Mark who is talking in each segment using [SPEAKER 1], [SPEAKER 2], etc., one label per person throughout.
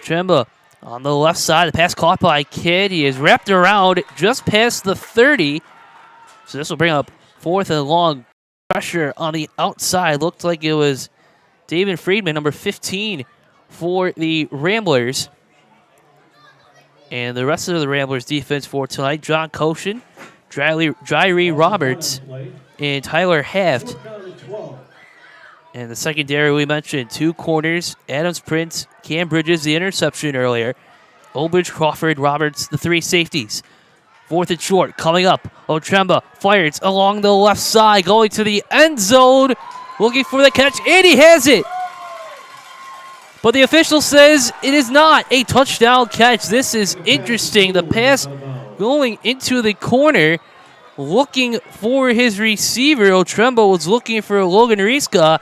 [SPEAKER 1] Tremba on the left side. The pass caught by Kidd. He is wrapped around just past the 30. So this will bring up 4th and long. Pressure on the outside. Looked like it was David Friedman, number 15 for the Ramblers. And the rest of the Ramblers defense for tonight, John Koshin, Jyree Roberts, and Tyler Haft. And the secondary we mentioned, 2 corners, Adams Prince, Cam Bridges, the interception earlier. Obridge, Crawford, Roberts, the 3 safeties. 4th and short, coming up. Otremba fires along the left side, going to the end zone, looking for the catch, and he has it. But the official says it is not a touchdown catch. This is interesting. The pass going into the corner, looking for his receiver. Otremba was looking for Logan Riska,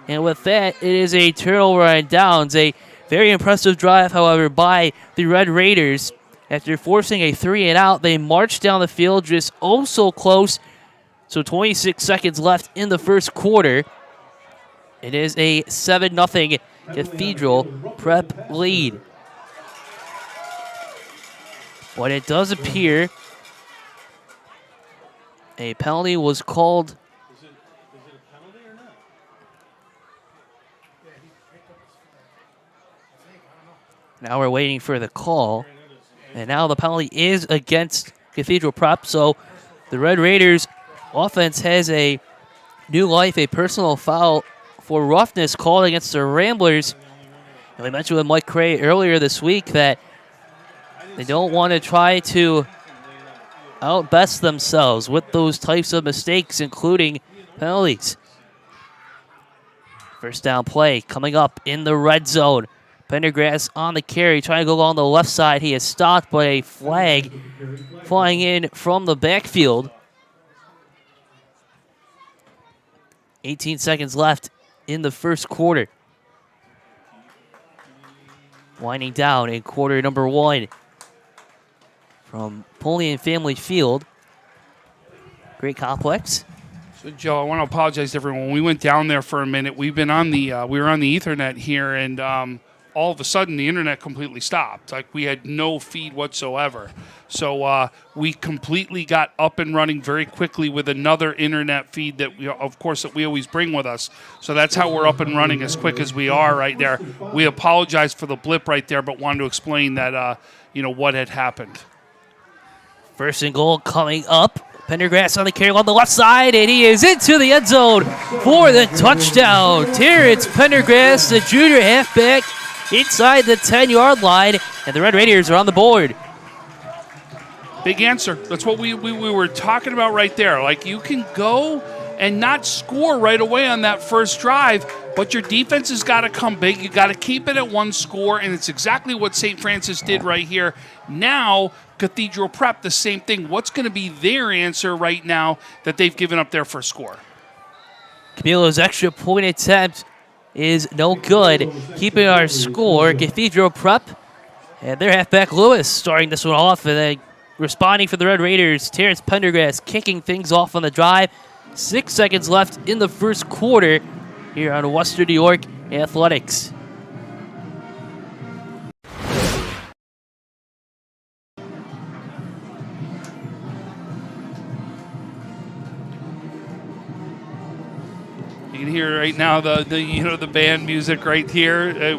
[SPEAKER 1] and with that, it is a turnover on downs. A very impressive drive, however, by the Red Raiders. After forcing a 3-and-out, they marched down the field just so close. So 26 seconds left in the first quarter. It is a 7-0 Cathedral Prep lead. But it does appear a penalty was called.
[SPEAKER 2] Is it a penalty or not?
[SPEAKER 1] Now we're waiting for the call. And now the penalty is against Cathedral Prep. So the Red Raiders offense has a new life, a personal foul for roughness called against the Ramblers. And we mentioned with Mike Cray earlier this week that they don't want to try to outbest themselves with those types of mistakes, including penalties. First down play coming up in the red zone. Pendergrass on the carry, trying to go on the left side. He is stopped by a flag flying in from the backfield. 18 seconds left in the first quarter. Winding down in quarter number 1 from Polian Family Field. Great complex.
[SPEAKER 3] So Joe, I want to apologize to everyone. We went down there for a minute. We've been on the we were on the Ethernet here, and all of a sudden the internet completely stopped. Like, we had no feed whatsoever. So we completely got up and running very quickly with another internet feed that we always bring with us. So that's how we're up and running as quick as we are right there. We apologize for the blip right there, but wanted to explain that what had happened.
[SPEAKER 1] First and goal coming up. Pendergrass on the carry on the left side, and he is into the end zone for the touchdown. Terrence Pendergrass, the junior halfback, inside the 10-yard line, and the Red Raiders are on the board.
[SPEAKER 3] Big answer. That's what we were talking about right there. Like, you can go and not score right away on that first drive, but your defense has got to come big. You got to keep it at 1 score, and it's exactly what St. Francis did right here. Now, Cathedral Prep, the same thing. What's going to be their answer right now that they've given up their first score?
[SPEAKER 1] Camilo's extra point attempt is no good, keeping our score. Cathedral Prep and their halfback Lewis starting this one off, and then responding for the Red Raiders, Terrence Pendergrass kicking things off on the drive. 6 seconds left in the first quarter here on Western New York Athletics.
[SPEAKER 3] You can hear right now the band music right here.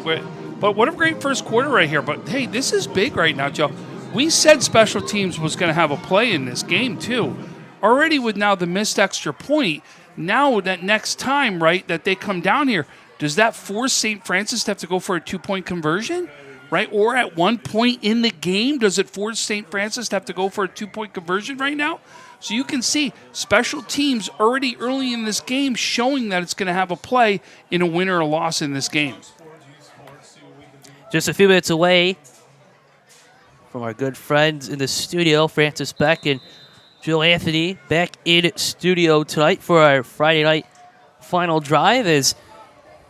[SPEAKER 3] But what a great first quarter right here. But hey, this is big right now, Joe. We said special teams was going to have a play in this game too. Already with now the missed extra point. Now that next time, right, that they come down here, does that force St. Francis to have to go for a 2-point conversion? Right? Or at one point in the game, does it force St. Francis to have to go for a 2-point conversion right now? So you can see special teams already early in this game showing that it's going to have a play in a win or a loss in this game.
[SPEAKER 1] Just a few minutes away from our good friends in the studio, Francis Beck and Jill Anthony, back in studio tonight for our Friday night final drive. As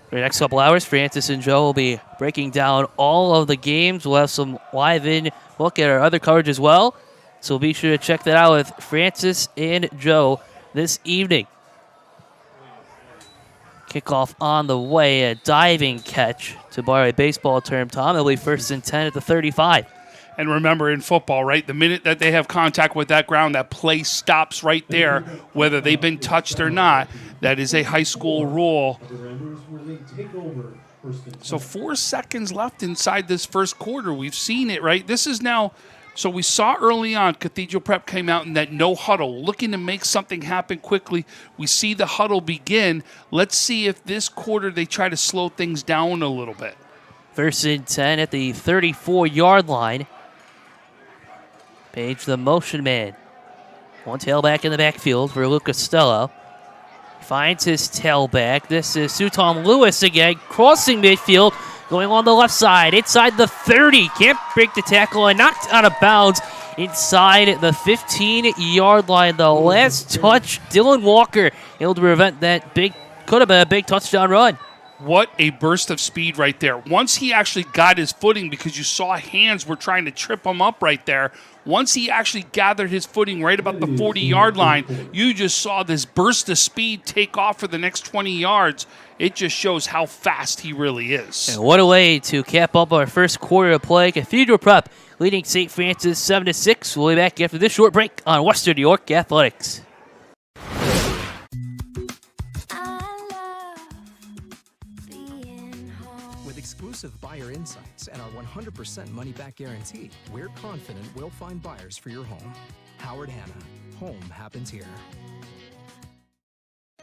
[SPEAKER 1] for the next couple hours, Francis and Joe will be breaking down all of the games. We'll have some live-in look at our other coverage as well. So be sure to check that out with Francis and Joe this evening. Kickoff on the way, a diving catch, to borrow a baseball term, Tom. It'll be 1st and 10 at the 35.
[SPEAKER 3] And remember, in football, right, the minute that they have contact with that ground, that play stops right there, whether they've been touched or not. That is a high school rule. So 4 seconds left inside this first quarter. We've seen it, right? This is now, so we saw early on, Cathedral Prep came out in that no huddle, looking to make something happen quickly. We see the huddle begin. Let's see if this quarter they try to slow things down a little bit.
[SPEAKER 1] 1st and 10 at the 34-yard line. Page, the motion man. One tailback in the backfield for Luke Costello. Finds his tailback. This is Suton Lewis again, crossing midfield, going on the left side, inside the 30. Can't break the tackle and knocked out of bounds inside the 15-yard line. The last touch, Dylan Walker able to prevent that could have been a big touchdown run.
[SPEAKER 3] What a burst of speed right there. Once he actually got his footing, because you saw hands were trying to trip him up right there, once he actually gathered his footing right about the 40-yard line, you just saw this burst of speed take off for the next 20 yards. It just shows how fast he really is.
[SPEAKER 1] And what a way to cap up our first quarter of play. Cathedral Prep leading St. Francis 7-6. We'll be back after this short break on Western New York Athletics.
[SPEAKER 4] Exclusive buyer insights and our 100% money-back guarantee, we're confident we'll find buyers for your home. Howard Hanna. Home happens here.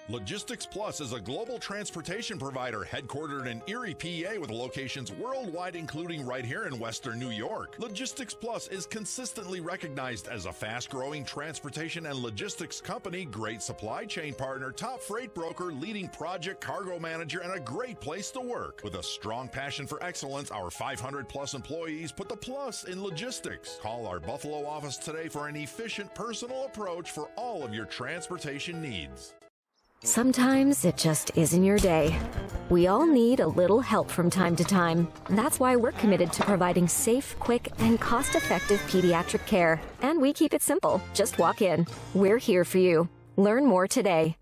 [SPEAKER 5] Logistics Plus is a global transportation provider headquartered in Erie, PA, with locations worldwide, including right here in Western New York. Logistics Plus is consistently recognized as a fast-growing transportation and logistics company, great supply chain partner, top freight broker, leading project cargo manager, and a great place to work. With a strong passion for excellence, our 500-plus employees put the plus in logistics. Call our Buffalo office today for an efficient, personal approach for all of your transportation needs.
[SPEAKER 6] Sometimes it just isn't your day. We all need a little help from time to time. That's why we're committed to providing safe, quick, and cost-effective pediatric care. And we keep it simple. Just walk in. We're here for you. Learn more today.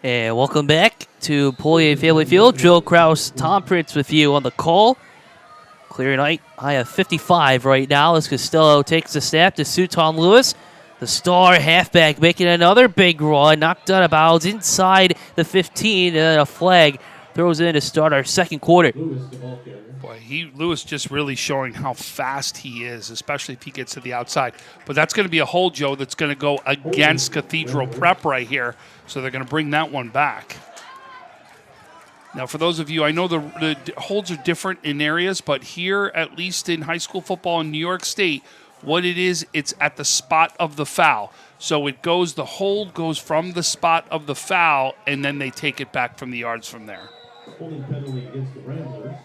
[SPEAKER 1] And welcome back to Polier Family Field. Joe Kraus, Tom Prince with you on the call. Clear night, high of 55 right now as Costello takes the snap to Suton Lewis. The star halfback making another big run, knocked out of bounds inside the 15, and then a flag throws in to start our second quarter.
[SPEAKER 3] Boy, Lewis just really showing how fast he is, especially if he gets to the outside. But that's going to be a hold, Joe, that's going to go against Cathedral Prep right here, so they're going to bring that one back. Now, for those of you, I know the holds are different in areas, but here, at least in high school football in New York State, what it is, it's at the spot of the foul. So the hold goes from the spot of the foul, and then they take it back from the yards from there.
[SPEAKER 2] Holding penalty against the Ramblers.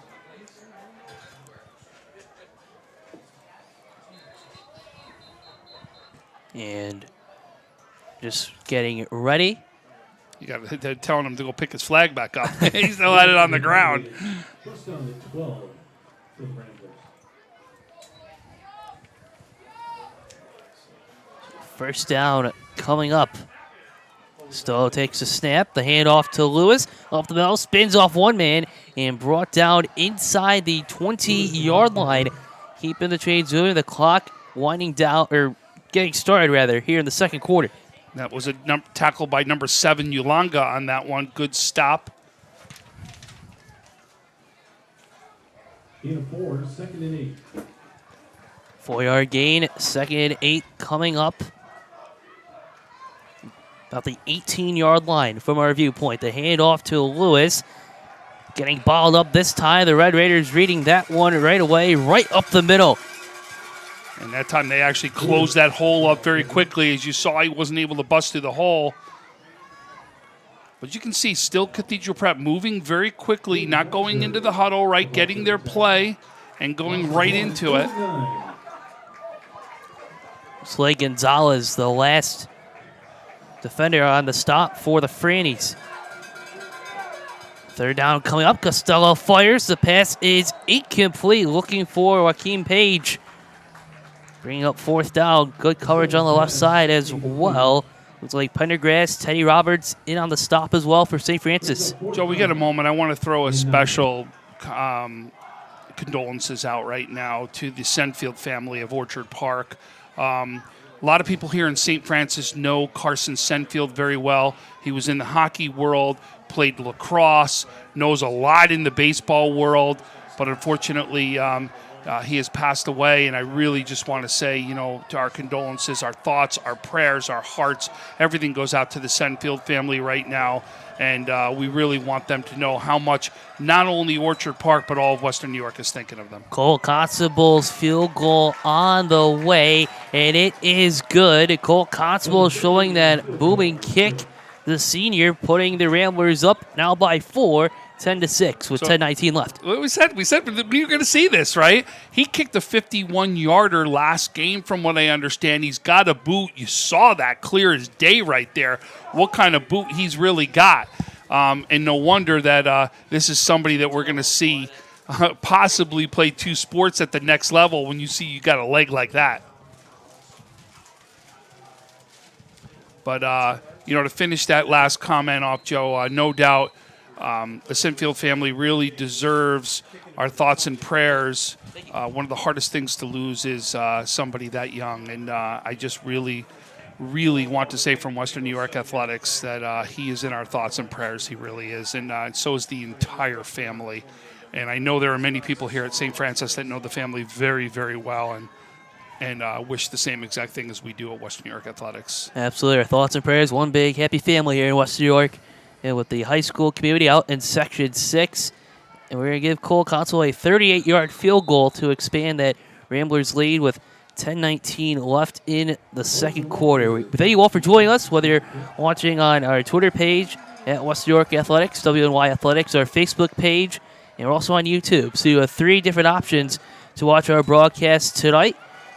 [SPEAKER 1] And just getting ready.
[SPEAKER 3] They're telling him to go pick his flag back up. He still had it on the ground.
[SPEAKER 2] First down at 12 for the Ramblers.
[SPEAKER 1] First down coming up. Stowe takes a snap. The handoff to Lewis. Off the middle, spins off one man, and brought down inside the 20-yard line. Keeping the chains moving. The clock winding down, or getting started, rather, here in the second quarter.
[SPEAKER 3] That was a tackle by number 7, Yulanga, on that one. Good stop.
[SPEAKER 2] Gain of 4, 2nd and 8.
[SPEAKER 1] 4-yard gain, 2nd and 8 coming up. About the 18-yard line from our viewpoint. The handoff to Lewis. Getting balled up this time. The Red Raiders reading that one right away, right up the middle.
[SPEAKER 3] And that time they actually closed that hole up very quickly. As you saw, he wasn't able to bust through the hole. But you can see still Cathedral Prep moving very quickly, not going into the huddle, right, getting their play and going right into it.
[SPEAKER 1] Slay Gonzalez, the last defender on the stop for the Frannies. Third down coming up. Costello fires. The pass is incomplete. Looking for Joaquin Page. Bringing up 4th down. Good coverage on the left side as well. Looks like Pendergrass, Teddy Roberts in on the stop as well for St. Francis.
[SPEAKER 3] Joe, we got a moment. I want to throw a special condolences out right now to the Senfield family of Orchard Park. A lot of people here in St. Francis know Carson Senfield very well. He was in the hockey world, played lacrosse, knows a lot in the baseball world, but unfortunately he has passed away, and I really just want to say, to our condolences, our thoughts, our prayers, our hearts, everything goes out to the Senfield family right now, and we really want them to know how much not only Orchard Park, but all of Western New York is thinking of them.
[SPEAKER 1] Cole Constable's field goal on the way, and it is good. Cole Constable showing that booming kick. The senior putting the Ramblers up now by 4, 10-6 with 10:19 left.
[SPEAKER 3] We said we were going to see this, right? He kicked a 51-yarder last game, from what I understand. He's got a boot. You saw that clear as day right there, what kind of boot he's really got. And no wonder that this is somebody that we're going to see possibly play 2 sports at the next level when you see you got a leg like that. But, to finish that last comment off, Joe, no doubt the Senfield family really deserves our thoughts and prayers. One of the hardest things to lose is somebody that young. And I just really, really want to say from Western New York Athletics that he is in our thoughts and prayers. He really is. And so is the entire family. And I know there are many people here at St. Francis that know the family very, very well. And wish the same exact thing as we do at Western New York Athletics.
[SPEAKER 1] Absolutely. Our thoughts and prayers. One big happy family here in Western New York, and with the high school community out in Section 6. And we're going to give Cole Constable a 38-yard field goal to expand that Ramblers lead with 10:19 left in the second quarter. We thank you all for joining us, whether you're watching on our Twitter page at Western New York Athletics, WNY Athletics, our Facebook page, and we're also on YouTube. So you have 3 different options to watch our broadcast tonight.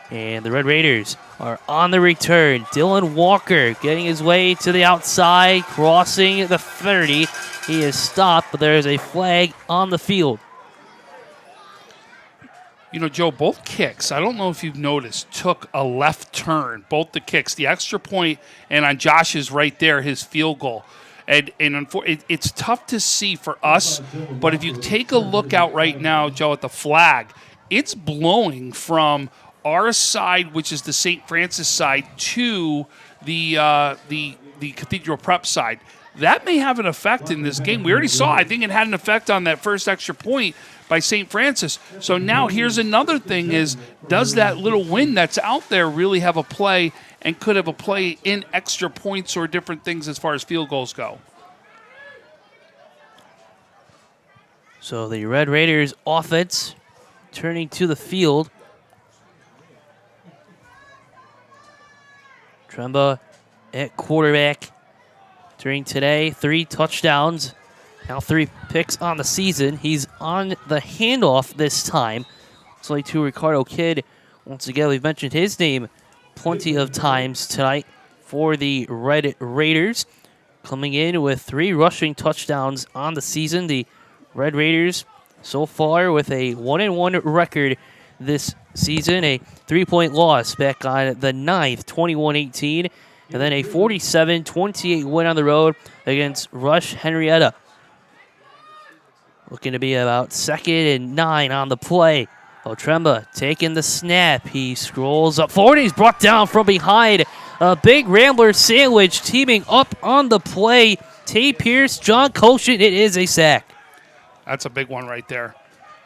[SPEAKER 1] And the Red Raiders are on the return. Dylan Walker getting his way to the outside, crossing the 30. He is stopped, but there is a flag on the field.
[SPEAKER 3] Joe, both kicks, I don't know if you've noticed, took a left turn. Both the kicks, the extra point, and on Josh's right there, his field goal. And it's tough to see for us, but if you take a look out right now, Joe, at the flag, it's blowing from our side, which is the St. Francis side, to the Cathedral Prep side. That may have an effect in this game. We already saw, I think it had an effect on that first extra point by St. Francis. So now here's another thing is, does that little wind that's out there really have a play, and could have a play in extra points or different things as far as field goals go?
[SPEAKER 1] So the Red Raiders offense turning to the field. Tremba at quarterback during today. 3 touchdowns, now 3 picks on the season. He's on the handoff this time. It's only to Ricardo Kidd. Once again, we've mentioned his name plenty of times tonight for the Red Raiders. Coming in with 3 rushing touchdowns on the season. The Red Raiders so far with a 1-1 record this season, a 3-point loss back on the 9th, 21-18, and then a 47-28 win on the road against Rush Henrietta. Looking to be about 2nd and 9 on the play. Otremba taking the snap. He scrolls up forward. He's brought down from behind. A big Rambler sandwich teaming up on the play. Tay Pierce, John Koshin. It is a sack.
[SPEAKER 3] That's a big one right there.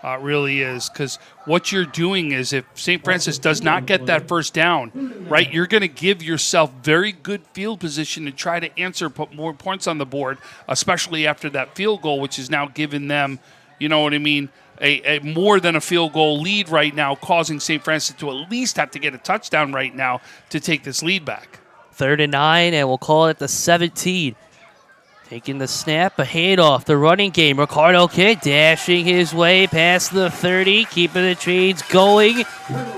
[SPEAKER 3] It really is, because what you're doing is, if St. Francis does not get that first down, right, you're going to give yourself very good field position to try to answer, put more points on the board, especially after that field goal, which is now giving them, you know what I mean, a more than a field goal lead right now, causing St. Francis to at least have to get a touchdown right now to take this lead back.
[SPEAKER 1] 3rd and 9, and we'll call it the 17. Taking the snap, a handoff, the running game. Ricardo Kidd dashing his way past the 30, keeping the chains going.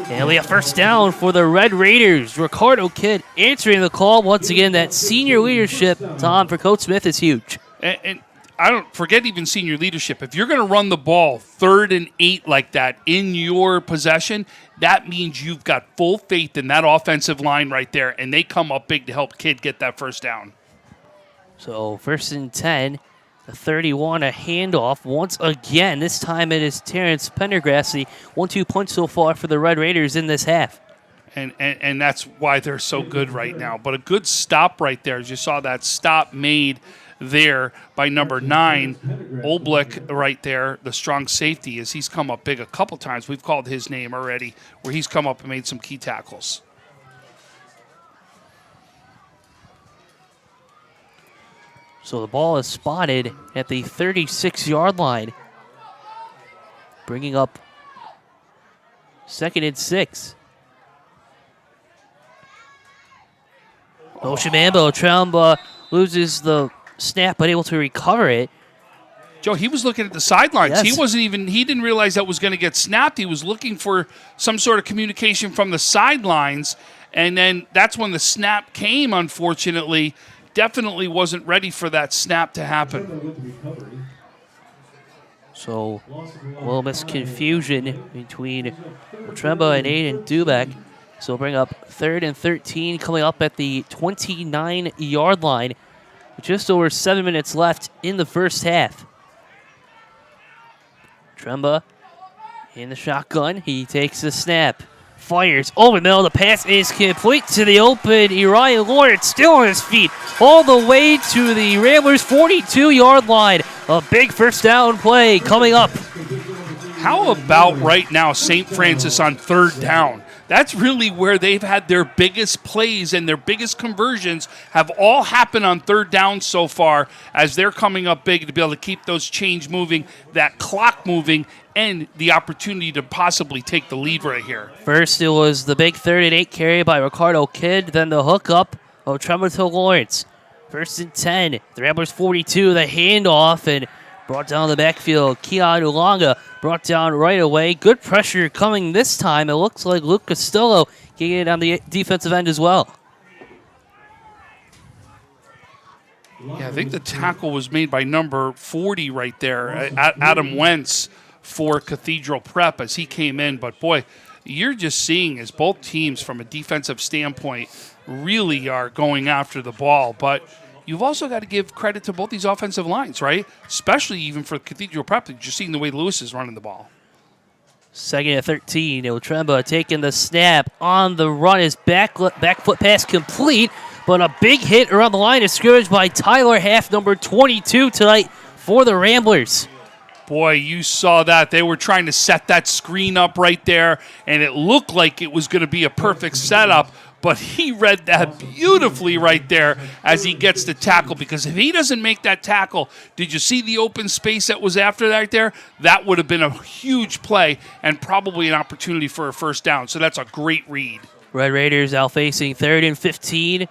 [SPEAKER 1] And we have first down for the Red Raiders. Ricardo Kidd answering the call. Once again, that senior leadership, Tom, for Coach Smith is huge.
[SPEAKER 3] And I don't forget even senior leadership. If you're going to run the ball 3rd and 8 like that in your possession, that means you've got full faith in that offensive line right there, and they come up big to help kid get that first down.
[SPEAKER 1] So 1st and 10, the 31, a handoff once again. This time it is Terrence Pendergrass, the 1-2 punch so far for the Red Raiders in this half.
[SPEAKER 3] And that's why they're so good right now. But a good stop right there. As you saw that stop made there by number 9, Oblick right there, the strong safety, as he's come up big a couple times. We've called his name already, where he's come up and made some key tackles.
[SPEAKER 1] So the ball is spotted at the 36-yard line, bringing up 2nd and 6. Oshamambo, Trumba loses the snap, but able to recover it.
[SPEAKER 3] Joe, he was looking at the sidelines.
[SPEAKER 1] Yes.
[SPEAKER 3] He didn't realize that was going to get snapped. He was looking for some sort of communication from the sidelines, and then that's when the snap came, unfortunately. Definitely wasn't ready for that snap to happen.
[SPEAKER 1] So a little misconfusion between Tremba and Aiden Dubek. So bring up 3rd and 13 coming up at the 29-yard line with just over 7 minutes left in the first half. Tremba in the shotgun. He takes the snap. Fires over the middle. The pass is complete to the open. Uriah Lawrence still on his feet all the way to the Ramblers' 42-yard line. A big first down play coming up.
[SPEAKER 3] How about right now St. Francis on 3rd down? That's really where they've had their biggest plays and their biggest conversions have all happened on 3rd down so far, as they're coming up big to be able to keep those chains moving, that clock moving, and the opportunity to possibly take the lead right here.
[SPEAKER 1] First, it was the big 3rd and 8 carry by Ricardo Kidd, then the hookup of Tremor to Lawrence. 1st and 10, the Ramblers 42, the handoff, and brought down the backfield. Keon Ulanga brought down right away. Good pressure coming this time. It looks like Luke Costello getting it on the defensive end as well.
[SPEAKER 3] Yeah, I think the tackle was made by number 40 right there, Adam Wentz for Cathedral Prep as he came in. But, boy, you're just seeing as both teams from a defensive standpoint really are going after the ball. But you've also got to give credit to both these offensive lines, right? Especially even for Cathedral Prep, you're seeing the way Lewis is running the ball.
[SPEAKER 1] 2nd and 13. Tremba taking the snap on the run. His back foot pass complete, but a big hit around the line of scrimmage by Tyler Half, number 22 tonight for the Ramblers.
[SPEAKER 3] Boy, you saw that. They were trying to set that screen up right there, and it looked like it was going to be a perfect setup, but he read that beautifully right there as he gets the tackle, because if he doesn't make that tackle, did you see the open space that was after that there? That would have been a huge play and probably an opportunity for a first down, so that's a great read.
[SPEAKER 1] Red Raiders out facing 3rd and 15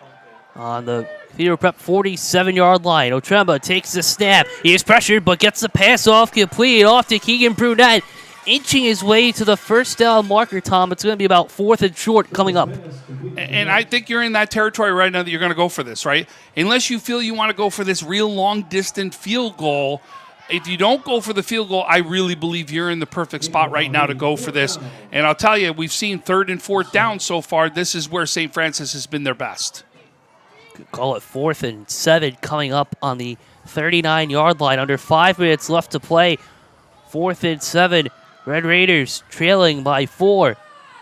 [SPEAKER 1] on the Cathedral Prep 47-yard line. Otremba takes the snap. He is pressured, but gets the pass off complete off to Keegan Brunette, inching his way to the first down marker, Tom. It's going to be about 4th and short coming up.
[SPEAKER 3] And I think you're in that territory right now that you're going to go for this, right? Unless you feel you want to go for this real long-distance field goal. If you don't go for the field goal, I really believe you're in the perfect spot right now to go for this. And I'll tell you, we've seen 3rd and 4th down so far. This is where St. Francis has been their best.
[SPEAKER 1] Could call it 4th and 7 coming up on the 39-yard line. Under 5 minutes left to play. 4th and 7. Red Raiders trailing by 4.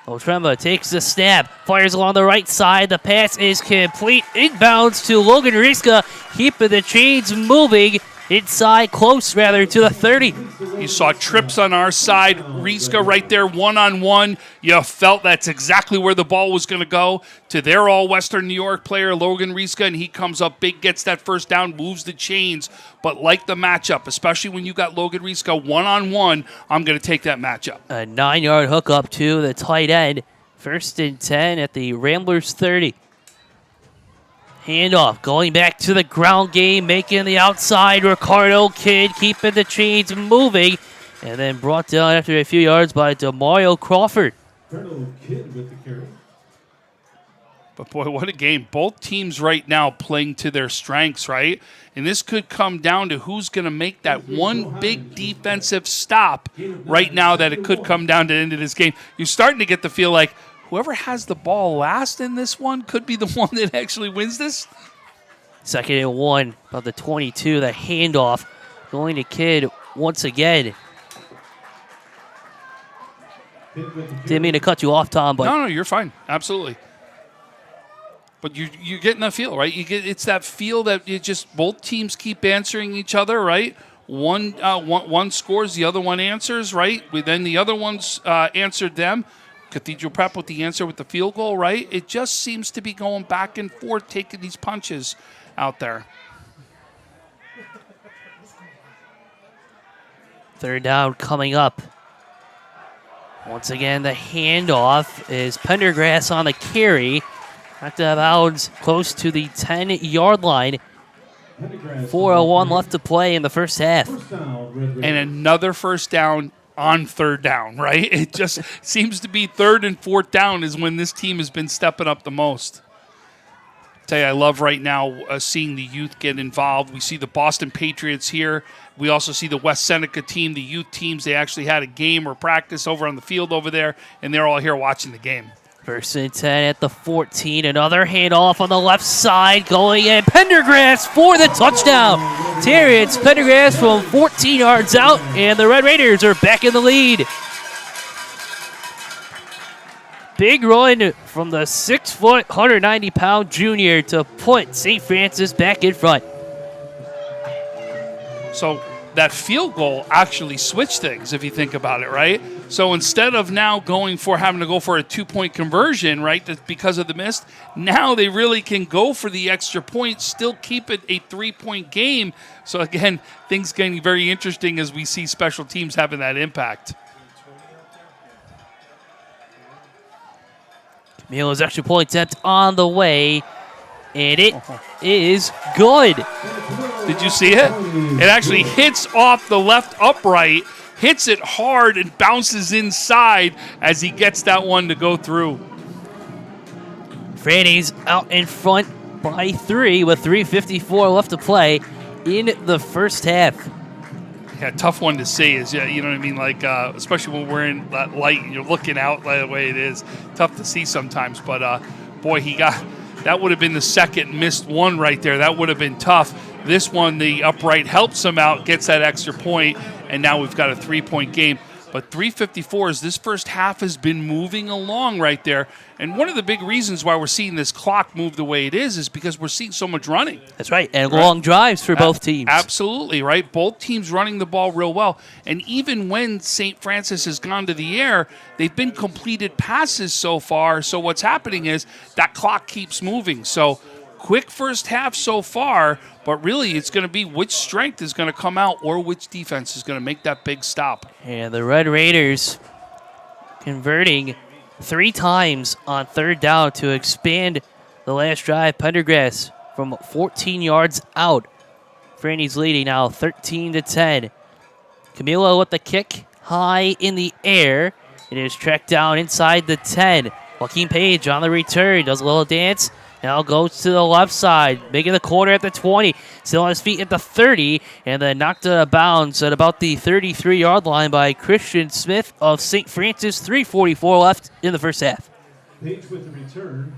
[SPEAKER 1] Otremba takes the snap, fires along the right side. The pass is complete. Inbounds to Logan Riska, keeping the chains moving. Inside, close rather, to the 30.
[SPEAKER 3] You saw trips on our side. Riska right there, one-on-one. You felt that's exactly where the ball was going to go. To their all-Western New York player, Logan Riska, and he comes up big, gets that first down, moves the chains. But like the matchup, especially when you got Logan Riska one-on-one, I'm going to take that matchup.
[SPEAKER 1] A 9-yard hookup to the tight end. 1st and 10 at the Ramblers 30. Handoff, going back to the ground game, making the outside. Ricardo Kidd keeping the chains moving, and then brought down after a few yards by DeMario Crawford.
[SPEAKER 2] Ricardo Kidd with the carry.
[SPEAKER 3] But, boy, what a game. Both teams right now playing to their strengths, right? And this could come down to who's going to make that one big defensive stop right now, that it could come down to the end of this game. You're starting to get the feel like whoever has the ball last in this one could be the one that actually wins this.
[SPEAKER 1] 2nd and 1, about the 22, the handoff going to Kidd once again. Didn't mean to cut you off, Tom, but
[SPEAKER 3] No, you're fine. Absolutely. But you're getting that feel, right? It's that feel that you just both teams keep answering each other, right? One scores, the other one answers, right? Then the other one's answered them. Cathedral Prep with the answer with the field goal, right? It just seems to be going back and forth, taking these punches out there.
[SPEAKER 1] 3rd down coming up. Once again, the handoff is Pendergrass on the carry. Knocked out of bounds close to the 10-yard line. 4:01 left to play in the first half.
[SPEAKER 3] And another first down on 3rd down, right? It just seems to be 3rd and 4th down is when this team has been stepping up the most. Tell you, I love right now seeing the youth get involved. We see the Boston Patriots here. We also see the West Seneca team, the youth teams. They actually had a game or practice over on the field over there, and they're all here watching the game.
[SPEAKER 1] 1st and 10 at the 14. Another handoff on the left side going in. Pendergrass for the touchdown. Terrence Pendergrass from 14 yards out, and the Red Raiders are back in the lead. Big run from the 6-foot, 190-pound junior to put St. Francis back in front.
[SPEAKER 3] So that field goal actually switched things, if you think about it, right? So instead of now having to go for a 2-point conversion, right, because of the miss, now they really can go for the extra point, still keep it a 3-point game. So again, things getting very interesting as we see special teams having that impact.
[SPEAKER 1] Camilo's extra point attempt on the way, and it is good.
[SPEAKER 3] Did you see it? It actually hits off the left upright, hits it hard, and bounces inside as he gets that one to go through.
[SPEAKER 1] Franny's out in front by 3 with 3:54 left to play in the first half.
[SPEAKER 3] Yeah, tough one to see. Is you know what I mean? Like, especially when we're in that light and you're looking out the way it is. Tough to see sometimes. But, boy, that would have been the second missed one right there. That would have been tough. This one, the upright helps him out, gets that extra point, and now we've got a 3-point game. But 3:54 is this first half has been moving along right there. And one of the big reasons why we're seeing this clock move the way it is because we're seeing so much running.
[SPEAKER 1] That's right, and long drives for both teams.
[SPEAKER 3] Absolutely, right? Both teams running the ball real well. And even when St. Francis has gone to the air, they've been completed passes so far. So what's happening is that clock keeps moving. So quick first half so far, but really it's going to be which strength is going to come out or which defense is going to make that big stop.
[SPEAKER 1] And the Red Raiders converting 3 times on 3rd down to expand the last drive. Pendergrass from 14 yards out. Franny's leading now 13-10. Camilo with the kick high in the air. It is tracked down inside the 10. Joaquin Page on the return, does a little dance. Now goes to the left side, making the corner at the 20. Still on his feet at the 30, and then knocked out of bounds at about the 33-yard line by Christian Smith of St. Francis. 3:44 left in the first half.
[SPEAKER 2] Page with the return.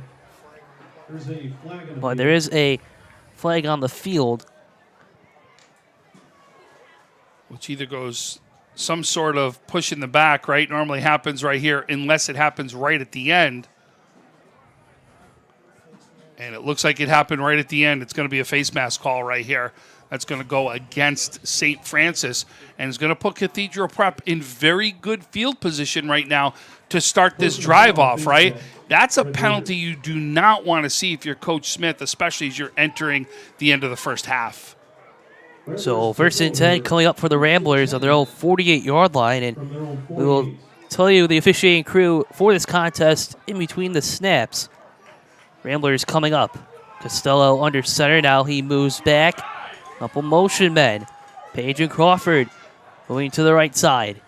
[SPEAKER 2] There's a flag on the
[SPEAKER 1] But
[SPEAKER 2] field.
[SPEAKER 1] there is a flag on the field.
[SPEAKER 3] Which either goes some sort of push in the back, right? Normally happens right here, unless it happens right at the end. And it looks like it happened right at the end. It's going to be a face mask call right here. That's going to go against St. Francis. And it's going to put Cathedral Prep in very good field position right now to start this drive off, right? That's a penalty you do not want to see if you're Coach Smith, especially as you're entering the end of the first half.
[SPEAKER 1] So 1st and 10 coming up for the Ramblers on their own 48-yard line. And we will tell you the officiating crew for this contest in between the snaps. Ramblers coming up. Costello under center. Now he moves back. Couple motion men. Page and Crawford moving to the right side.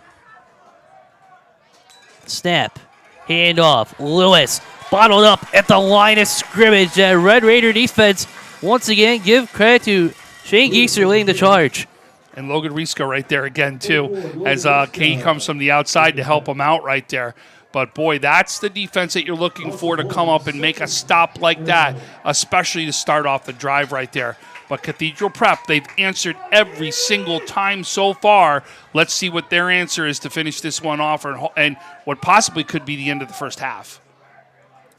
[SPEAKER 1] Snap. Handoff. Lewis bottled up at the line of scrimmage. That Red Raider defense, once again, give credit to Shane Gieser leading the charge.
[SPEAKER 3] And Logan Risco right there again, too, as Kane comes from the outside to help him out right there. But, boy, that's the defense that you're looking for to come up and make a stop like that, especially to start off the drive right there. But Cathedral Prep, they've answered every single time so far. Let's see what their answer is to finish this one off and what possibly could be the end of the first half.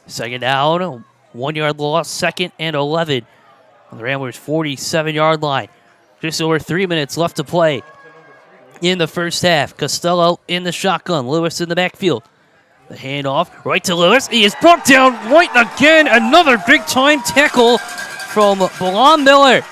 [SPEAKER 1] Second down, 1 yard loss, 2nd and 11 on the Ramblers' 47-yard line. Just over 3 minutes left to play in the first half. Costello in the shotgun. Lewis in the backfield. The handoff right to Lewis. He is brought down right again. Another big-time tackle from Balon Miller.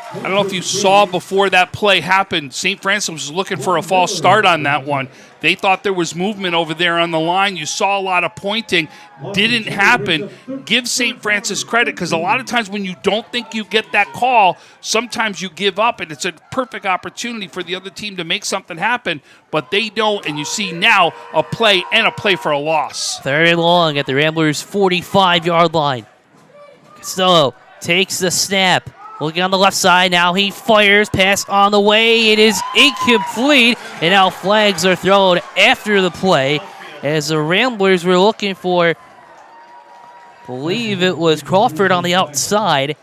[SPEAKER 3] I don't know if you saw before that play happened, St. Francis was looking for a false start on that one. They thought there was movement over there on the line. You saw a lot of pointing. Didn't happen. Give St. Francis credit, because a lot of times when you don't think you get that call, sometimes you give up, and it's a perfect opportunity for the other team to make something happen, but they don't, and you see now a play for a loss.
[SPEAKER 1] 3rd and long at the Ramblers' 45-yard line. Costello takes the snap. Looking on the left side, now he fires, pass on the way, it is incomplete, and now flags are thrown after the play as the Ramblers were looking for, I believe it was Crawford on the outside.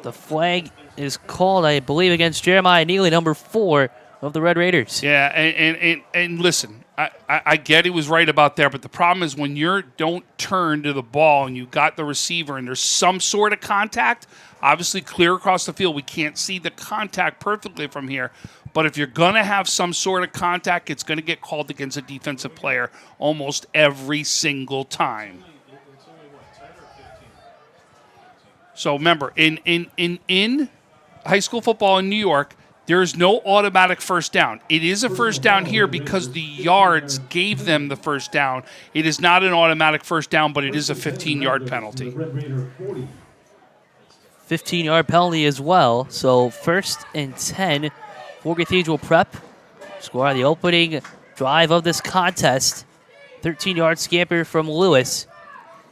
[SPEAKER 1] The flag is called, I believe, against Jeremiah Neely, number 4 of the Red Raiders.
[SPEAKER 3] Yeah, and listen, I get he was right about there, but the problem is when you don't turn to the ball and you got the receiver and there's some sort of contact, obviously clear across the field. We can't see the contact perfectly from here, but if you're going to have some sort of contact, it's going to get called against a defensive player almost every single time. So remember, in high school football in New York, there is no automatic first down. It is a first down here because the yards gave them the first down. It is not an automatic first down, but it is a 15-yard penalty.
[SPEAKER 1] 15-yard penalty as well. So 1st and 10 for Cathedral Prep. Score on the opening drive of this contest. 13-yard scamper from Lewis.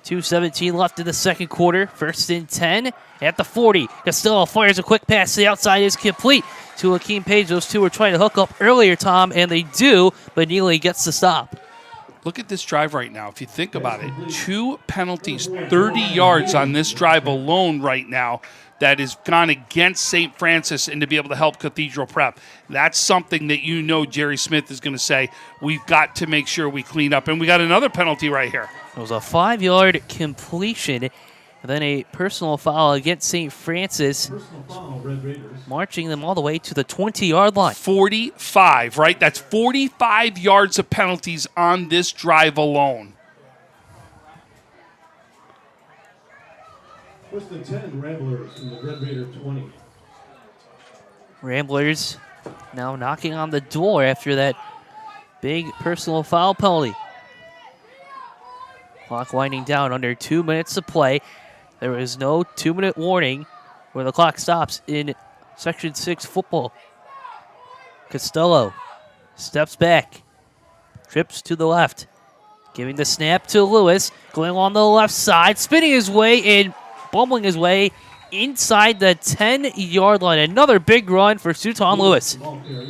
[SPEAKER 1] 2:17 left in the second quarter. 1st and 10 at the 40. Costello fires a quick pass to the outside. Is complete to Akeem Page. Those two were trying to hook up earlier, Tom, and they do, but Neely gets the stop.
[SPEAKER 3] Look at this drive right now. If you think about it, 2 penalties, 30 yards on this drive alone right now that has gone against St. Francis, and to be able to help Cathedral Prep. That's something that you know Jerry Smith is going to say, we've got to make sure we clean up. And we got another penalty right here.
[SPEAKER 1] It was a 5-yard completion, and then a personal foul against St. Francis, marching them all the way to the 20-yard line.
[SPEAKER 3] 45, right? That's 45 yards of penalties on this drive alone.
[SPEAKER 2] 1st and 10, Ramblers in the Red Raider 20.
[SPEAKER 1] Ramblers now knocking on the door after that big personal foul penalty. Clock winding down, under 2 minutes to play. There is no 2-minute warning where the clock stops in Section 6 football. Costello steps back, trips to the left, giving the snap to Lewis, going on the left side, spinning his way and bumbling his way inside the 10-yard line. Another big run for Suton Lewis.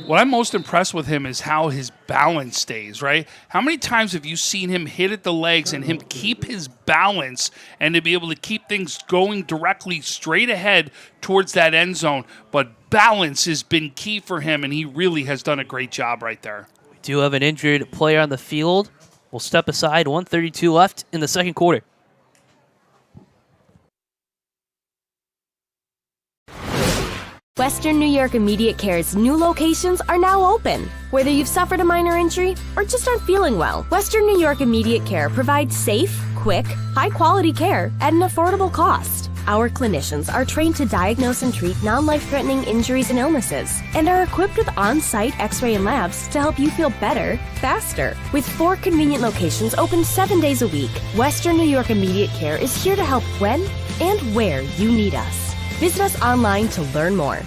[SPEAKER 3] What I'm most impressed with him is how his balance stays, right? How many times have you seen him hit at the legs and him keep his balance and to be able to keep things going directly straight ahead towards that end zone? But balance has been key for him, and he really has done a great job right there.
[SPEAKER 1] We do have an injured player on the field. We'll step aside, 1:32 left in the second quarter.
[SPEAKER 7] Western New York Immediate Care's new locations are now open. Whether you've suffered a minor injury or just aren't feeling well, Western New York Immediate Care provides safe, quick, high-quality care at an affordable cost. Our clinicians are trained to diagnose and treat non-life-threatening injuries and illnesses and are equipped with on-site x-ray and labs to help you feel better, faster. With 4 convenient locations open 7 days a week, Western New York Immediate Care is here to help when and where you need us. Visit us online to learn more.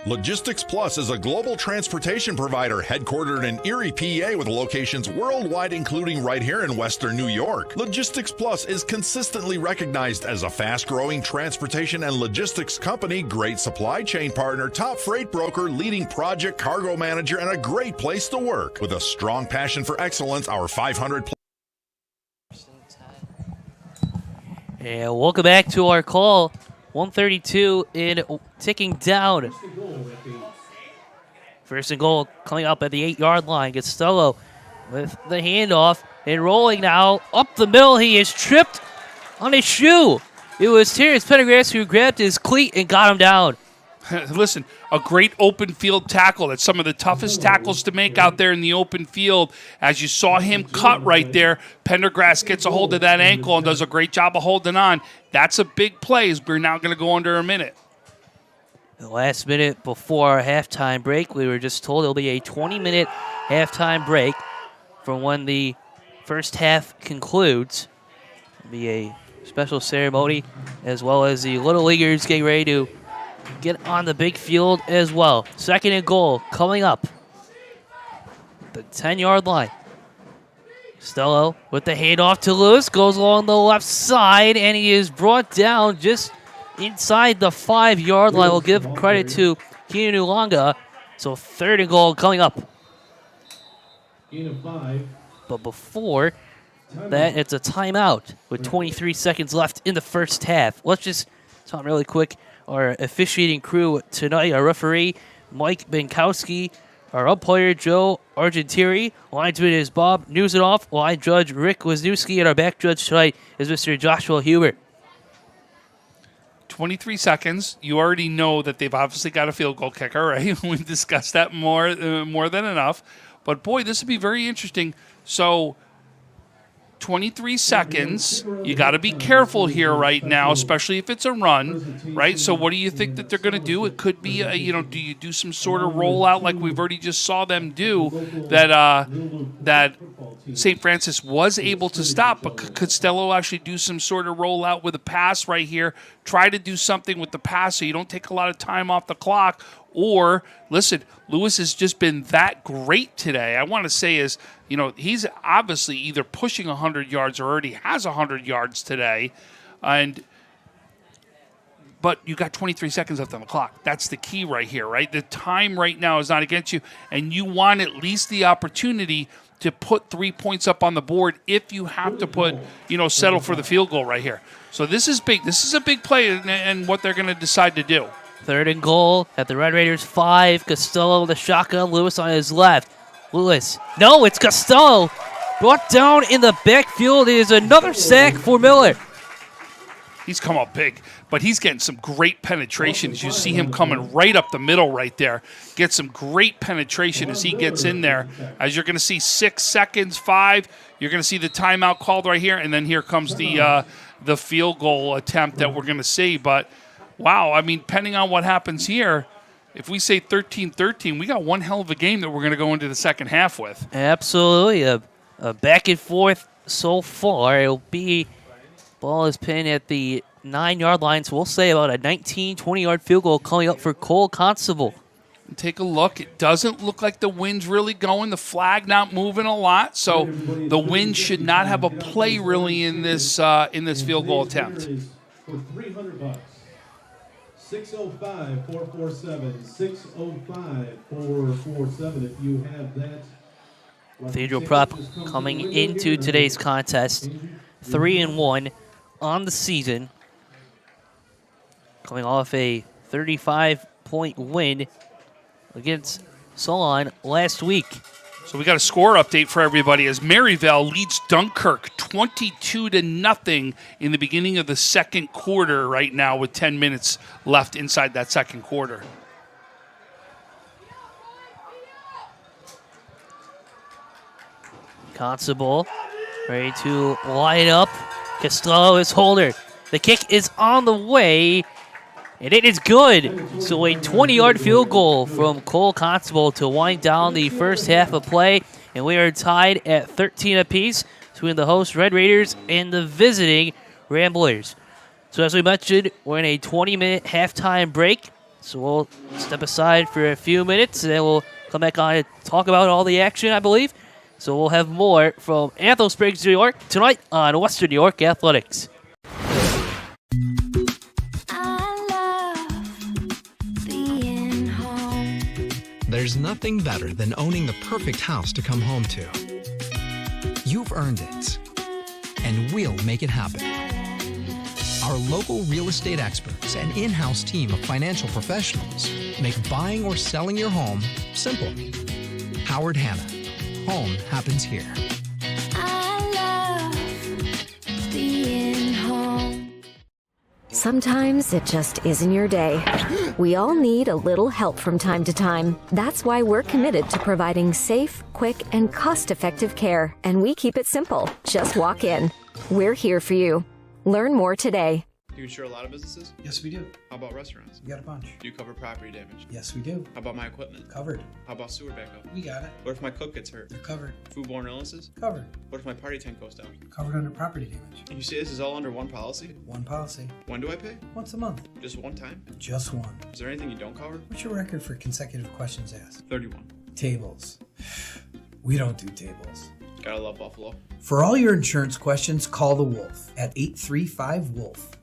[SPEAKER 5] Logistics Plus is a global transportation provider headquartered in Erie, PA with locations worldwide, including right here in Western New York. Logistics Plus is consistently recognized as a fast-growing transportation and logistics company, great supply chain partner, top freight broker, leading project cargo manager, and a great place to work. With a strong passion for excellence, our 500
[SPEAKER 1] And welcome back to our call. 132 in ticking down. First and goal coming up at the 8-yard line. Costello with the handoff and rolling now up the middle. He is tripped on his shoe. It was Terrence Pendergrass who grabbed his cleat and got him down.
[SPEAKER 3] Listen, a great open field tackle. That's some of the toughest tackles to make out there in the open field. As you saw him cut right there, Pendergrass gets a hold of that ankle and does a great job of holding on. That's a big play as we're now going to go under a minute.
[SPEAKER 1] The last minute before our halftime break, we were just told it'll be a 20-minute halftime break from when the first half concludes. It'll be a special ceremony as well as the Little Leaguers getting ready to get on the big field as well. Second and goal coming up. The 10-yard line. Costello with the handoff to Lewis. Goes along the left side, and he is brought down just inside the 5-yard line. We'll give credit to Keenan Ulanga. So third and goal coming up. But before that, it's a timeout with 23 seconds left in the first half. Let's just talk really quick. Our officiating crew tonight, our referee, Mike Benkowski, our umpire, Joe Argentieri, linesman is Bob Newsenoff, line judge Rick Wisniewski, and our back judge tonight is Mr. Joshua Huber.
[SPEAKER 3] 23 seconds. You already know that they've obviously got a field goal kicker, right? We've discussed that more than enough. But, boy, this would be very interesting. So 23 seconds. You got to be careful here right now, especially if it's a run, right? So what do you think that they're going to do? It could be, do you do some sort of rollout like we've already just saw them do that St. Francis was able to stop, but could Costello actually do some sort of rollout with a pass right here? Try to do something with the pass so you don't take a lot of time off the clock. Or, listen, Lewis has just been that great today. I want to say he's obviously either pushing 100 yards or already has 100 yards today. But you got 23 seconds left on the clock. That's the key right here, right? The time right now is not against you, and you want at least the opportunity to put 3 points up on the board if you have to settle for the field goal right here. So this is big. This is a big play and what they're going to decide to do.
[SPEAKER 1] Third and goal at the Red Raiders 5. Costello with a shotgun. Lewis on his left. Lewis. No, it's Costello. Brought down in the backfield. It is another sack for Miller.
[SPEAKER 3] He's come up big, but he's getting some great penetration. As you see him coming right up the middle right there. Get some great penetration as he gets in there. As you're going to see 6 seconds, 5. You're going to see the timeout called right here, and then here comes the field goal attempt that we're going to see. But wow, I mean, depending on what happens here, if we say 13-13, we got one hell of a game that we're going to go into the second half with.
[SPEAKER 1] Absolutely. A back and forth so far. It'll be ball is pinned at the 9-yard line, so we'll say about a 19, 20-yard field goal coming up for Cole Constable.
[SPEAKER 3] Take a look. It doesn't look like the wind's really going. The flag not moving a lot, so the wind should not have a play really in this field goal attempt.
[SPEAKER 2] For $300. 605-447, 605-447 if you have that.
[SPEAKER 1] Cathedral prop coming into today's contest, 3-1 on the season. Coming off a 35-point win against Solon last week.
[SPEAKER 3] So we got a score update for everybody as Maryvale leads Dunkirk 22-0 in the beginning of the second quarter right now with 10 minutes left inside that second quarter.
[SPEAKER 1] Constable ready to line up. Costello is holder. The kick is on the way, and it is good. So a 20-yard field goal from Cole Constable to wind down the first half of play, and we are tied at 13 apiece between the host Red Raiders and the visiting Ramblers. So as we mentioned, we're in a 20-minute halftime break. So we'll step aside for a few minutes, and then we'll come back on and talk about all the action, I believe. So we'll have more from Athol Springs, New York, tonight on Western New York Athletics.
[SPEAKER 4] There's nothing better than owning the perfect house to come home to. You've earned it, and we'll make it happen. Our local real estate experts and in-house team of financial professionals make buying or selling your home simple. Howard Hanna. Home happens here.
[SPEAKER 6] Sometimes it just isn't your day. We all need a little help from time to time. That's why we're committed to providing safe, quick, and cost-effective care. And we keep it simple. Just walk in. We're here for you. Learn more today.
[SPEAKER 8] Do you insure a lot of businesses?
[SPEAKER 2] Yes, we do.
[SPEAKER 8] How about restaurants?
[SPEAKER 2] We got a bunch.
[SPEAKER 8] Do you cover property damage?
[SPEAKER 2] Yes, we do.
[SPEAKER 8] How about my equipment?
[SPEAKER 2] Covered.
[SPEAKER 8] How about sewer backup?
[SPEAKER 2] We got it.
[SPEAKER 8] What if my cook gets hurt?
[SPEAKER 2] They're covered.
[SPEAKER 8] Foodborne illnesses?
[SPEAKER 2] Covered.
[SPEAKER 8] What if my party tent goes down?
[SPEAKER 2] Covered under property damage.
[SPEAKER 8] And you say this is all under one policy?
[SPEAKER 2] One policy.
[SPEAKER 8] When do I pay?
[SPEAKER 2] Once a month.
[SPEAKER 8] Just one time?
[SPEAKER 2] Just one.
[SPEAKER 8] Is there anything you don't cover?
[SPEAKER 2] What's your record for consecutive questions asked?
[SPEAKER 8] 31.
[SPEAKER 2] Tables. We don't do tables.
[SPEAKER 8] Gotta love Buffalo.
[SPEAKER 2] For all your insurance questions, call the Wolf at 835-WOLF.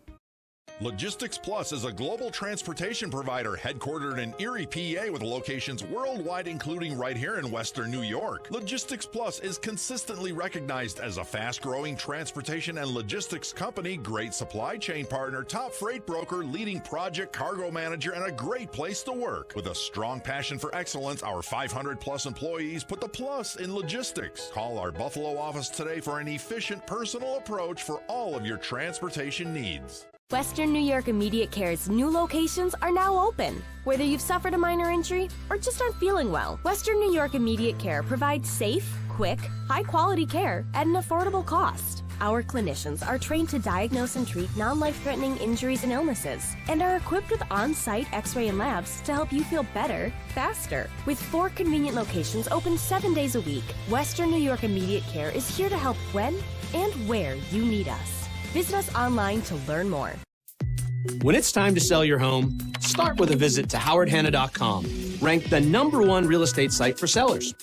[SPEAKER 5] Logistics Plus is a global transportation provider headquartered in Erie, PA with locations worldwide, including right here in Western New York. Logistics Plus is consistently recognized as a fast-growing transportation and logistics company, great supply chain partner, top freight broker, leading project cargo manager, and a great place to work. With a strong passion for excellence, our 500-plus employees put the plus in logistics. Call our Buffalo office today for an efficient, personal approach for all of your transportation needs.
[SPEAKER 7] Western New York Immediate Care's new locations are now open. Whether you've suffered a minor injury or just aren't feeling well, Western New York Immediate Care provides safe, quick, high-quality care at an affordable cost. Our clinicians are trained to diagnose and treat non-life-threatening injuries and illnesses and are equipped with on-site x-ray and labs to help you feel better, faster. With 4 convenient locations open 7 days a week, Western New York Immediate Care is here to help when and where you need us. Visit us online to learn more.
[SPEAKER 9] When it's time to sell your home, start with a visit to howardhanna.com, ranked the #1 real estate site for sellers.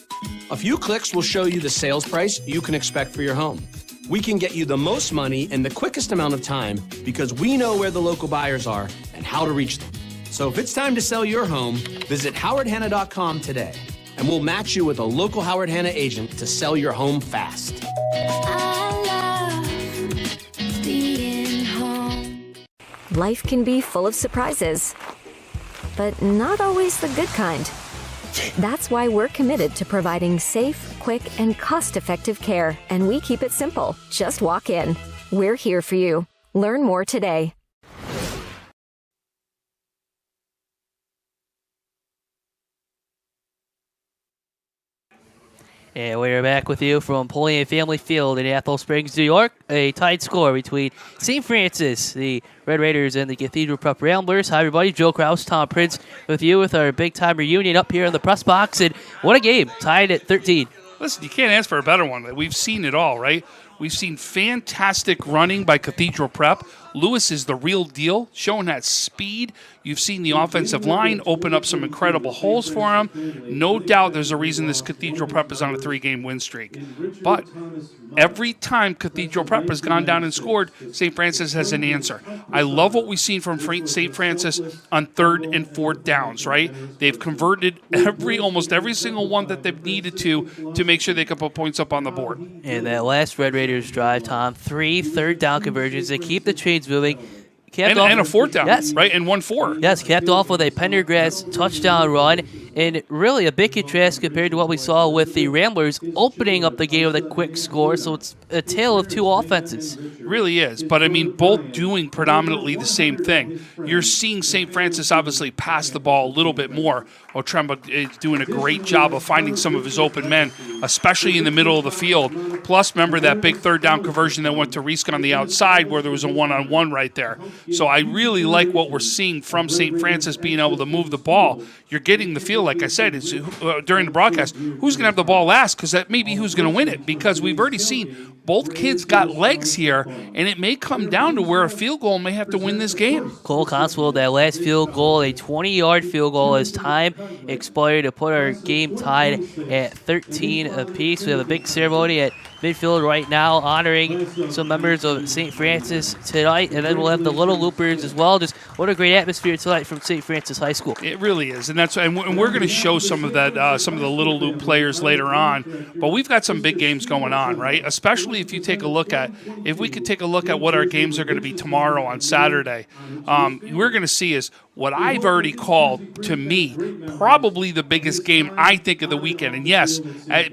[SPEAKER 9] A few clicks will show you the sales price you can expect for your home. We can get you the most money in the quickest amount of time because we know where the local buyers are and how to reach them. So if it's time to sell your home, visit howardhanna.com today, and we'll match you with a local Howard Hanna agent to sell your home fast.
[SPEAKER 6] Life can be full of surprises, but not always the good kind. That's why we're committed to providing safe, quick, and cost-effective care, and we keep it simple. Just walk in. We're here for you. Learn more today.
[SPEAKER 1] And we're back with you from Napoleon Family Field in Athol Springs, New York. A tied score between St. Francis, the Red Raiders, and the Cathedral Prep Ramblers. Hi, everybody. Joe Kraus, Tom Prince with you with our big-time reunion up here in the press box. And what a game. Tied at 13.
[SPEAKER 3] Listen, you can't ask for a better one. We've seen it all, right? We've seen fantastic running by Cathedral Prep. Lewis is the real deal, showing that speed. You've seen the offensive line open up some incredible holes for him. No doubt there's a reason this Cathedral Prep is on a 3-game win streak. But every time Cathedral Prep has gone down and scored, St. Francis has an answer. I love what we've seen from St. Francis on 3rd and 4th downs, right? They've converted almost every single one that they've needed to make sure they can put points up on the board.
[SPEAKER 1] And that last Red Raiders drive, Tom, 3 third-down conversions. They keep the chains moving.
[SPEAKER 3] And a 4th down,
[SPEAKER 1] yes.
[SPEAKER 3] Right? And 1-4.
[SPEAKER 1] Yes, capped off with a Pendergrass touchdown run. And really a big contrast compared to what we saw with the Ramblers opening up the game with a quick score. So it's a tale of two offenses.
[SPEAKER 3] It really is. But, I mean, both doing predominantly the same thing. You're seeing St. Francis obviously pass the ball a little bit more. Otremba is doing a great job of finding some of his open men, especially in the middle of the field. Plus, remember that big 3rd down conversion that went to Rieska on the outside where there was a one-on-one right there. So I really like what we're seeing from St. Francis being able to move the ball. You're getting the feel, like I said, during the broadcast, who's going to have the ball last, because that may be who's going to win it, because we've already seen both kids got legs here, and it may come down to where a field goal may have to win this game.
[SPEAKER 1] Cole Constable, that last field goal, a 20-yard field goal as time expired to put our game tied at 13 apiece. We have a big ceremony at midfield right now honoring some members of St. Francis tonight, and then we'll have the Little Loopers as well. Just what a great atmosphere tonight from St. Francis High School.
[SPEAKER 3] It really is, and we're going to show some of that, some of the Little Loop players later on. But we've got some big games going on, right? Especially if we could take a look at what our games are going to be tomorrow on Saturday. We're going to see is what I've already called, to me, probably the biggest game I think of the weekend. And yes,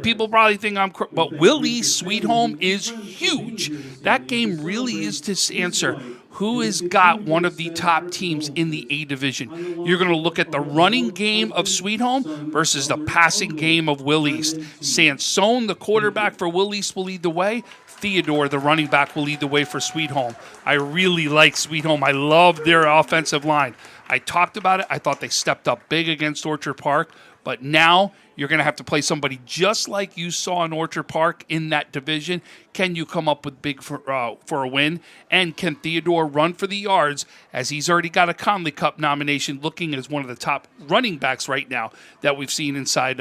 [SPEAKER 3] people probably think but Willie's Sweet Home is huge. That game really is to answer who has got one of the top teams in the A division. You're going to look at the running game of Sweet Home versus the passing game of Will East. Sansone, the quarterback for Will East, will lead the way. Theodore, the running back, will lead the way for Sweet Home. I really like Sweet Home. I love their offensive line. I talked about it. I thought they stepped up big against Orchard Park, but now you're going to have to play somebody just like you saw in Orchard Park in that division. Can you come up with big for a win? And can Theodore run for the yards, as he's already got a Conley Cup nomination, looking as one of the top running backs right now that we've seen inside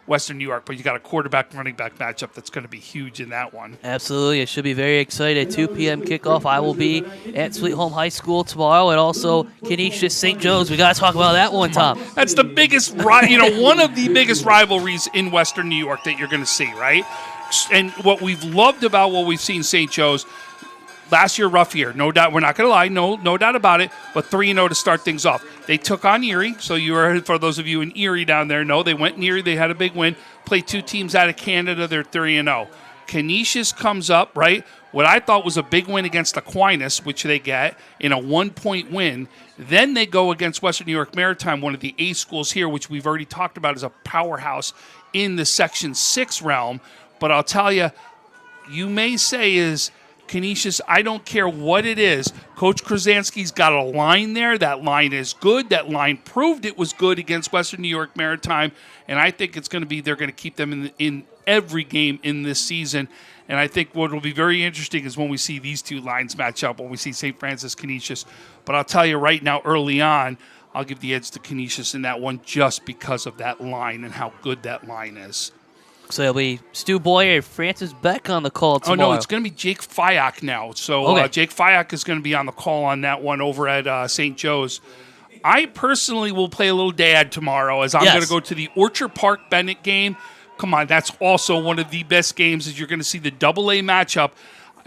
[SPEAKER 3] Western New York. But you got a quarterback-running back matchup that's going to be huge in that one.
[SPEAKER 1] Absolutely. It should be very exciting. 2 p.m. kickoff. I will be at Sweet Home High School tomorrow, and also Canisius St. Joe's. We got to talk about that one, Tom.
[SPEAKER 3] That's the biggest, one of the biggest rivalries in Western New York that you're going to see, right? And what we've loved about what we've seen St. Joe's, last year, rough year, no doubt. We're not going to lie, no doubt about it, but 3-0 to start things off. They took on Erie, so for those of you in Erie down there, they went in Erie, they had a big win, played 2 teams out of Canada, they're 3-0. Canisius comes up, right? What I thought was a big win against Aquinas, which they get in a 1-point win. Then they go against Western New York Maritime, one of the A schools here, which we've already talked about as a powerhouse in the Section 6 realm. But I'll tell you, you may say is Canisius, I don't care what it is. Coach Krasinski's got a line there. That line is good. That line proved it was good against Western New York Maritime. And I think it's going to be, they're going to keep them in every game in this season. And I think what will be very interesting is when we see these two lines match up, when we see St. Francis, Canisius. But I'll tell you right now, early on, I'll give the edge to Canisius in that one just because of that line and how good that line is.
[SPEAKER 1] So it'll be Stu Boyer and Francis Beck on the call tomorrow.
[SPEAKER 3] Oh, no, it's going to be Jake Fyack now. So Jake Fyack is going to be on the call on that one over at St. Joe's. I personally will play a little dad tomorrow as I'm going to go to the Orchard Park Bennett game. Come on, that's also one of the best games as you're going to see the AA matchup.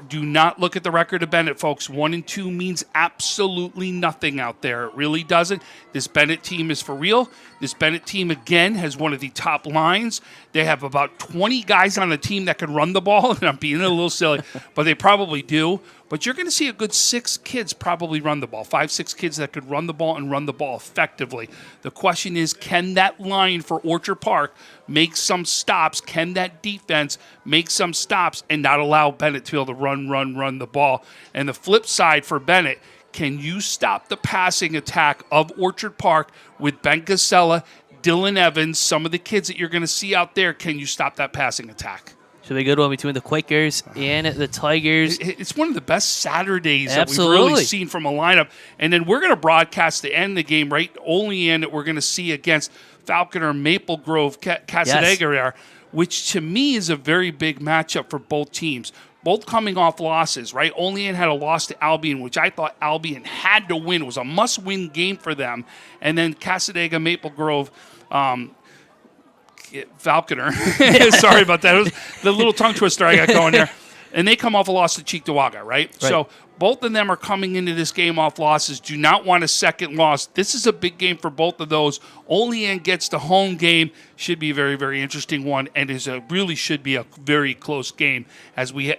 [SPEAKER 3] Do not look at the record of Bennett, folks. 1-2 means absolutely nothing out there. It really doesn't. This Bennett team is for real. This Bennett team, again, has one of the top lines. They have about 20 guys on the team that can run the ball, and I'm being a little silly, but they probably do. But you're going to see a good 6 kids probably run the ball, 5, 6 kids that could run the ball and run the ball effectively. The question is, can that line for Orchard Park make some stops? Can that defense make some stops and not allow Bennett to be able to run the ball? And the flip side for Bennett, can you stop the passing attack of Orchard Park with Ben Casella, Dylan Evans, some of the kids that you're going to see out there? Can you stop that passing attack?
[SPEAKER 1] Should be a good one between the Quakers and the Tigers.
[SPEAKER 3] It's one of the best Saturdays that we've really seen from a lineup. And then we're going to broadcast the end of the game, right? Only end that we're going to see against Falconer, Maple Grove, Casadega there, which to me is a very big matchup for both teams. Both coming off losses, right? Olean had a loss to Albion, which I thought Albion had to win. It was a must-win game for them. And then Casadega, Maple Grove, Falconer. Sorry about that. It was the little tongue twister I got going there. And they come off a loss to Cheektowaga, right? So both of them are coming into this game off losses. Do not want a second loss. This is a big game for both of those. Olean gets the home game. Should be a very, very interesting one, and really should be a very close game as we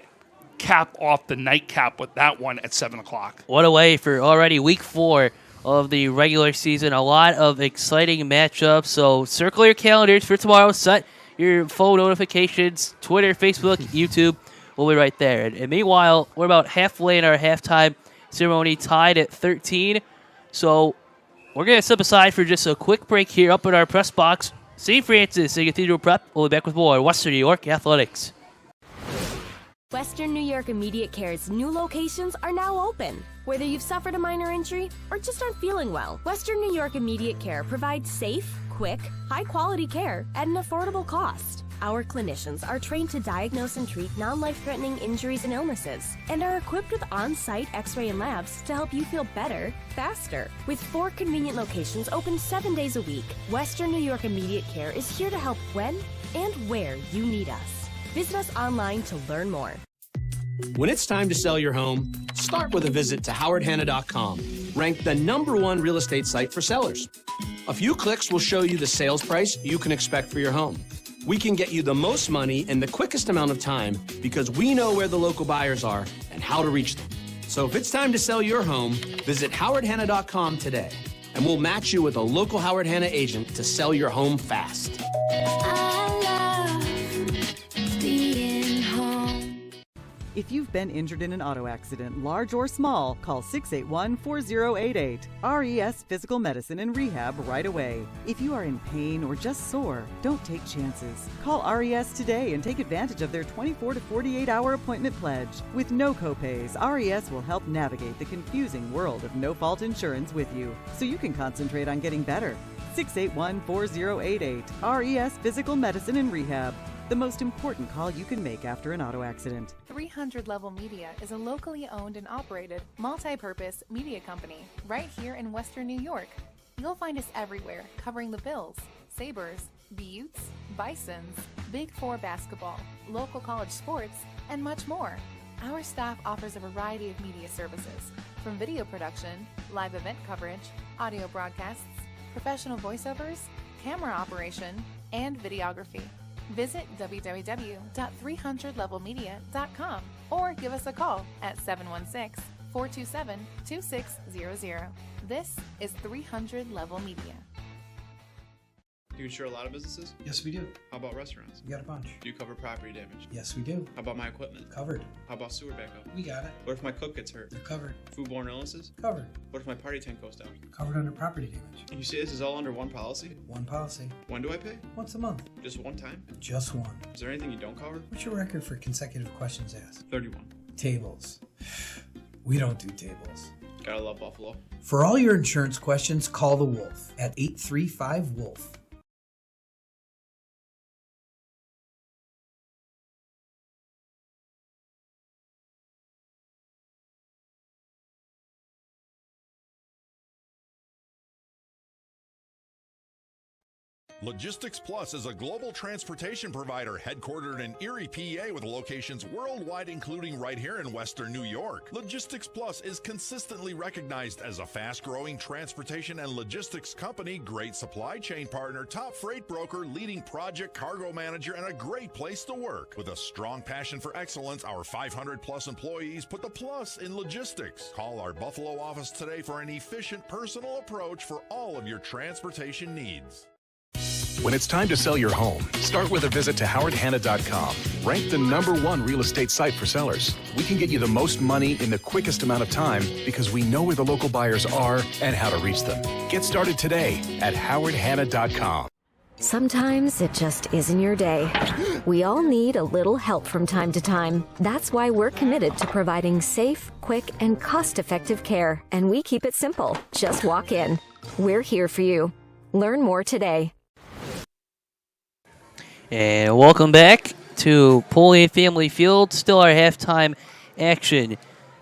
[SPEAKER 3] cap off the nightcap with that one at 7 o'clock.
[SPEAKER 1] What a way for already week 4 of the regular season. A lot of exciting matchups. So circle your calendars for tomorrow. Set your phone notifications, Twitter, Facebook, YouTube. We'll be right there. And meanwhile, we're about halfway in our halftime ceremony, tied at 13. So we're going to step aside for just a quick break here up in our press box. St. Francis and Cathedral Prep. We'll be back with more Western New York Athletics.
[SPEAKER 7] Western New York Immediate Care's new locations are now open. Whether you've suffered a minor injury or just aren't feeling well, Western New York Immediate Care provides safe, quick, high-quality care at an affordable cost. Our clinicians are trained to diagnose and treat non-life-threatening injuries and illnesses and are equipped with on-site x-ray and labs to help you feel better, faster. With 4 convenient locations open 7 days a week, Western New York Immediate Care is here to help when and where you need us. Visit us online to learn more.
[SPEAKER 9] When it's time to sell your home, start with a visit to howardhanna.com, ranked the #1 real estate site for sellers. A few clicks will show you the sales price you can expect for your home. We can get you the most money in the quickest amount of time because we know where the local buyers are and how to reach them. So if it's time to sell your home, visit howardhanna.com today, and we'll match you with a local Howard Hanna agent to sell your home fast.
[SPEAKER 10] If you've been injured in an auto accident, large or small, call 681-4088. RES Physical Medicine and Rehab right away. If you are in pain or just sore, don't take chances. Call RES today and take advantage of their 24 to 48-hour appointment pledge. With no copays, RES will help navigate the confusing world of no-fault insurance with you, so you can concentrate on getting better. 681-4088. RES Physical Medicine and Rehab. The most important call you can make after an auto accident.
[SPEAKER 11] 300 Level Media is a locally owned and operated multi-purpose media company right here in Western New York. You'll find us everywhere, covering the Bills, Sabres, Buttes, Bisons, Big Four basketball, local college sports, and much more. Our staff offers a variety of media services, from video production, live event coverage, audio broadcasts, professional voiceovers, camera operation, and videography. Visit www.300levelmedia.com or give us a call at 716-427-2600. This is 300 Level Media.
[SPEAKER 8] Do you insure a lot of businesses?
[SPEAKER 2] Yes, we do.
[SPEAKER 8] How about restaurants?
[SPEAKER 2] We got a bunch.
[SPEAKER 8] Do you cover property damage?
[SPEAKER 2] Yes, we do.
[SPEAKER 8] How about my equipment?
[SPEAKER 2] Covered.
[SPEAKER 8] How about sewer backup?
[SPEAKER 2] We got it.
[SPEAKER 8] What if my cook gets hurt?
[SPEAKER 2] You're covered.
[SPEAKER 8] Foodborne illnesses?
[SPEAKER 2] Covered.
[SPEAKER 8] What if my party tent goes down?
[SPEAKER 2] Covered under property damage.
[SPEAKER 8] And you say this is all under one policy?
[SPEAKER 2] One policy.
[SPEAKER 8] When do I pay?
[SPEAKER 2] Once a month.
[SPEAKER 8] Just one time?
[SPEAKER 2] Just one.
[SPEAKER 8] Is there anything you don't cover?
[SPEAKER 2] What's your record for consecutive questions asked?
[SPEAKER 8] 31.
[SPEAKER 2] Tables. We don't do tables.
[SPEAKER 8] Gotta love Buffalo.
[SPEAKER 2] For all your insurance questions, call the Wolf at 835-WOLF.
[SPEAKER 5] Logistics Plus is a global transportation provider headquartered in Erie, PA with locations worldwide, including right here in Western New York. Logistics Plus is consistently recognized as a fast-growing transportation and logistics company, great supply chain partner, top freight broker, leading project cargo manager, and a great place to work. With a strong passion for excellence, our 500-plus employees put the plus in logistics. Call our Buffalo office today for an efficient, personal approach for all of your transportation needs.
[SPEAKER 12] When it's time to sell your home, start with a visit to howardhanna.com, ranked the #1 real estate site for sellers. We can get you the most money in the quickest amount of time because we know where the local buyers are and how to reach them. Get started today at howardhanna.com.
[SPEAKER 6] Sometimes it just isn't your day. We all need a little help from time to time. That's why we're committed to providing safe, quick, and cost-effective care. And we keep it simple. Just walk in. We're here for you. Learn more today.
[SPEAKER 1] And welcome back to Polian Family Field. Still our halftime action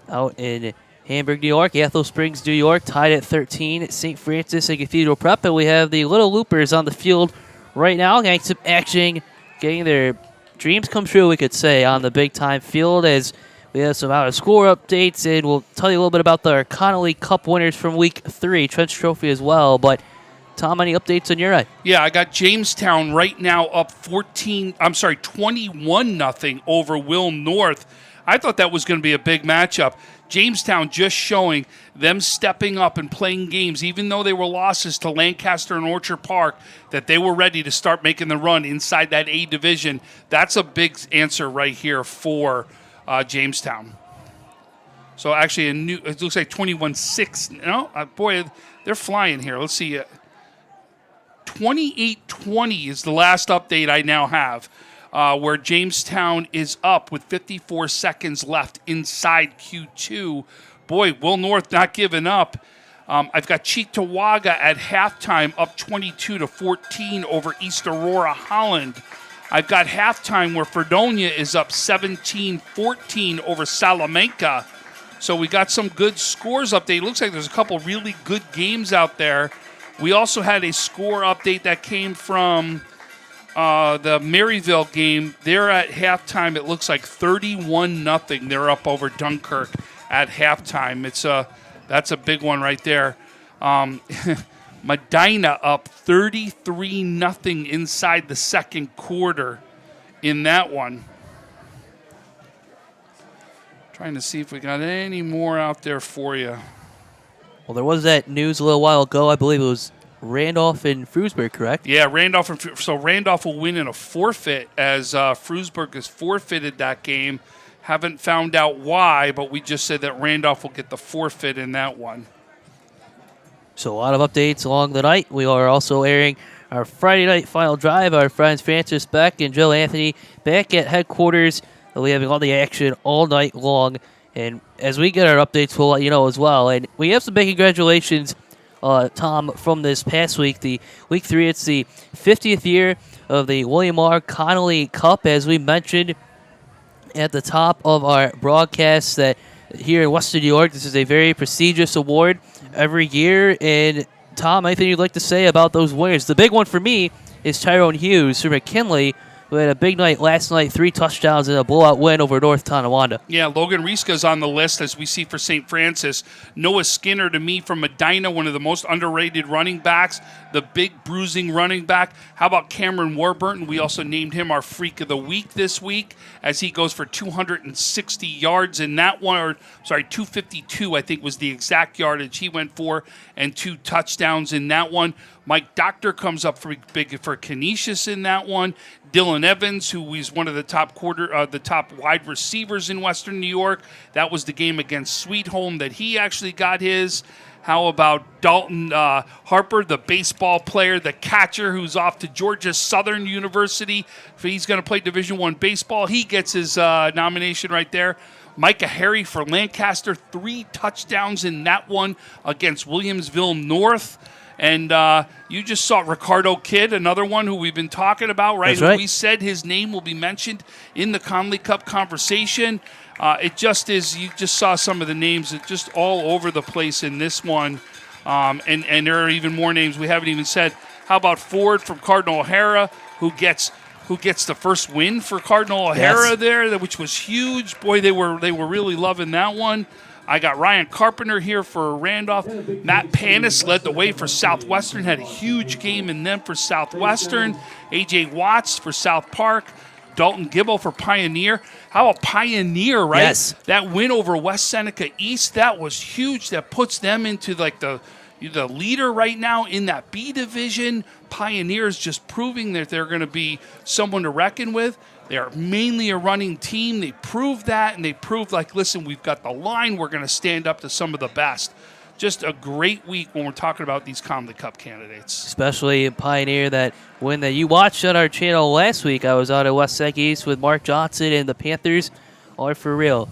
[SPEAKER 1] out in Hamburg, New York. Athol Springs, New York, tied at 13 at St. Francis and Cathedral Prep. And we have the Little Loopers on the field right now, getting some action, getting their dreams come true, we could say, on the big-time field as we have some out-of-score updates. And we'll tell you a little bit about the Connolly Cup winners from Week 3, Trench Trophy as well. But Tom, any updates on your end?
[SPEAKER 3] Yeah, I got Jamestown right now up 21-0 over Will North. I thought that was going to be a big matchup. Jamestown just showing them stepping up and playing games, even though they were losses to Lancaster and Orchard Park, that they were ready to start making the run inside that A division. That's a big answer right here for Jamestown. So actually, it looks like 21-6. No, boy, they're flying here. Let's see. 28-20 is the last update I now have. where Jamestown is up with 54 seconds left inside Q2. Boy, Will North not giving up. I've got Cheektowaga at halftime up 22-14 over East Aurora, Holland. I've got halftime where Fredonia is up 17-14 over Salamanca. So we got some good scores update. Looks like there's a couple really good games out there. We also had a score update that came from the Maryville game. They're at halftime. It looks like 31-0. They're up over Dunkirk at halftime. That's a big one right there. Medina up 33-0 inside the second quarter in that one. Trying to see if we got any more out there for you.
[SPEAKER 1] Well, there was that news a little while ago. I believe it was Randolph and Frewsburg, correct?
[SPEAKER 3] Yeah, Randolph will win in a forfeit as Frewsburg has forfeited that game. Haven't found out why, but we just said that Randolph will get the forfeit in that one.
[SPEAKER 1] So a lot of updates along the night. We are also airing our Friday night final drive. Our friends Francis Beck and Joe Anthony back at headquarters. We'll be having all the action all night long. And as we get our updates, we'll let you know as well. And we have some big congratulations, Tom, from this past week. The Week 3, it's the 50th year of the William R. Connolly Cup, as we mentioned at the top of our broadcast, that here in Western New York, this is a very prestigious award every year. And Tom, anything you'd like to say about those winners? The big one for me is Tyrone Hughes from McKinley, who had a big night last night, 3 touchdowns and a blowout win over North Tonawanda.
[SPEAKER 3] Yeah, Logan Rieska's on the list, as we see for St. Francis. Noah Skinner, to me, from Medina, one of the most underrated running backs, the big bruising running back. How about Cameron Warburton? We also named him our Freak of the Week this week, as he goes for 260 yards in that one. 252, I think, was the exact yardage he went for, and 2 touchdowns in that one. Mike Doctor comes up for big for Canisius in that one. Dylan Evans, who is one of the top wide receivers in Western New York. That was the game against Sweet Home that he actually got his. How about Dalton Harper, the baseball player, the catcher, who's off to Georgia Southern University? He's going to play Division I baseball. He gets his nomination right there. Micah Harry for Lancaster, 3 touchdowns in that one against Williamsville North. And you just saw Ricardo Kidd, another one who we've been talking about, right?
[SPEAKER 1] That's right.
[SPEAKER 3] We said his name will be mentioned in the Conley Cup conversation. It just is, you just saw some of the names just all over the place in this one. And there are even more names we haven't even said. How about Ford from Cardinal O'Hara, who gets the first win for Cardinal O'Hara there, which was huge. Boy, they were really loving that one. I got Ryan Carpenter here for Randolph. Matt Panis led the way for Southwestern, had a huge game in them for Southwestern. A.J. Watts for South Park. Dalton Gibble for Pioneer. How about Pioneer, right?
[SPEAKER 1] Yes.
[SPEAKER 3] That win over West Seneca East, that was huge. That puts them into like the leader right now in that B division. Pioneers just proving that they're going to be someone to reckon with. They are mainly a running team. They proved that, and they proved, like, listen, we've got the line. We're going to stand up to some of the best. Just a great week when we're talking about these Conley Cup candidates.
[SPEAKER 1] Especially in Pioneer, that win that you watched on our channel last week. I was out at West Sec East with Mark Johnson, and the Panthers are for real.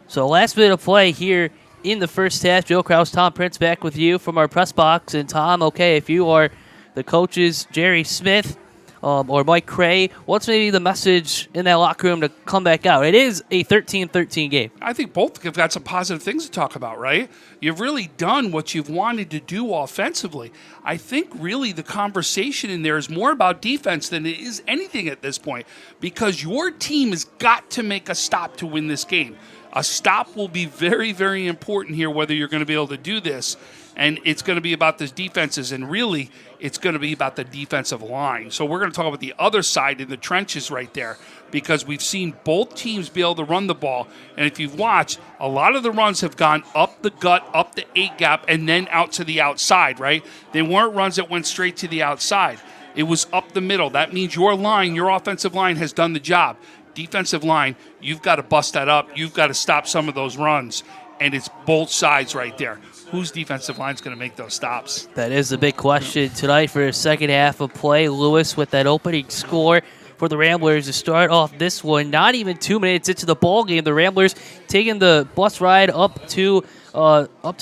[SPEAKER 1] So last bit of play here in the first half. Joe Kraus, Tom Prince back with you from our press box. And Tom, okay, if you are the coaches, Jerry Smith, or Mike Cray, what's maybe the message in that locker room to come back out? It is a 13-13 game.
[SPEAKER 3] I think both have got some positive things to talk about, right? You've really done what you've wanted to do offensively. I think really the conversation in there is more about defense than it is anything at this point, because your team has got to make a stop to win this game. A stop will be very, very important here, whether you're going to be able to do this. And it's going to be about the defenses, and really it's going to be about the defensive line. So we're going to talk about the other side in the trenches right there, because we've seen both teams be able to run the ball. And if you've watched, a lot of the runs have gone up the gut, up the 8-gap, and then out to the outside, right? They weren't runs that went straight to the outside. It was up the middle. That means your line, your offensive line, has done the job. Defensive line, you've got to bust that up. You've got to stop some of those runs. And it's both sides right there. Whose defensive line is going to make those stops?
[SPEAKER 1] That is the big question tonight for the second half of play. Lewis with that opening score, for the Ramblers to start off this one. Not even 2 minutes into the ball game, the Ramblers taking the bus ride up to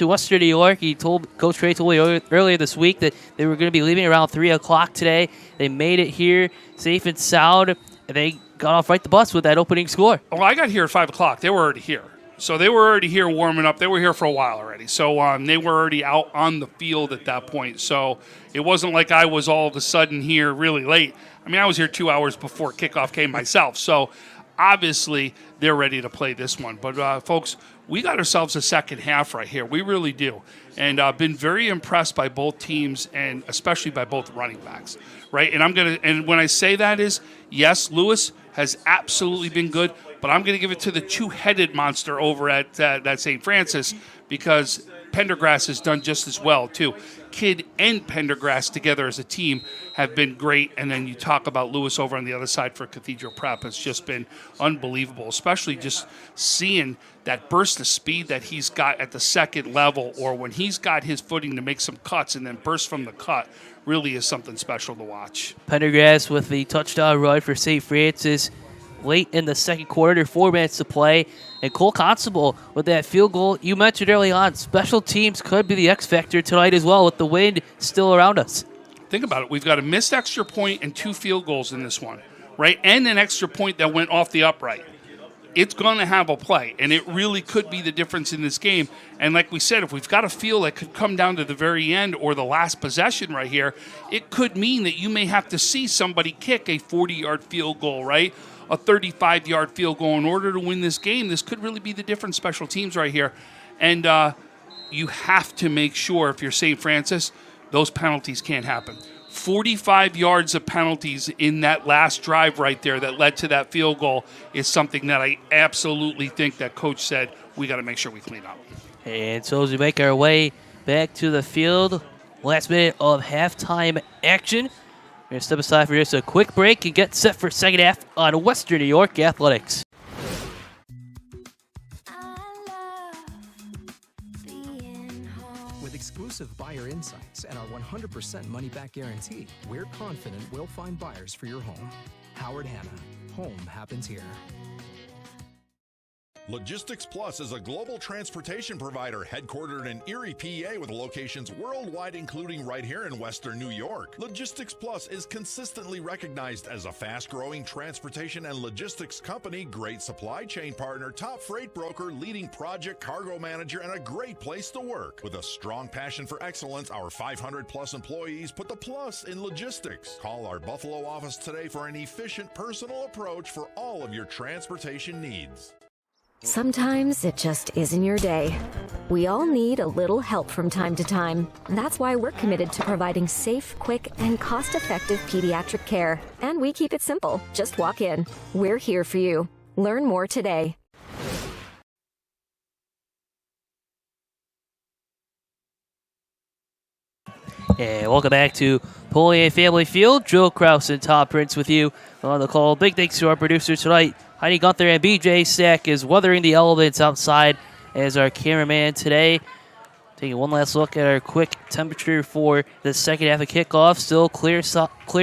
[SPEAKER 1] Western New York. Coach Trey told me earlier this week that they were going to be leaving around 3 o'clock today. They made it here safe and sound, and they got off right the bus with that opening score.
[SPEAKER 3] Well, I got here at 5 o'clock. They were already here. So they were already here warming up. They were here for a while already. So they were already out on the field at that point. So it wasn't like I was all of a sudden here really late. I mean, I was here 2 hours before kickoff came myself. So obviously they're ready to play this one. But, folks, we got ourselves a second half right here. We really do. And I've been very impressed by both teams and especially by both running backs, right? And when I say that is, yes, Lewis has absolutely been good, but I'm going to give it to the two-headed monster over at that St. Francis because Pendergrass has done just as well, too. Kidd and Pendergrass together as a team have been great, and then you talk about Lewis over on the other side for Cathedral Prep. It's just been unbelievable, especially just seeing that burst of speed that he's got at the second level or when he's got his footing to make some cuts and then burst from the cut really is something special to watch.
[SPEAKER 1] Pendergrass with the touchdown run for St. Francis late in the second quarter, 4 minutes to play. And Cole Constable with that field goal. You mentioned early on, special teams could be the X factor tonight as well with the wind still around us.
[SPEAKER 3] Think about it. We've got a missed extra point and 2 field goals in this one, right? And an extra point that went off the upright. It's going to have a play, and it really could be the difference in this game. And like we said, if we've got a field that could come down to the very end or the last possession right here, it could mean that you may have to see somebody kick a 40-yard field goal, right? A 35-yard field goal in order to win this game. This could really be the difference special teams right here. And you have to make sure, if you're St. Francis, those penalties can't happen. 45 yards of penalties in that last drive right there that led to that field goal is something that I absolutely think that Coach said we got to make sure we clean up.
[SPEAKER 1] And so as we make our way back to the field, last minute of halftime action, we're going to step aside for just a quick break and get set for second half on Western New York Athletics.
[SPEAKER 4] With exclusive buyer insights and our 100% money-back guarantee, we're confident we'll find buyers for your home. Howard Hanna. Home happens here.
[SPEAKER 5] Logistics Plus is a global transportation provider headquartered in Erie, PA with locations worldwide, including right here in Western New York. Logistics Plus is consistently recognized as a fast-growing transportation and logistics company, great supply chain partner, top freight broker, leading project cargo manager, and a great place to work. With a strong passion for excellence, our 500-plus employees put the plus in logistics. Call our Buffalo office today for an efficient, personal approach for all of your transportation needs.
[SPEAKER 6] Sometimes it just isn't your day. We all need a little help from time to time. That's why we're committed to providing safe, quick, and cost-effective pediatric care. And we keep it simple. Just walk in. We're here for you. Learn more today.
[SPEAKER 1] And welcome back to Polian Family Field. Joe Kraus and Todd Prince with you on the call. Big thanks to our producers tonight, Heidi Gunther and BJ Sack is weathering the elements outside as our cameraman today. Taking one last look at our quick temperature for the second half of kickoff. Still clear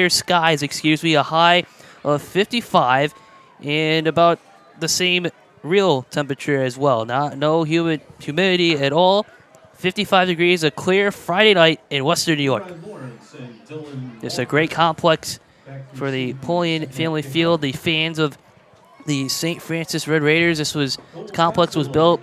[SPEAKER 1] skies, a high of 55 and about the same real temperature as well. No humidity at all. 55 degrees, a clear Friday night in Western New York. It's a great complex for the Polian Family Field. The fans of the St. Francis Red Raiders. This complex was built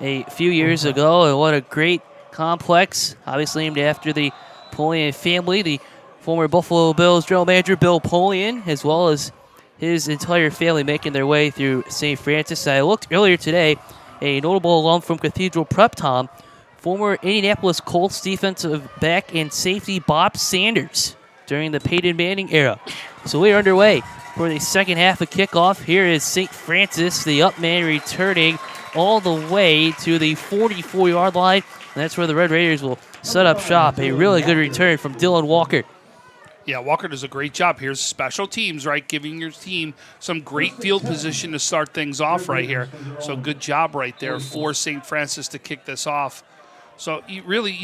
[SPEAKER 1] a few years ago, and what a great complex. Obviously named after the Polian family, the former Buffalo Bills general manager Bill Polian, as well as his entire family making their way through St. Francis. I looked earlier today, a notable alum from Cathedral Prep, Tom, former Indianapolis Colts defensive back and safety Bob Sanders during the Peyton Manning era. So we are underway for the second half of kickoff. Here is St. Francis, the up man returning all the way to the 44-yard line. And that's where the Red Raiders will set up shop. A really good return from Dylan Walker.
[SPEAKER 3] Yeah, Walker does a great job. Here's special teams, right? Giving your team some great field position to start things off right here. So good job right there for St. Francis to kick this off. So you really,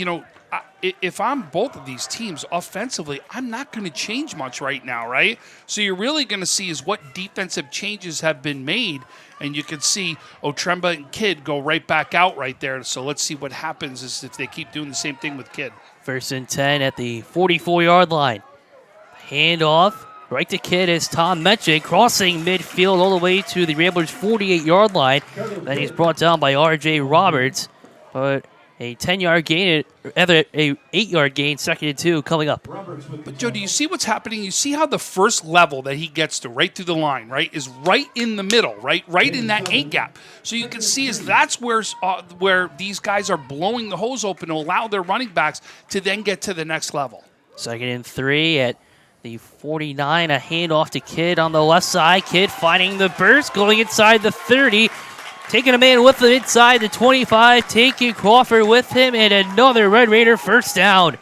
[SPEAKER 3] if I'm both of these teams offensively, I'm not going to change much right now, right? So you're really going to see is what defensive changes have been made, and you can see Otremba and Kidd go right back out right there. So let's see what happens is if they keep doing the same thing with Kidd.
[SPEAKER 1] 1st and 10 at the 44-yard line. Handoff right to Kidd, as Tom mentioned, crossing midfield all the way to the Ramblers' 48-yard line. Then he's brought down by R.J. Roberts, but a 10-yard gain, rather a 8-yard gain, 2nd and 2 coming up.
[SPEAKER 3] But, Joe, do you see what's happening? You see how the first level that he gets to right through the line, right, is right in the middle, right in that 8 gap. So you can see is that's where these guys are blowing the hose open to allow their running backs to then get to the next level.
[SPEAKER 1] 2nd and 3 at the 49, a handoff to Kidd on the left side. Kidd finding the burst, going inside the 30. Taking a man with him inside the 25, taking Crawford with him, and another Red Raider first down.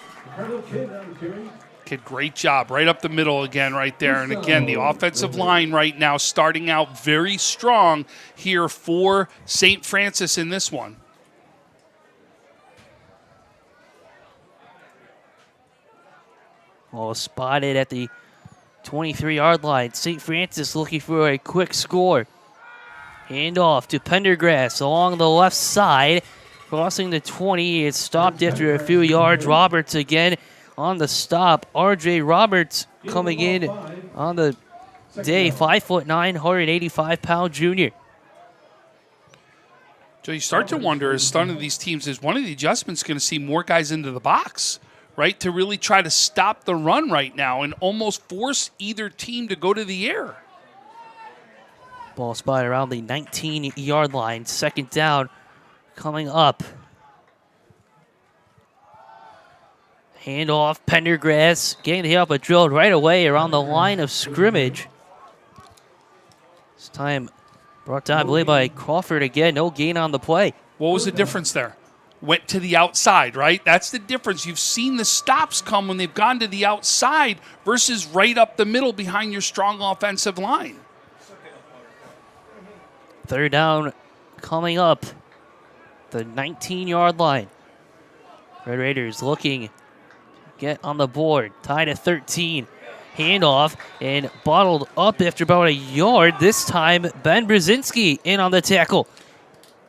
[SPEAKER 3] Kidd, great job. Right up the middle again right there. And again, the offensive line right now starting out very strong here for St. Francis in this one.
[SPEAKER 1] Well, spotted at the 23-yard line. St. Francis looking for a quick score. Handoff to Pendergrass along the left side. Crossing the 20. It's stopped after a few yards. Roberts again on the stop. R.J. Roberts coming in on the day. 5'9", 185-pound junior.
[SPEAKER 3] So you start to wonder, as some of these teams, is one of the adjustments going to see more guys into the box, right, to really try to stop the run right now and almost force either team to go to the air.
[SPEAKER 1] Ball spotted around the 19-yard line. 2nd down coming up. Handoff, Pendergrass getting the help, but drilled right away around the line of scrimmage. This time brought down, I believe, by Crawford again. No gain on the play.
[SPEAKER 3] What was the difference there? Went to the outside, right? That's the difference. You've seen the stops come when they've gone to the outside versus right up the middle behind your strong offensive line.
[SPEAKER 1] 3rd down coming up. The 19-yard line. Red Raiders looking to get on the board. Tied at 13. Handoff and bottled up after about a yard. This time, Ben Brzezinski in on the tackle.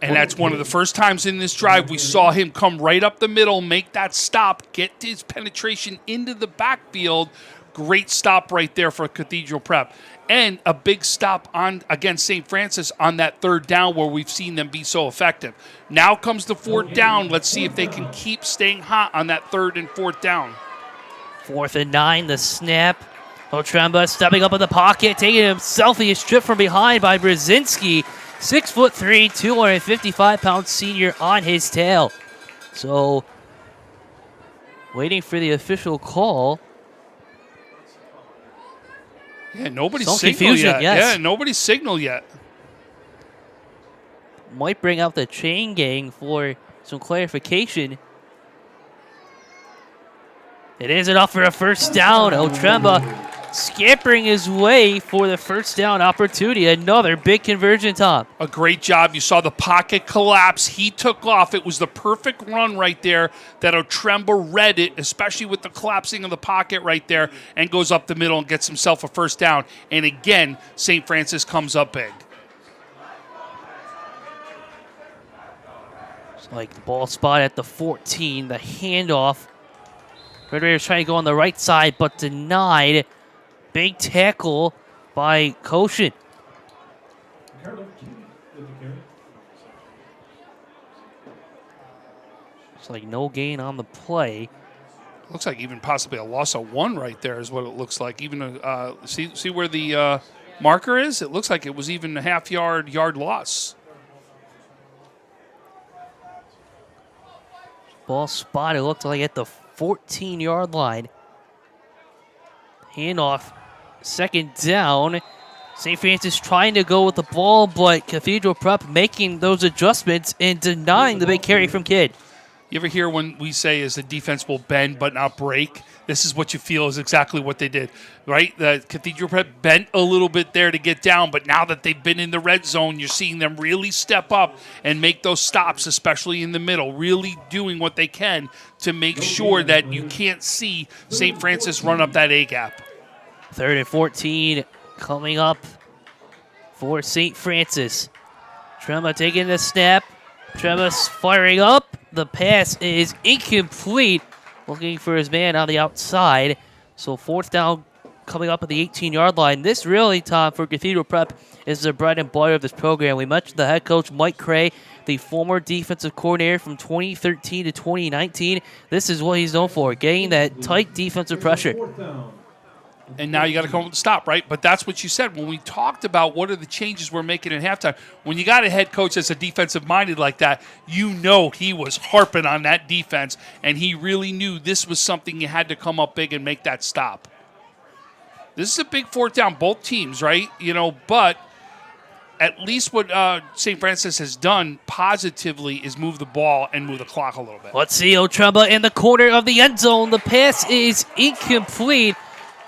[SPEAKER 3] And that's one of the first times in this drive we saw him come right up the middle, make that stop, get his penetration into the backfield. Great stop right there for Cathedral Prep. And a big stop on against St. Francis on that 3rd down where we've seen them be so effective. Now comes the 4th down. Let's see if they can keep staying hot on that 3rd and 4th down.
[SPEAKER 1] 4th and 9, the snap. Otremba stepping up in the pocket, taking himself a strip from behind by Brzezinski. 6'3", 255-pound senior on his tail. So, waiting for the official call.
[SPEAKER 3] Yeah, nobody's
[SPEAKER 1] Some
[SPEAKER 3] signaled
[SPEAKER 1] confusion,
[SPEAKER 3] yet.
[SPEAKER 1] yes.
[SPEAKER 3] Yeah, nobody's signaled yet.
[SPEAKER 1] Might bring out the chain gang for some clarification. It is enough for a first down. Otremba scampering his way for the first down opportunity. Another big conversion, Tom.
[SPEAKER 3] A great job. You saw the pocket collapse. He took off. It was the perfect run right there that Otremba read it, especially with the collapsing of the pocket right there, and goes up the middle and gets himself a first down. And again, St. Francis comes up big.
[SPEAKER 1] It's like the ball spot at the 14, the handoff. Red Raiders trying to go on the right side, but denied. Big tackle by Koshin. It's like no gain on the play.
[SPEAKER 3] Looks like even possibly a loss of 1 right there is what it looks like. Even see where the marker is? It looks like it was even a half-yard loss.
[SPEAKER 1] Ball spot, it looked like at the 14-yard line. Handoff, 2nd down. St. Francis trying to go with the ball, but Cathedral Prep making those adjustments and denying the big carry from Kidd.
[SPEAKER 3] You ever hear when we say is the defense will bend but not break? This is what you feel is exactly what they did, right? The Cathedral Prep bent a little bit there to get down, but now that they've been in the red zone, you're seeing them really step up and make those stops, especially in the middle, really doing what they can to make sure that you can't see St. Francis run up that A-gap.
[SPEAKER 1] 3rd and 14 coming up for St. Francis. Trema taking the snap. Trema's firing up. The pass is incomplete. Looking for his man on the outside. So 4th down coming up at the 18-yard line. This really, Tom, for Cathedral Prep is the bread and butter of this program. We mentioned the head coach, Mike Cray, the former defensive coordinator from 2013 to 2019. This is what he's known for, getting that tight defensive pressure.
[SPEAKER 3] And now you got to come up with a stop, right? But that's what you said when we talked about what are the changes we're making at halftime. When you got a head coach that's a defensive-minded like that, you know he was harping on that defense, and he really knew this was something you had to come up big and make that stop. This is a big 4th down, both teams, right? But at least what St. Francis has done positively is move the ball and move the clock a little bit.
[SPEAKER 1] Let's see Otremba in the corner of the end zone. The pass is incomplete.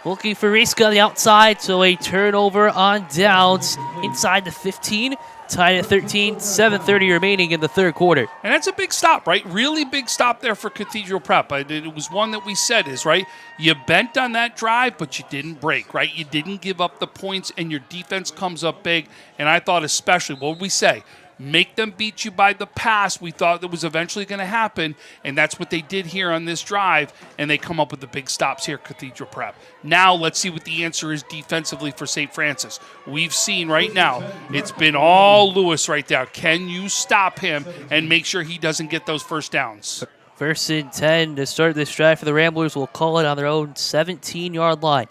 [SPEAKER 1] Looking for Riska on the outside, so a turnover on downs inside the 15. Tied at 13, 7:30 remaining in the 3rd quarter.
[SPEAKER 3] And that's a big stop, right? Really big stop there for Cathedral Prep. It was one that we said is, right, you bent on that drive, but you didn't break, right? You didn't give up the points, and your defense comes up big. And I thought especially, what did we say? Make them beat you by the pass. We thought that was eventually going to happen, and that's what they did here on this drive, and they come up with the big stops here, Cathedral Prep. Now let's see what the answer is defensively for St. Francis. We've seen right now, it's been all Lewis right there. Can you stop him and make sure he doesn't get those first downs?
[SPEAKER 1] 1st and 10 to start this drive for the Ramblers. Will call it on their own 17-yard line.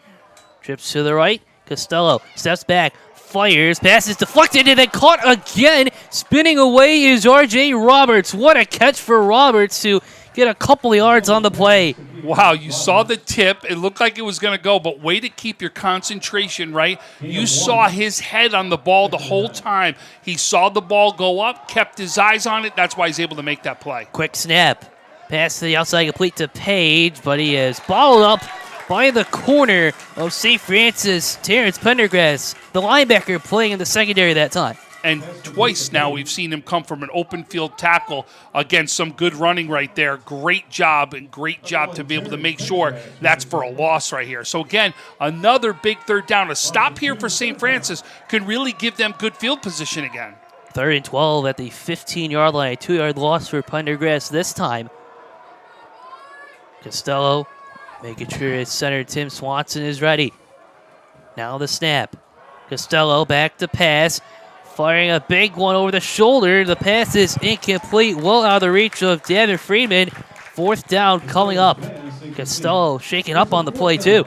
[SPEAKER 1] Trips to the right. Costello steps back. Fires, passes deflected, and then caught again. Spinning away is R.J. Roberts. What a catch for Roberts to get a couple of yards on the play.
[SPEAKER 3] Wow, you saw the tip. It looked like it was going to go, but way to keep your concentration, right? You saw his head on the ball the whole time. He saw the ball go up, kept his eyes on it. That's why he's able to make that play.
[SPEAKER 1] Quick snap. Pass to the outside, complete to Page, but he is balled up by the corner of St. Francis, Terrence Pendergrass, the linebacker playing in the secondary that time.
[SPEAKER 3] And twice now we've seen him come from an open field tackle against some good running right there. Great job to be able to make sure that's for a loss right here. So again, another big 3rd down. A stop here for St. Francis can really give them good field position again.
[SPEAKER 1] 3rd and 12 at the 15-yard line. A 2-yard loss for Pendergrass this time. Costello making sure his center Tim Swanson is ready. Now the snap. Costello back to pass. Firing a big one over the shoulder. The pass is incomplete. Well out of the reach of Devin Freeman. 4th down coming up. Costello shaking up on the play too.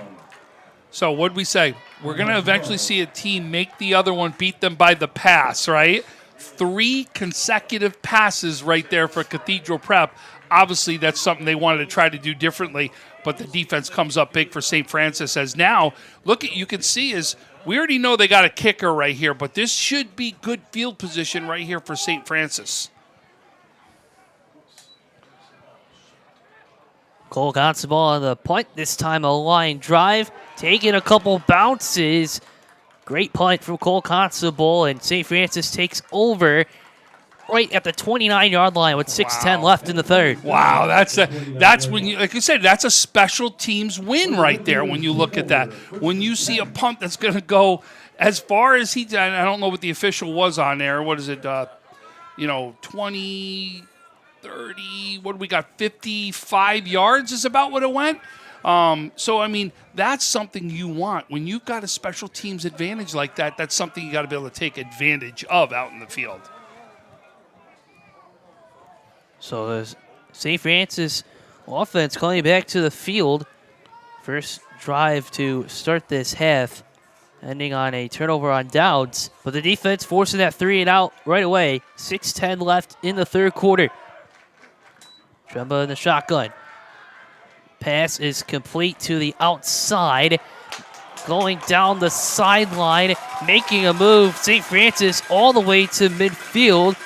[SPEAKER 3] So what did we say? We're going to eventually see a team make the other one beat them by the pass, right? 3 consecutive passes right there for Cathedral Prep. Obviously, that's something they wanted to try to do differently, but the defense comes up big for St. Francis as now, you can see is we already know they got a kicker right here, but this should be good field position right here for St. Francis.
[SPEAKER 1] Cole Constable on the punt, this time a line drive, taking a couple bounces. Great punt from Cole Constable, and St. Francis takes over right at the 29-yard line with 6:10 left in the 3rd.
[SPEAKER 3] Wow, that's when you, like you said, that's a special teams win right there when you look at that. When you see a punt that's going to go as far as I don't know what the official was on there. What is it? 20, 30, what do we got? 55 yards is about what it went. So, I mean, that's something you want. When you've got a special teams advantage like that, that's something you got to be able to take advantage of out in the field.
[SPEAKER 1] So the St. Francis offense coming back to the field. First drive to start this half, ending on a turnover on downs. But the defense forcing that 3 and out right away. 6:10 left in the 3rd quarter. Tremba in the shotgun. Pass is complete to the outside. Going down the sideline, making a move. St. Francis all the way to midfield.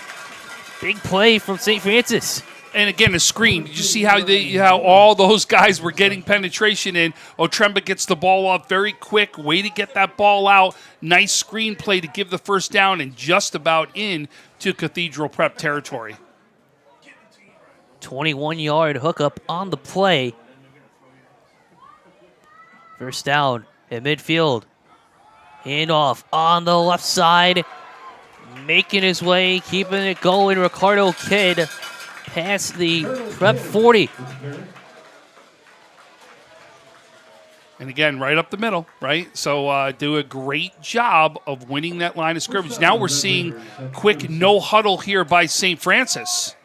[SPEAKER 1] Big play from St. Francis.
[SPEAKER 3] And again, a screen. Did you see how all those guys were getting penetration in? Otremba gets the ball off very quick. Way to get that ball out. Nice screen play to give the first down and just about in to Cathedral Prep territory.
[SPEAKER 1] 21-yard hookup on the play. First down at midfield. Handoff on the left side. Making his way, keeping it going. Ricardo Kidd past the Prep 40.
[SPEAKER 3] And again, right up the middle, right? So do a great job of winning that line of scrimmage. Now we're seeing quick no huddle here by St. Francis.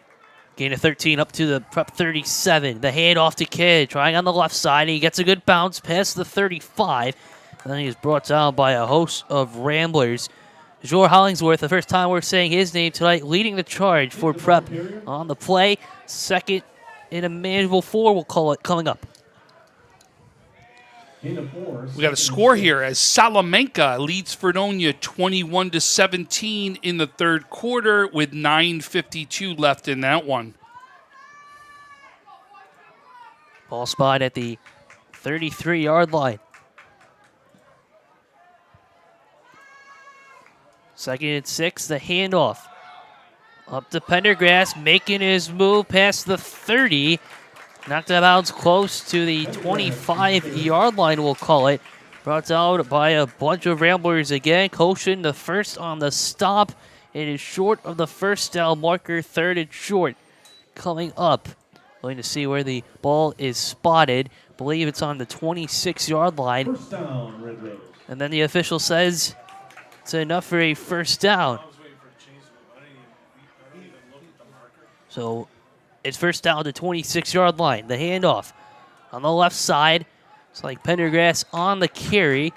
[SPEAKER 1] Gain of 13 up to the Prep 37. The handoff to Kidd, trying on the left side. He gets a good bounce past the 35. And then he's brought down by a host of Ramblers. Jor Hollingsworth, the first time we're saying his name tonight, leading the charge for Prep on the play. Second in a manageable 4, we'll call it, coming up.
[SPEAKER 3] We got a score here as Salamanca leads Fredonia 21-17 in the third quarter with 9:52 left in that one.
[SPEAKER 1] Ball spot at the 33-yard line. Second and 6, the handoff. Up to Pendergrass, making his move past the 30. Knocked out of bounds close to the 25-yard line, we'll call it. Brought out by a bunch of Ramblers again. Koshin, the first on the stop. It is short of the first down marker, third and short. Coming up, going to see where the ball is spotted. Believe it's on the 26-yard line.
[SPEAKER 13] First down, Red Raiders.
[SPEAKER 1] And then the official says it's enough for a first down. So it's first down to 26-yard line. The handoff on the left side. It's like Pendergrass on the carry.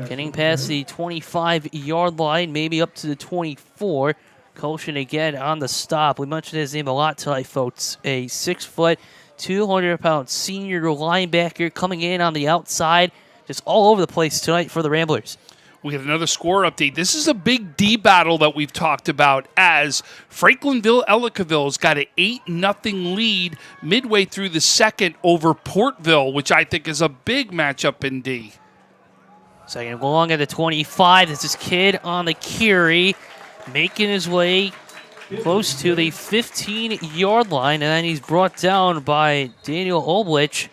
[SPEAKER 1] Getting past the 25-yard line, maybe up to the 24. Koshin again on the stop. We mentioned his name a lot tonight, folks. A 6-foot, 200-pound senior linebacker coming in on the outside. Just all over the place tonight for the Ramblers.
[SPEAKER 3] We get another score update. This is a big D battle that we've talked about as Franklinville-Ellicottville's got an 8-0 lead midway through the second over Portville, which I think is a big matchup in D.
[SPEAKER 1] Second and long at the 25. This is Kidd on the carry, making his way close to the 15-yard line, and then he's brought down by Daniel Oblich,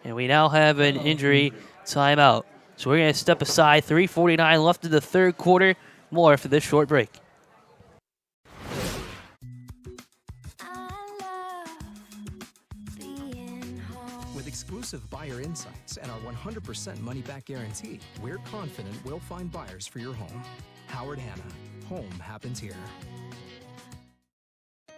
[SPEAKER 1] and we now have an injury timeout. So we're going to step aside. 3:49 left in the third quarter. More after this short break.
[SPEAKER 4] With exclusive buyer insights and our 100% money-back guarantee, we're confident we'll find buyers for your home. Howard Hanna. Home happens here.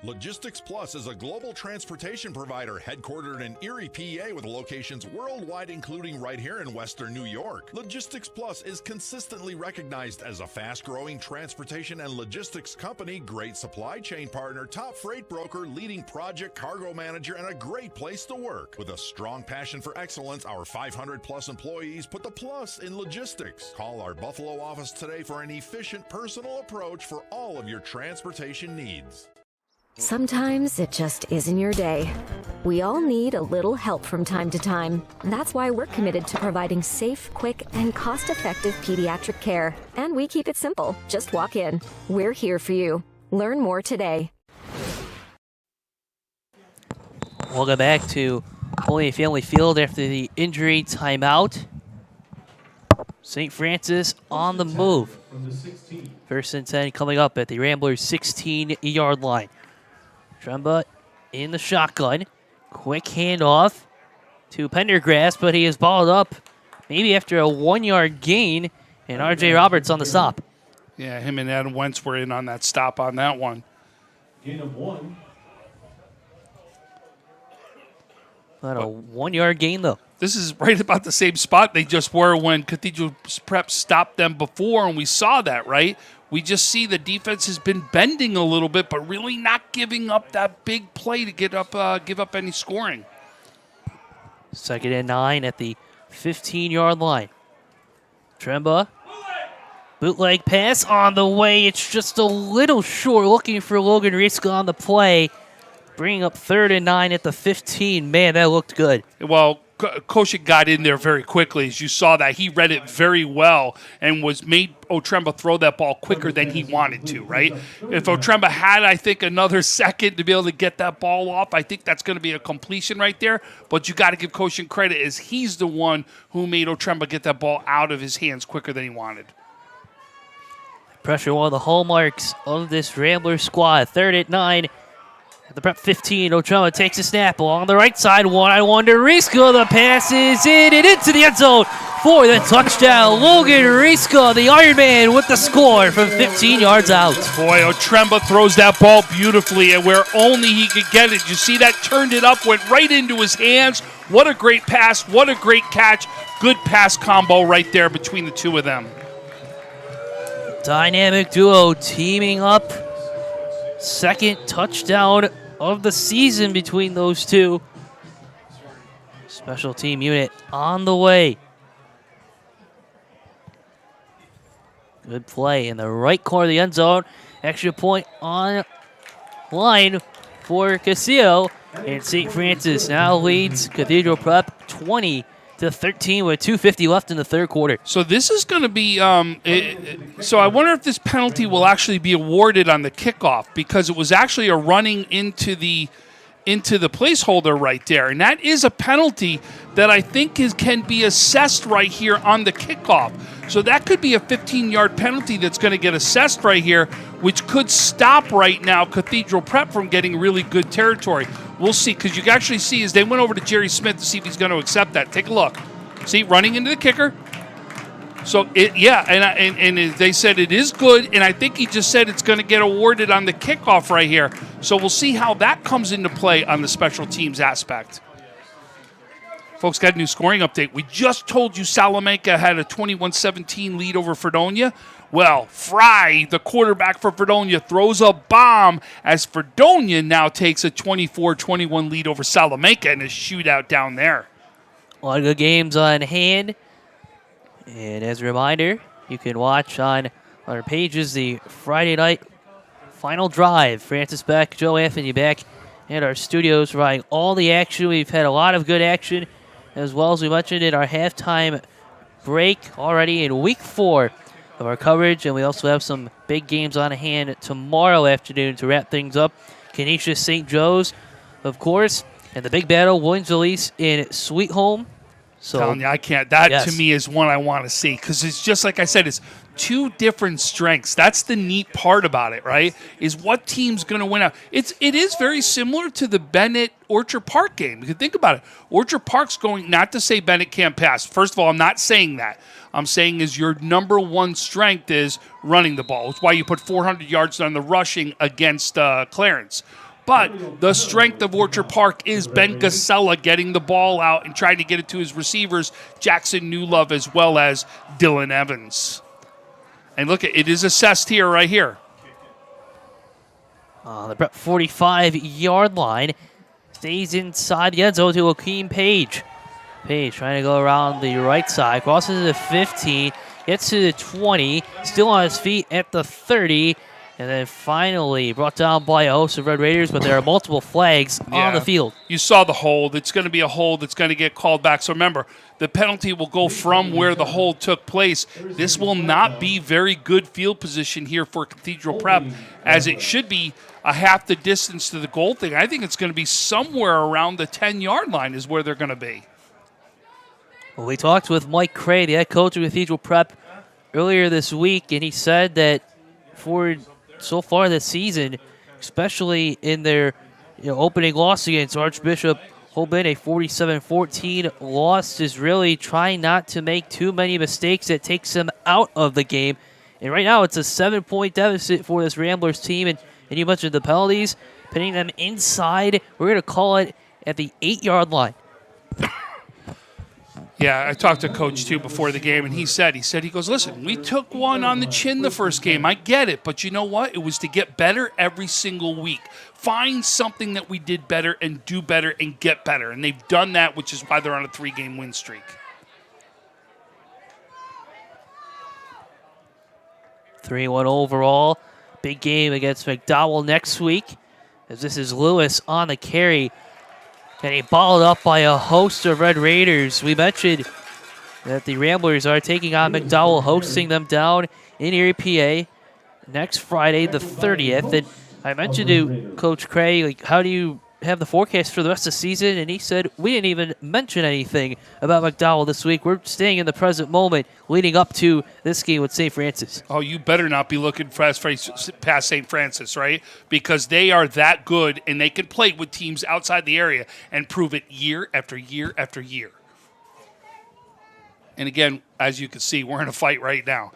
[SPEAKER 5] Logistics Plus is a global transportation provider headquartered in Erie, PA with locations worldwide, including right here in Western New York. Logistics Plus is consistently recognized as a fast-growing transportation and logistics company, great supply chain partner, top freight broker, leading project cargo manager, and a great place to work. With a strong passion for excellence, our 500-plus employees put the plus in logistics. Call our Buffalo office today for an efficient, personal approach for all of your transportation needs.
[SPEAKER 6] Sometimes it just isn't your day. We all need a little help from time to time. That's why we're committed to providing safe, quick, and cost-effective pediatric care. And we keep it simple. Just walk in. We're here for you. Learn more today.
[SPEAKER 1] Welcome back to Holy Family Field after the injury timeout. St. Francis on the move. First and 10 coming up at the Ramblers' 16-yard line. Tremba in the shotgun. Quick handoff to Pendergrass, but he is balled up maybe after a 1-yard gain, and R.J. Roberts on the stop.
[SPEAKER 3] Yeah, him and Adam Wentz were in on that stop on that one.
[SPEAKER 13] Gain of 1.
[SPEAKER 1] About a 1-yard gain, though.
[SPEAKER 3] This is right about the same spot they just were when Cathedral Prep stopped them before, and we saw that, right? We just see the defense has been bending a little bit, but really not giving up that big play to give up any scoring.
[SPEAKER 1] Second and 9 at the 15-yard line. Tremba. Bootleg pass on the way. It's just a little short. Looking for Logan Riska on the play. bringing up 3rd and 9 at the 15. Man, that looked good.
[SPEAKER 3] Well, Koshin got in there very quickly. As you saw that, he read it very well and made Otremba throw that ball quicker than he wanted to, right? If Otremba had, I think, another second to be able to get that ball off, I think that's going to be a completion right there. But you got to give Koshin credit as he's the one who made Otremba get that ball out of his hands quicker than he wanted.
[SPEAKER 1] Pressure, one of the hallmarks of this Rambler squad. 3rd and 9. At the prep 15, Otremba takes a snap along the right side. 1-on-1 to Riska. The pass is in and into the end zone for the touchdown. Logan Riska, the Iron Man, with the score from 15 yards out.
[SPEAKER 3] Boy, Otremba throws that ball beautifully, and where only he could get it. You see that? Turned it up, went right into his hands. What a great pass. What a great catch. Good pass combo right there between the two of them.
[SPEAKER 1] Dynamic duo teaming up. Second touchdown of the season between those two. Special team unit on the way. Good play in the right corner of the end zone. Extra point on line for Casillo. And St. Francis now leads Cathedral Prep 20-13 with 2:50 left in the third quarter.
[SPEAKER 3] So this is going to be, so I wonder if this penalty will actually be awarded on the kickoff, because it was actually a running into the placeholder right there. And that is a penalty that I think can be assessed right here on the kickoff. So that could be a 15-yard penalty that's going to get assessed right here, which could stop right now Cathedral Prep from getting really good territory. We'll see, because you can actually see as they went over to Jerry Smith to see if he's going to accept that. Take a look. See, running into the kicker. So, and they said it is good, and I think he just said it's going to get awarded on the kickoff right here. So we'll see how that comes into play on the special teams aspect. Folks, got a new scoring update. We just told you Salamanca had a 21-17 lead over Fredonia. Well, Fry, the quarterback for Fredonia, throws a bomb as Fredonia now takes a 24-21 lead over Salamanca in a shootout down there.
[SPEAKER 1] A lot of good games on hand. And as a reminder, you can watch on our pages the Friday night final drive. Francis back, Joe Anthony back in our studios providing all the action. We've had a lot of good action, as well as we mentioned in our halftime break already in week 4 of our coverage. And we also have some big games on hand tomorrow afternoon to wrap things up. Canisius St. Joe's, of course, and the big battle, Williams-Elise in Sweet Home. So,
[SPEAKER 3] telling you, I can't. That
[SPEAKER 1] yes.
[SPEAKER 3] to me is one I want to see, because it's just like I said, it's two different strengths. That's the neat part about it, right? Is what team's going to win out. It is very similar to the Bennett Orchard Park game. You can think about it. Orchard Park's going, not to say Bennett can't pass. First of all, I'm not saying that. I'm saying is your number one strength is running the ball. It's why you put 400 yards on the rushing against Clarence. But the strength of Orchard Park is Ben Gasella getting the ball out and trying to get it to his receivers, Jackson Newlove as well as Dylan Evans. And look, it is assessed here, right here.
[SPEAKER 1] The 45-yard line stays inside the end zone to Akeem Page. Page trying to go around the right side, crosses the 15, gets to the 20, still on his feet at the 30, and then finally brought down by a host of Red Raiders, but there are multiple flags on the field.
[SPEAKER 3] You saw the hold. It's going to be a hold that's going to get called back. So remember, the penalty will go from where the hold took place. This will not be very good field position here for Cathedral Prep, as it should be a half the distance to the goal thing. I think it's going to be somewhere around the 10-yard line is where they're going to be.
[SPEAKER 1] Well, we talked with Mike Cray, the head coach of Cathedral Prep, earlier this week, and he said that for so far this season, especially in their opening loss against Archbishop Holben, a 47-14 loss, is really trying not to make too many mistakes that takes them out of the game. And right now it's a 7-point deficit for this Ramblers team, and you mentioned the penalties, pinning them inside. We're going to call it at the 8-yard line.
[SPEAKER 3] Yeah, I talked to Coach, too, before the game, and he goes, listen, we took one on the chin the first game. I get it, but you know what? It was to get better every single week. Find something that we did better and do better and get better. And they've done that, which is why they're on a 3-game win streak.
[SPEAKER 1] 3-1 overall. Big game against McDowell next week. as this is Lewis on the carry. Getting balled up by a host of Red Raiders. We mentioned that the Ramblers are taking on McDowell, hosting them down in Erie, PA, next Friday, the 30th. And I mentioned to Coach Cray, like, how do you have the forecast for the rest of the season? And he said, we didn't even mention anything about McDowell this week. We're staying in the present moment leading up to this game with St. Francis.
[SPEAKER 3] Oh, you better not be looking past St. Francis, right? Because they are that good, and they can play with teams outside the area and prove it year after year after year. And again, as you can see, we're in a fight right now.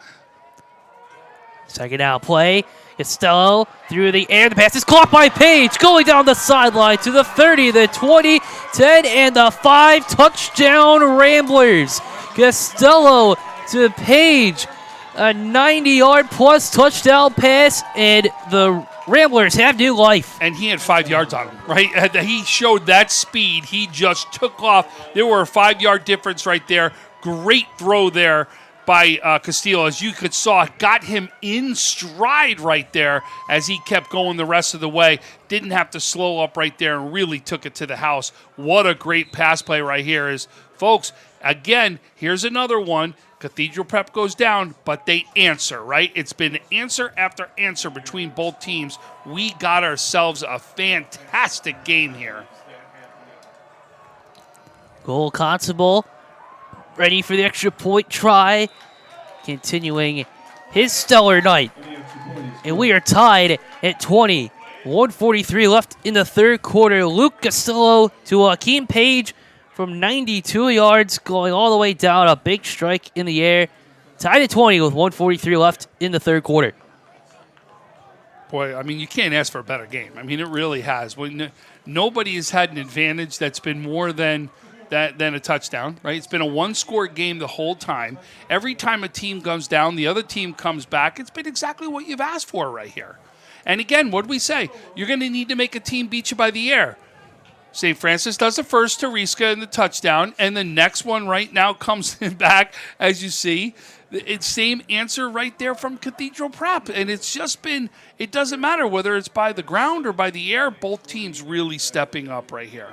[SPEAKER 1] Second down play. Costello through the air. The pass is caught by Page, going down the sideline to the 30, the 20, 10, and the 5. Touchdown Ramblers. Costello to Page. A 90-yard plus touchdown pass, and the Ramblers have new life.
[SPEAKER 3] And he had 5 yards on him, right? He showed that speed. He just took off. There were a 5-yard difference right there. Great throw there by Castillo, as you could saw, got him in stride right there as he kept going the rest of the way. Didn't have to slow up right there and really took it to the house. What a great pass play right here is, folks, again, here's another one. Cathedral Prep goes down, but they answer, right? It's been answer after answer between both teams. We got ourselves a fantastic game here.
[SPEAKER 1] Goal Constable ready for the extra point try, continuing his stellar night. And we are tied at 20. 1:43 left in the third quarter. Luke Castillo to Joaquin Page from 92 yards, going all the way down. A big strike in the air. Tied at 20 with 1:43 left in the third quarter.
[SPEAKER 3] Boy, I mean, you can't ask for a better game. I mean, it really has. Nobody has had an advantage that's been more than a touchdown, right? It's been a one-score game the whole time. Every time a team comes down, the other team comes back. It's been exactly what you've asked for right here. And again, what did we say? You're going to need to make a team beat you by the air. St. Francis does the first to Riska in the touchdown, and the next one right now comes back, as you see. It's same answer right there from Cathedral Prep. And it's just been, it doesn't matter whether it's by the ground or by the air, both teams really stepping up right here.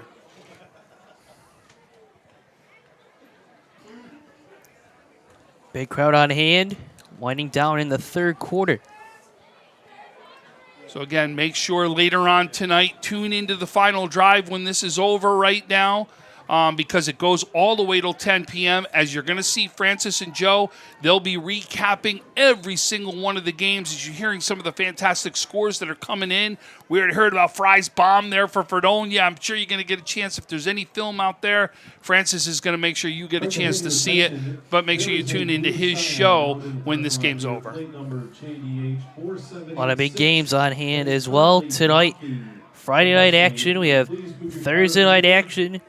[SPEAKER 1] Big crowd on hand, winding down in the third quarter.
[SPEAKER 3] So again, make sure later on tonight, tune into the final drive when this is over right now, because it goes all the way till 10 p.m. As you're going to see Francis and Joe, they'll be recapping every single one of the games as you're hearing some of the fantastic scores that are coming in. We already heard about Fry's bomb there for Fredonia. I'm sure you're going to get a chance. If there's any film out there, Francis is going to make sure you get a chance to see it, but make sure you tune into his show when this game's over.
[SPEAKER 1] A lot of big games on hand as well tonight. Friday night action. We have Thursday night action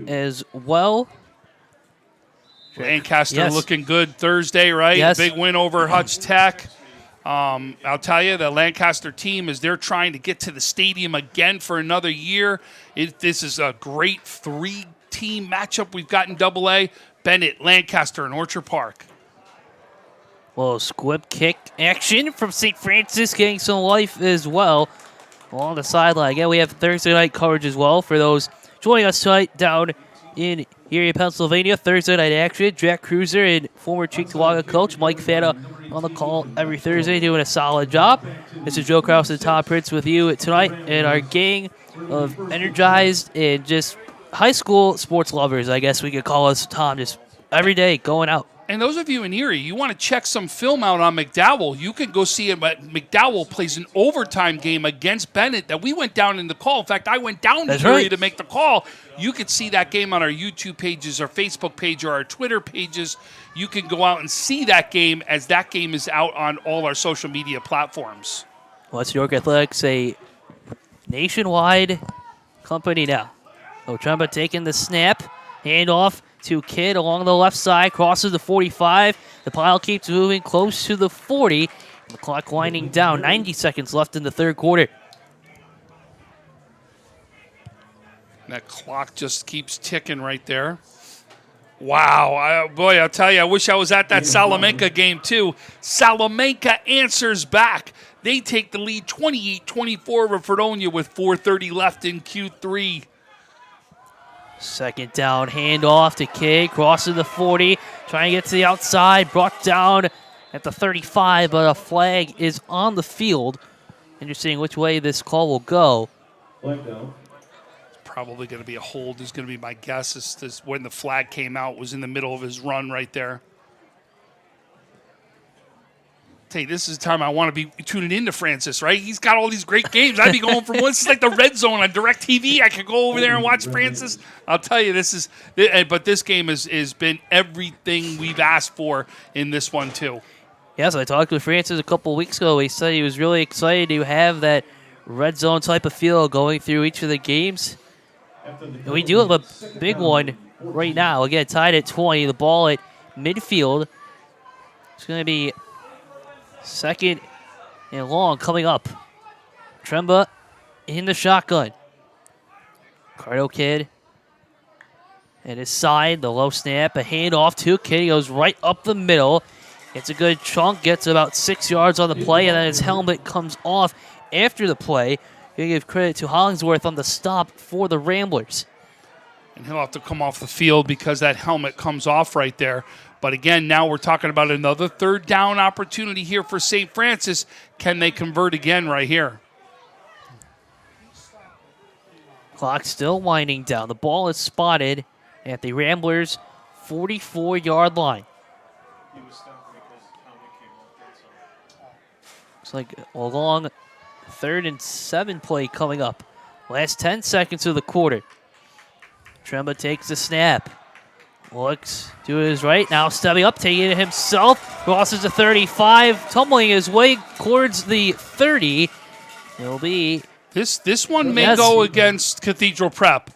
[SPEAKER 1] as well.
[SPEAKER 3] Lancaster looking good Thursday, right?
[SPEAKER 1] Yes.
[SPEAKER 3] Big win over Hutch Tech. I'll tell you, the Lancaster team, as they're trying to get to the stadium again for another year, this is a great three-team matchup we've got in AA. Bennett, Lancaster, and Orchard Park.
[SPEAKER 1] Well, squib kick action from St. Francis getting some life as well along the sideline. Again, we have Thursday night coverage as well for those joining us tonight down in Erie, Pennsylvania. Thursday night action. Jack Cruiser and former Cheektowaga coach Mike Fanta on the call every Thursday, doing a solid job. This is Joe Krause and Tom Prince with you tonight, and our gang of energized and just high school sports lovers, I guess we could call us, Tom, just every day going out.
[SPEAKER 3] And those of you in Erie, you want to check some film out on McDowell, you can go see it. McDowell plays an overtime game against Bennett that we went down in the call. In fact, I went down to Erie to make the call. You can see that game on our YouTube pages, our Facebook page, or our Twitter pages. You can go out and see that game as that game is out on all our social media platforms.
[SPEAKER 1] West York Athletics, a nationwide company now. Ochamba taking the snap, handoff to Kidd along the left side, crosses the 45. The pile keeps moving close to the 40. The clock winding down. 90 seconds left in the third quarter.
[SPEAKER 3] That clock just keeps ticking right there. Wow. Boy, I'll tell you, I wish I was at that Salamanca game, too. Salamanca answers back. They take the lead 28-24 over Fredonia with 4:30 left in Q3.
[SPEAKER 1] Second down, handoff to Kidd, crossing the 40, trying to get to the outside, brought down at the 35, but a flag is on the field. Interesting which way this call will go.
[SPEAKER 13] Flag down.
[SPEAKER 3] Probably going to be a hold is going to be my guess. This when the flag came out was in the middle of his run right there. Hey, this is the time I want to be tuning into Francis, right? He's got all these great games. I'd be going from one. This is like the red zone on DirecTV. I could go over there and watch Francis. I'll tell you, but this game has been everything we've asked for in this one too.
[SPEAKER 1] Yes, I talked with Francis a couple weeks ago. He said he was really excited to have that red zone type of feel going through each of the games. And we do have a big one right now. Again, tied at 20. The ball at midfield. It's going to be second and long coming up. Tremba in the shotgun. Cardo Kidd at his side. The low snap. A handoff to Kidd. He goes right up the middle. It's a good chunk. Gets about 6 yards on the play. And then his helmet comes off after the play. You give credit to Hollingsworth on the stop for the Ramblers.
[SPEAKER 3] And he'll have to come off the field because that helmet comes off right there. But again, now we're talking about another third down opportunity here for St. Francis. Can they convert again right here?
[SPEAKER 1] Clock still winding down. The ball is spotted at the Ramblers' 44-yard line. Looks like a long 3rd and 7 play coming up. Last 10 seconds of the quarter. Tremba takes the snap. Looks to his right. Now stepping up, taking it himself. Crosses the 35. Tumbling his way towards the 30. It'll be...
[SPEAKER 3] This one may go against Cathedral Prep.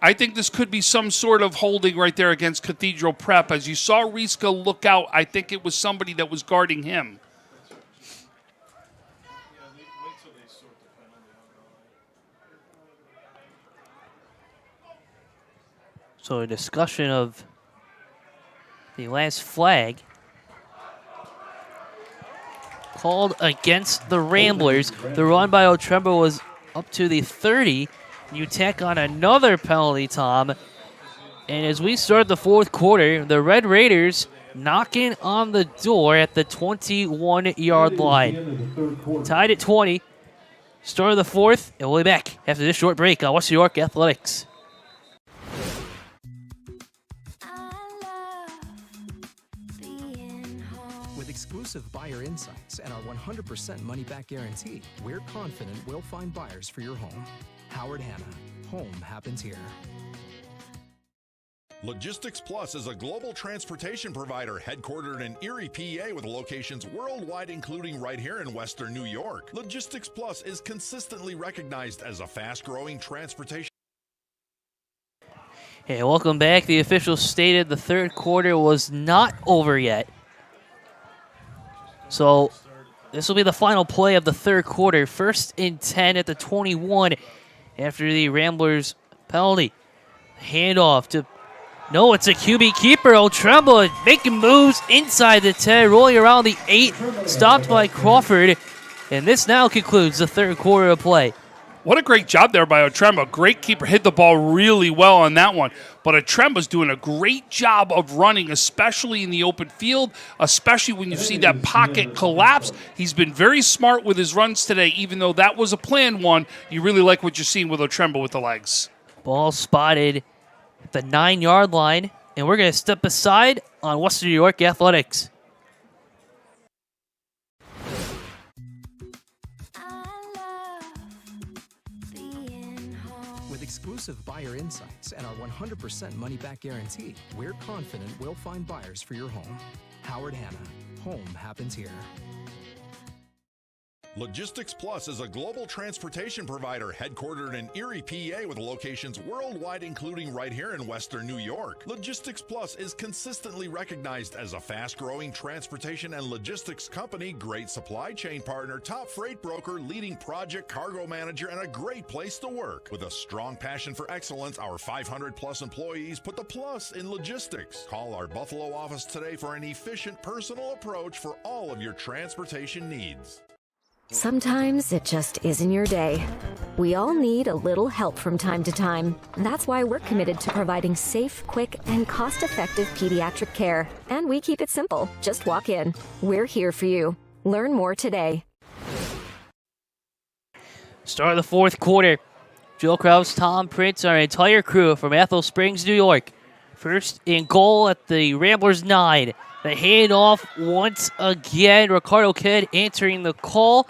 [SPEAKER 3] I think this could be some sort of holding right there against Cathedral Prep. As you saw Riska look out, I think it was somebody that was guarding him.
[SPEAKER 1] So a discussion of the last flag called against the Ramblers. The run by Otremba was up to the 30. You tack on another penalty, Tom. And as we start the fourth quarter, the Red Raiders knocking on the door at the 21-yard line. Tied at 20. Start of the fourth, and we'll be back after this short break on Western New York Athletics.
[SPEAKER 4] With exclusive buyer insights and our 100% money-back guarantee, we're confident we'll find buyers for your home. Howard Hanna. Home happens here.
[SPEAKER 5] Logistics Plus is a global transportation provider headquartered in Erie, PA with locations worldwide, including right here in Western New York. Logistics Plus is consistently recognized as a fast-growing transportation.
[SPEAKER 1] Hey, welcome back. The officials stated the third quarter was not over yet. So this will be the final play of the third quarter. 1st and 10 at the 21 after the Ramblers penalty. Handoff to... No, it's a QB keeper. Otremba making moves inside the 10, rolling around the 8, stopped by Crawford. And this now concludes the third quarter of play.
[SPEAKER 3] What a great job there by Otremba. Great keeper. Hit the ball really well on that one. But Otremba's doing a great job of running, especially in the open field, especially when you see that pocket collapse. He's been very smart with his runs today, even though that was a planned one. You really like what you're seeing with Otremba with the legs.
[SPEAKER 1] Ball spotted at the 9-yard line, and we're going to step aside on Western New York Athletics.
[SPEAKER 4] With exclusive buyer insights and our 100% money-back guarantee, we're confident we'll find buyers for your home. Howard Hanna. Home happens here.
[SPEAKER 5] Logistics Plus is a global transportation provider headquartered in Erie, PA with locations worldwide, including right here in Western New York. Logistics Plus is consistently recognized as a fast-growing transportation and logistics company, great supply chain partner, top freight broker, leading project cargo manager, and a great place to work. With a strong passion for excellence, our 500-plus employees put the plus in logistics. Call our Buffalo office today for an efficient, personal approach for all of your transportation needs.
[SPEAKER 6] Sometimes it just isn't your day. We all need a little help from time to time. That's why we're committed to providing safe, quick, and cost-effective pediatric care. And we keep it simple. Just walk in. We're here for you. Learn more today.
[SPEAKER 1] Start of the fourth quarter. Joe Kraus, Tom Prince, our entire crew from Ethel Springs, New York. First and goal at the Ramblers 9. The handoff once again. Ricardo Kidd answering the call,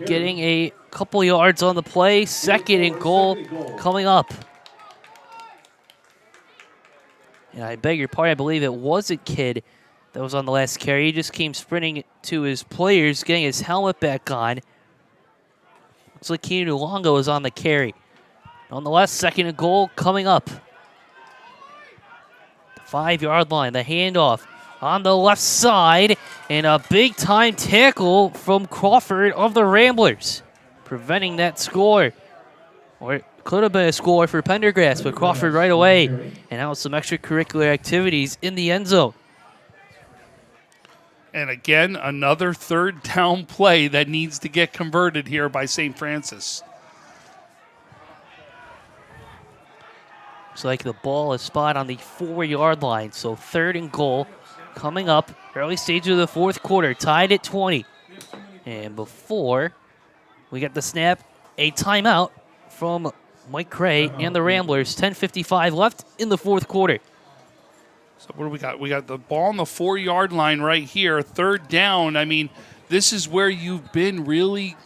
[SPEAKER 1] getting a couple yards on the play. Second and goal coming up. And I beg your pardon, I believe it wasn't Kidd that was on the last carry. He just came sprinting to his players, getting his helmet back on. Looks like Keenan Ulongo was on the carry. Nonetheless, second and goal coming up. The 5-yard line, the handoff on the left side, and a big-time tackle from Crawford of the Ramblers, preventing that score. Or it could have been a score for Pendergrass, but Crawford right away, and now some extracurricular activities in the end zone.
[SPEAKER 3] And again, another third down play that needs to get converted here by St. Francis.
[SPEAKER 1] Looks like the ball is spot on the 4-yard line, so third and goal coming up, early stage of the fourth quarter, tied at 20. And before we get the snap, a timeout from Mike Gray and the Ramblers. 10:55 left in the fourth quarter.
[SPEAKER 3] So what do we got? We got the ball on the 4-yard line right here, third down. I mean, this is where you've been really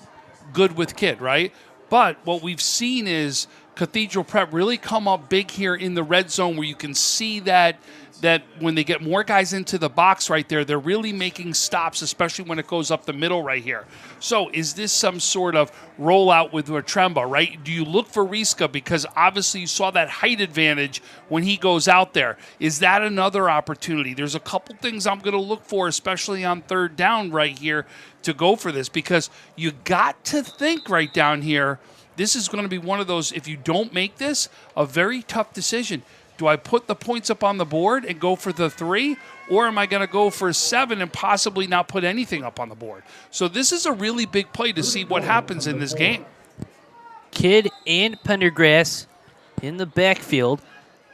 [SPEAKER 3] good with Kidd, right? But what we've seen is Cathedral Prep really come up big here in the red zone, where you can see that when they get more guys into the box right there, they're really making stops, especially when it goes up the middle right here. So is this some sort of rollout with Tremba, right? Do you look for Riska? Because obviously you saw that height advantage when he goes out there. Is that another opportunity? There's a couple things I'm going to look for, especially on third down right here, to go for this, because you got to think right down here, this is going to be one of those, if you don't make this, a very tough decision. Do I put the points up on the board and go for the 3, or am I going to go for 7 and possibly not put anything up on the board? So this is a really big play to see what happens in this game.
[SPEAKER 1] Kidd and Pendergrass in the backfield.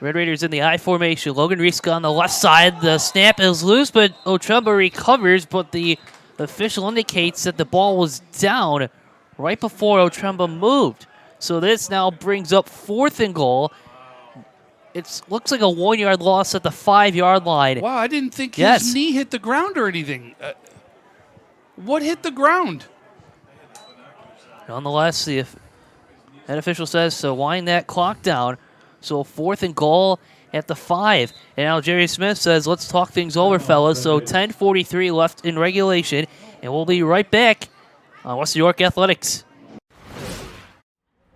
[SPEAKER 1] Red Raiders in the I formation. Logan Riska on the left side. The snap is loose, but Otremba recovers, but the official indicates that the ball was down right before Otremba moved. So this now brings up fourth and goal. It looks like a 1-yard loss at the 5-yard line.
[SPEAKER 3] Wow, I didn't think his knee hit the ground or anything. What hit the ground?
[SPEAKER 1] Nonetheless, the head official says to wind that clock down. So fourth and goal at the 5. And now Jerry Smith says, let's talk things over, fellas. So 10:43 left in regulation, and we'll be right back on Western New York Athletics.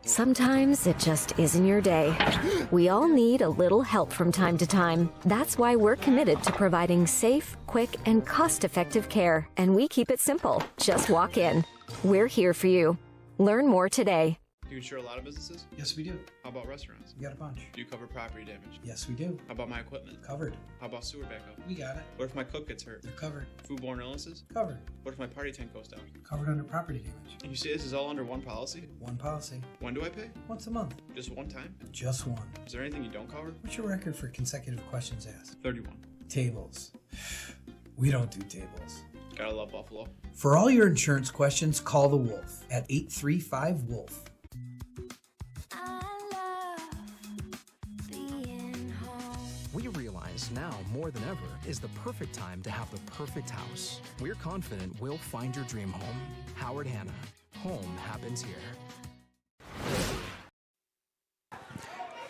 [SPEAKER 6] Sometimes it just isn't your day. We all need a little help from time to time. That's why we're committed to providing safe, quick, and cost-effective care. And we keep it simple. Just walk in. We're here for you. Learn more today.
[SPEAKER 8] Do you insure a lot of businesses?
[SPEAKER 2] Yes, we do.
[SPEAKER 8] How about restaurants?
[SPEAKER 2] We got a bunch.
[SPEAKER 8] Do you cover property damage?
[SPEAKER 2] Yes, we do.
[SPEAKER 8] How about my equipment?
[SPEAKER 2] Covered.
[SPEAKER 8] How about sewer backup?
[SPEAKER 2] We got it.
[SPEAKER 8] What if my cook gets hurt?
[SPEAKER 2] They're covered.
[SPEAKER 8] Foodborne illnesses?
[SPEAKER 2] Covered.
[SPEAKER 8] What if my party tent goes down?
[SPEAKER 2] Covered under property damage.
[SPEAKER 8] And you say this is all under one policy?
[SPEAKER 2] One policy.
[SPEAKER 8] When do I pay?
[SPEAKER 2] Once a month.
[SPEAKER 8] Just one time?
[SPEAKER 2] Just one.
[SPEAKER 8] Is there anything you don't cover?
[SPEAKER 2] What's your record for consecutive questions asked?
[SPEAKER 8] 31.
[SPEAKER 2] Tables. We don't do tables.
[SPEAKER 8] Gotta love Buffalo.
[SPEAKER 2] For all your insurance questions, call the Wolf at 835-WOLF.
[SPEAKER 4] We realize now more than ever is the perfect time to have the perfect house. We're confident we'll find your dream home. Howard Hanna. Home happens here.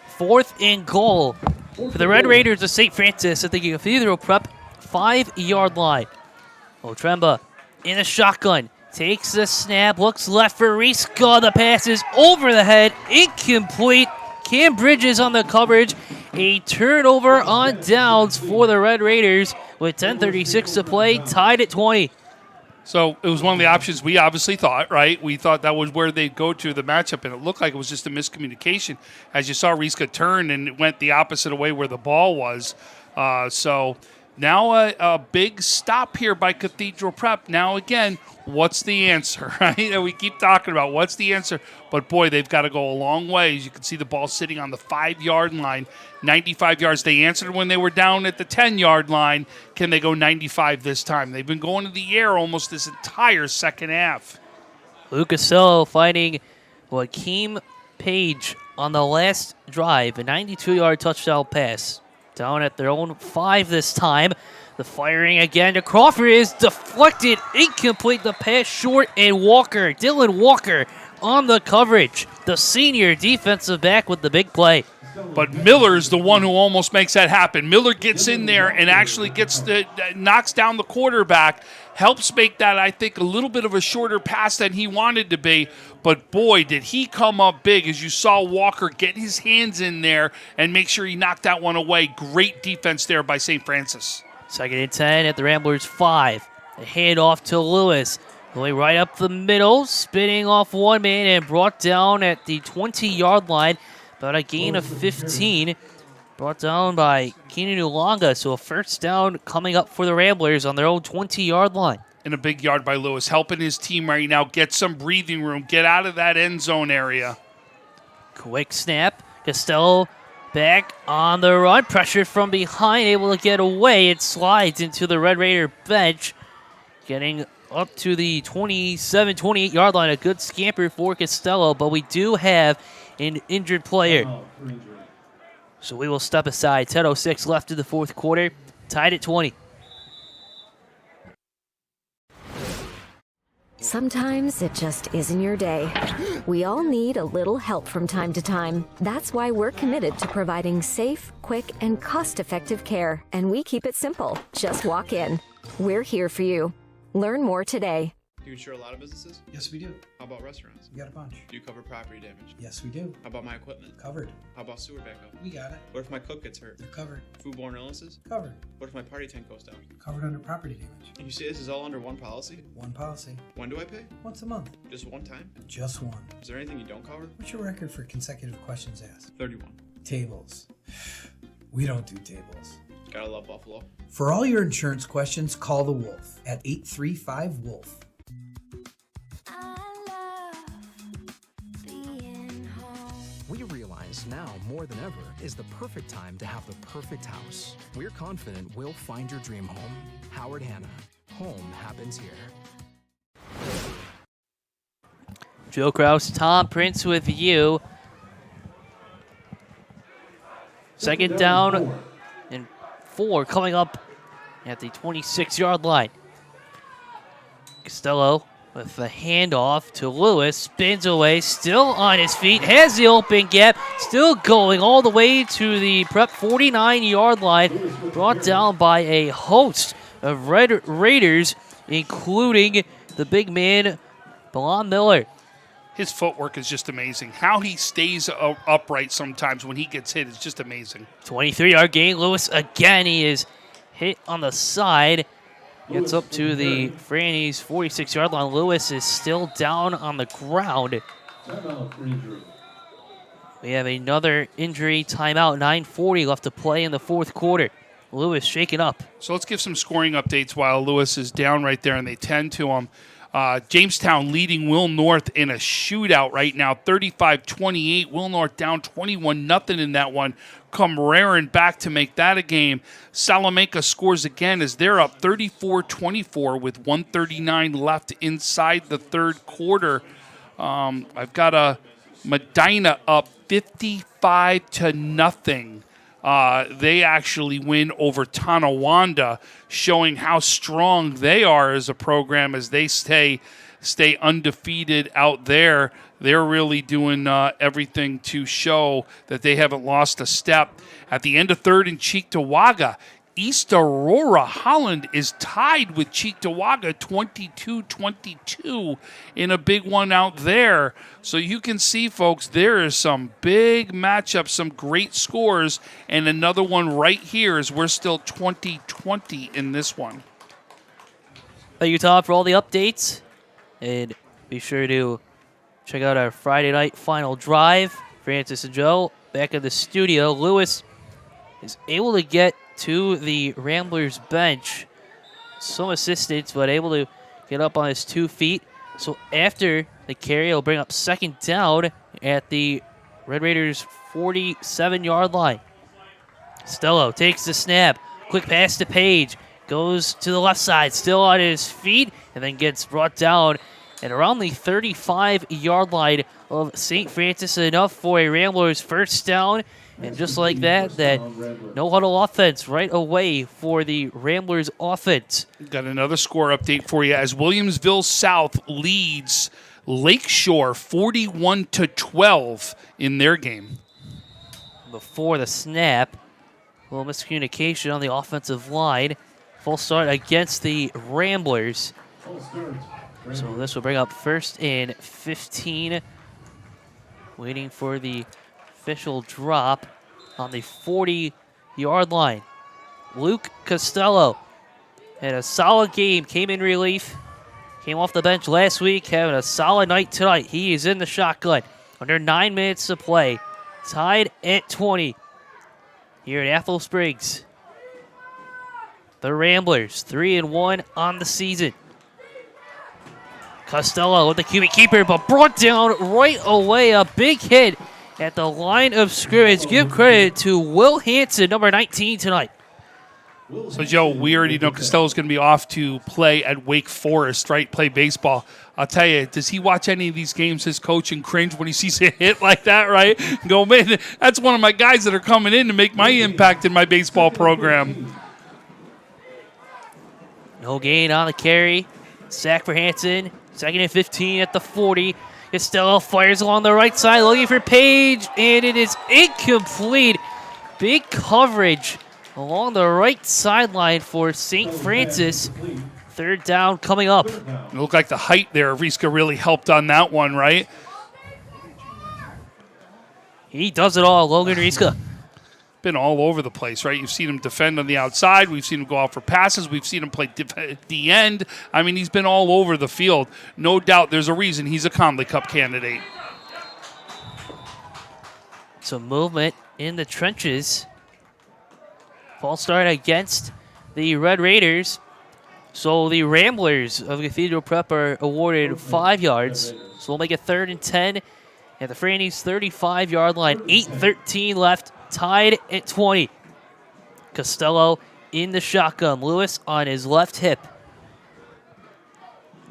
[SPEAKER 1] Fourth and goal for the Red Raiders of St. Francis at the Cathedral Prep 5-yard line. Otremba in a shotgun, takes the snap, looks left for Riska. The pass is over the head, incomplete. Cam Bridges on the coverage. A turnover on downs for the Red Raiders with 10:36 to play, tied at 20.
[SPEAKER 3] So it was one of the options we obviously thought, right? We thought that was where they'd go to the matchup, and it looked like it was just a miscommunication. As you saw, Riska turn and it went the opposite way where the ball was. So now a big stop here by Cathedral Prep. Now, again, what's the answer, right? And we keep talking about what's the answer. But, boy, they've got to go a long way. As you can see the ball sitting on the 5-yard line, 95 yards. They answered when they were down at the 10-yard line. Can they go 95 this time? They've been going to the air almost this entire second half.
[SPEAKER 1] Lucasello finding Joaquim Page on the last drive, a 92-yard touchdown pass. Down at their own 5 this time. The firing again to Crawford is deflected, incomplete. The pass short, and Dylan Walker on the coverage. The senior defensive back with the big play.
[SPEAKER 3] But Miller's the one who almost makes that happen. Miller gets in there and actually knocks down the quarterback, helps make that, I think, a little bit of a shorter pass than he wanted to be. But, boy, did he come up big as you saw Walker get his hands in there and make sure he knocked that one away. Great defense there by St. Francis.
[SPEAKER 1] 2nd and 10 at the Ramblers 5. A handoff to Lewis. Going right up the middle, spinning off one man and brought down at the 20-yard line. About a gain of 15. Brought down by Keenan Ulanga. So a first down coming up for the Ramblers on their own 20-yard line.
[SPEAKER 3] And a big yard by Lewis, helping his team right now get some breathing room, get out of that end zone area.
[SPEAKER 1] Quick snap. Costello back on the run. Pressured from behind, able to get away. It slides into the Red Raider bench. Getting up to the 27, 28-yard line. A good scamper for Costello, but we do have an injured player. So we will step aside. 10:06 left in the fourth quarter. Tied at 20.
[SPEAKER 6] Sometimes it just isn't your day. We all need a little help from time to time. That's why we're committed to providing safe, quick, and cost-effective care. And we keep it simple. Just walk in. We're here for you. Learn more today.
[SPEAKER 8] Do you insure a lot of businesses?
[SPEAKER 2] Yes, we do.
[SPEAKER 8] How about restaurants?
[SPEAKER 2] We got a bunch.
[SPEAKER 8] Do you cover property damage?
[SPEAKER 2] Yes, we do.
[SPEAKER 8] How about my equipment?
[SPEAKER 2] Covered.
[SPEAKER 8] How about sewer backup?
[SPEAKER 2] We got it.
[SPEAKER 8] What if my cook gets hurt?
[SPEAKER 2] You're covered.
[SPEAKER 8] Foodborne illnesses?
[SPEAKER 2] Covered.
[SPEAKER 8] What if my party tent goes down?
[SPEAKER 2] Covered under property damage.
[SPEAKER 8] And you say this is all under one policy?
[SPEAKER 2] One policy.
[SPEAKER 8] When do I pay?
[SPEAKER 2] Once a month.
[SPEAKER 8] Just one time?
[SPEAKER 2] Just one.
[SPEAKER 8] Is there anything you don't cover?
[SPEAKER 2] What's your record for consecutive questions asked?
[SPEAKER 8] 31.
[SPEAKER 2] Tables. We don't do tables.
[SPEAKER 8] Gotta love Buffalo.
[SPEAKER 2] For all your insurance questions, call the Wolf at 835-WOLF.
[SPEAKER 4] We realize now more than ever is the perfect time to have the perfect house. We're confident we'll find your dream home. Howard Hanna. Home happens here.
[SPEAKER 1] Joe Kraus, Tom Prince with you. 2nd down and 4 coming up at the 26-yard line. Costello with the handoff to Lewis, spins away, still on his feet, has the open gap, still going all the way to the Prep 49-yard line, brought down by a host of Red Raiders, including the big man, Belon Miller.
[SPEAKER 3] His footwork is just amazing. How he stays upright sometimes when he gets hit is just amazing.
[SPEAKER 1] 23-yard gain. Lewis again. He is hit on the side. Gets up to the Franny's 46-yard line. Lewis is still down on the ground. We have another injury timeout. 9:40 left to play in the fourth quarter. Lewis shaken up.
[SPEAKER 3] So let's give some scoring updates while Lewis is down right there, and they tend to him. Jamestown leading Will North in a shootout right now, 35-28. Will North down 21-0 in that one. Come raring back to make that a game. Salamanca scores again as they're up 34-24 with 1:39 left inside the third quarter. I've got a Medina up 55-0. They actually win over Tonawanda, showing how strong they are as a program as they stay undefeated out there. They're really doing everything to show that they haven't lost a step. At the end of third and Cheektowaga, East Aurora Holland is tied with Cheektowaga 22-22 in a big one out there. So you can see, folks, there is some big matchups, some great scores, and another one right here is we're still 20-20 in this one.
[SPEAKER 1] Thank you, Tom, for all the updates. And be sure to check out our Friday night final drive. Francis and Joe back in the studio. Lewis is able to get to the Ramblers bench. Some assistance, but able to get up on his 2 feet. So after the carry, he'll bring up second down at the Red Raiders' 47-yard line. Costello takes the snap. Quick pass to Page. Goes to the left side, still on his feet, and then gets brought down at around the 35-yard line of St. Francis. Enough for a Ramblers first down. And just like that, no huddle offense right away for the Ramblers offense.
[SPEAKER 3] Got another score update for you as Williamsville South leads Lakeshore 41-12 in their game.
[SPEAKER 1] Before the snap, a little miscommunication on the offensive line. Full start against the Ramblers. So this will bring up first and 15. Waiting for the official drop on the 40-yard line. Luke Costello had a solid game, came in relief, came off the bench last week, having a solid night tonight. He is in the shotgun. Under 9 minutes to play. Tied at 20 here at Athol Springs. The Ramblers, 3-1 on the season. Costello with the QB keeper, but brought down right away. A big hit at the line of scrimmage. Give credit to Will Hansen, number 19 tonight.
[SPEAKER 3] So, Joe, we already know Costello's going to be off to play at Wake Forest, right? Play baseball. I'll tell you, does he watch any of these games, his coach, and cringe when he sees a hit like that, right? And go, man, that's one of my guys that are coming in to make my impact in my baseball program.
[SPEAKER 1] No gain on the carry. Sack for Hansen. Second and 15 at the 40. Costello fires along the right side, looking for Page, and it is incomplete. Big coverage along the right sideline for St. Francis. Third down coming up.
[SPEAKER 3] It looked like the height there, Riska really helped on that one, right?
[SPEAKER 1] He does it all, Logan Riska.
[SPEAKER 3] Been all over the place, right? You've seen him defend on the outside. We've seen him go out for passes. We've seen him play at the end. I mean, he's been all over the field. No doubt there's a reason he's a Conley Cup candidate.
[SPEAKER 1] Some movement in the trenches. False start against the Red Raiders. So the Ramblers of Cathedral Prep are awarded 5 yards. So we'll make it 3rd and 10 at the Franny's 35-yard line. 8:13 left. Tied at 20. Costello in the shotgun. Lewis on his left hip.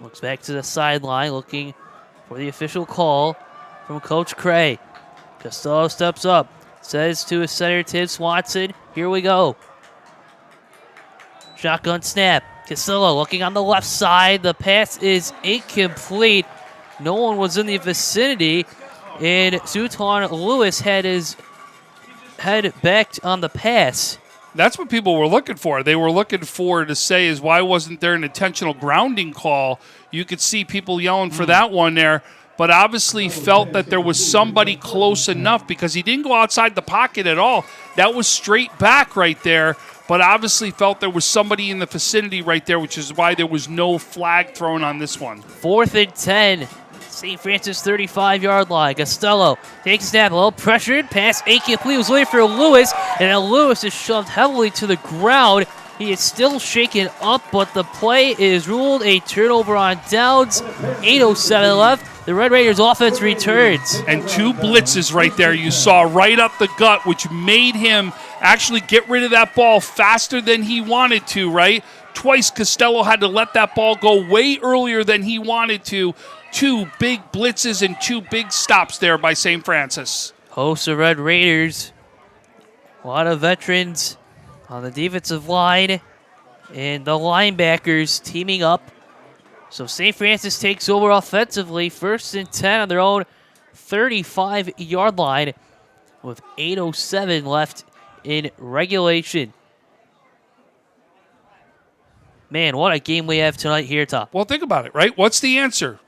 [SPEAKER 1] Looks back to the sideline, looking for the official call from Coach Cray. Costello steps up, says to his center, Tim Swanson, here we go. Shotgun snap. Costello looking on the left side. The pass is incomplete. No one was in the vicinity, and Zooton Lewis had his head back on the pass.
[SPEAKER 3] That's what people were looking for. They were looking for to say is why wasn't there an intentional grounding call? You could see people yelling for that one there, but obviously felt that there was somebody close enough because he didn't go outside the pocket at all. That was straight back right there, but obviously felt there was somebody in the vicinity right there, which is why there was no flag thrown on this one.
[SPEAKER 1] 4th and 10. St. Francis 35-yard line. Costello takes a snap, a little pressured. Pass incomplete. Was waiting for Lewis, and now Lewis is shoved heavily to the ground. He is still shaken up, but the play is ruled a turnover on downs. 8:07 left. The Red Raiders offense returns.
[SPEAKER 3] And 2 blitzes right there you saw right up the gut, which made him actually get rid of that ball faster than he wanted to, right? Twice Costello had to let that ball go way earlier than he wanted to. 2 big blitzes and 2 big stops there by St. Francis.
[SPEAKER 1] Hosts of Red Raiders. A lot of veterans on the defensive line. And the linebackers teaming up. So St. Francis takes over offensively. 1st and 10 on their own 35-yard line with 8:07 left in regulation. Man, what a game we have tonight here, Tom.
[SPEAKER 3] Well, think about it, right? What's the answer?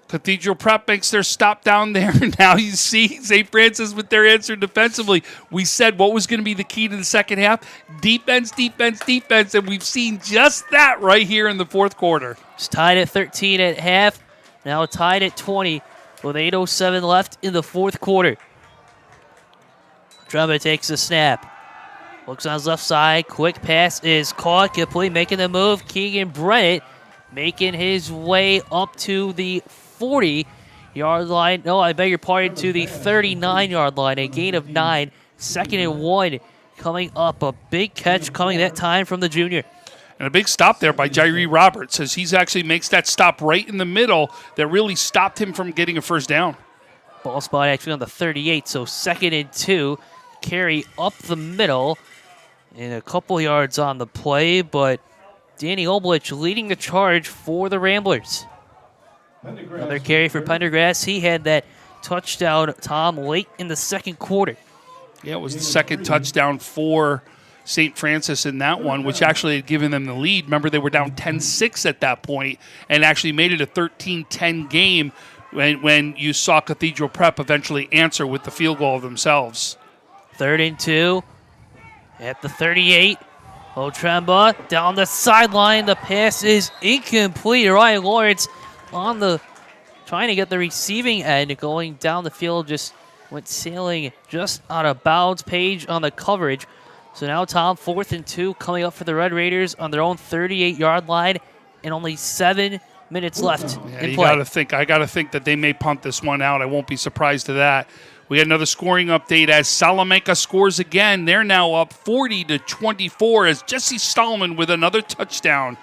[SPEAKER 3] Cathedral Prep makes their stop down there. Now you see St. Francis with their answer defensively. We said what was going to be the key to the second half? Defense, defense, defense, and we've seen just that right here in the fourth quarter.
[SPEAKER 1] It's tied at 13 at half. Now tied at 20 with 8:07 left in the fourth quarter. Drummond takes the snap. Looks on his left side. Quick pass is caught. Complete, making the move. Keegan Brennett making his way up to the 40-yard line. No, I beg your pardon, to the 39-yard line. A gain of 9. 2nd and 1 coming up. A big catch coming that time from the junior.
[SPEAKER 3] And a big stop there by Jairi Roberts as he actually makes that stop right in the middle that really stopped him from getting a first down.
[SPEAKER 1] Ball spot actually on the 38, so 2nd and 2. Carry up the middle. And a couple yards on the play, but Danny Oblich leading the charge for the Ramblers. Another carry for Pendergrass. He had that touchdown, Tom, late in the second quarter.
[SPEAKER 3] Yeah, it was the second touchdown for St. Francis in that one, which actually had given them the lead. Remember, they were down 10-6 at that point and actually made it a 13-10 game when you saw Cathedral Prep eventually answer with the field goal themselves.
[SPEAKER 1] 3rd and 2. At the 38, Otremba down the sideline. The pass is incomplete. Ryan Lawrence on the trying to get the receiving end, going down the field, just went sailing just out of bounds. Page on the coverage. So now, Tom, 4th and 2 coming up for the Red Raiders on their own 38-yard line, and only 7 minutes left in play.
[SPEAKER 3] I got to think that they may punt this one out. I won't be surprised to that. We got another scoring update as Salamanca scores again. They're now up 40-24 as Jesse Stallman with another touchdown.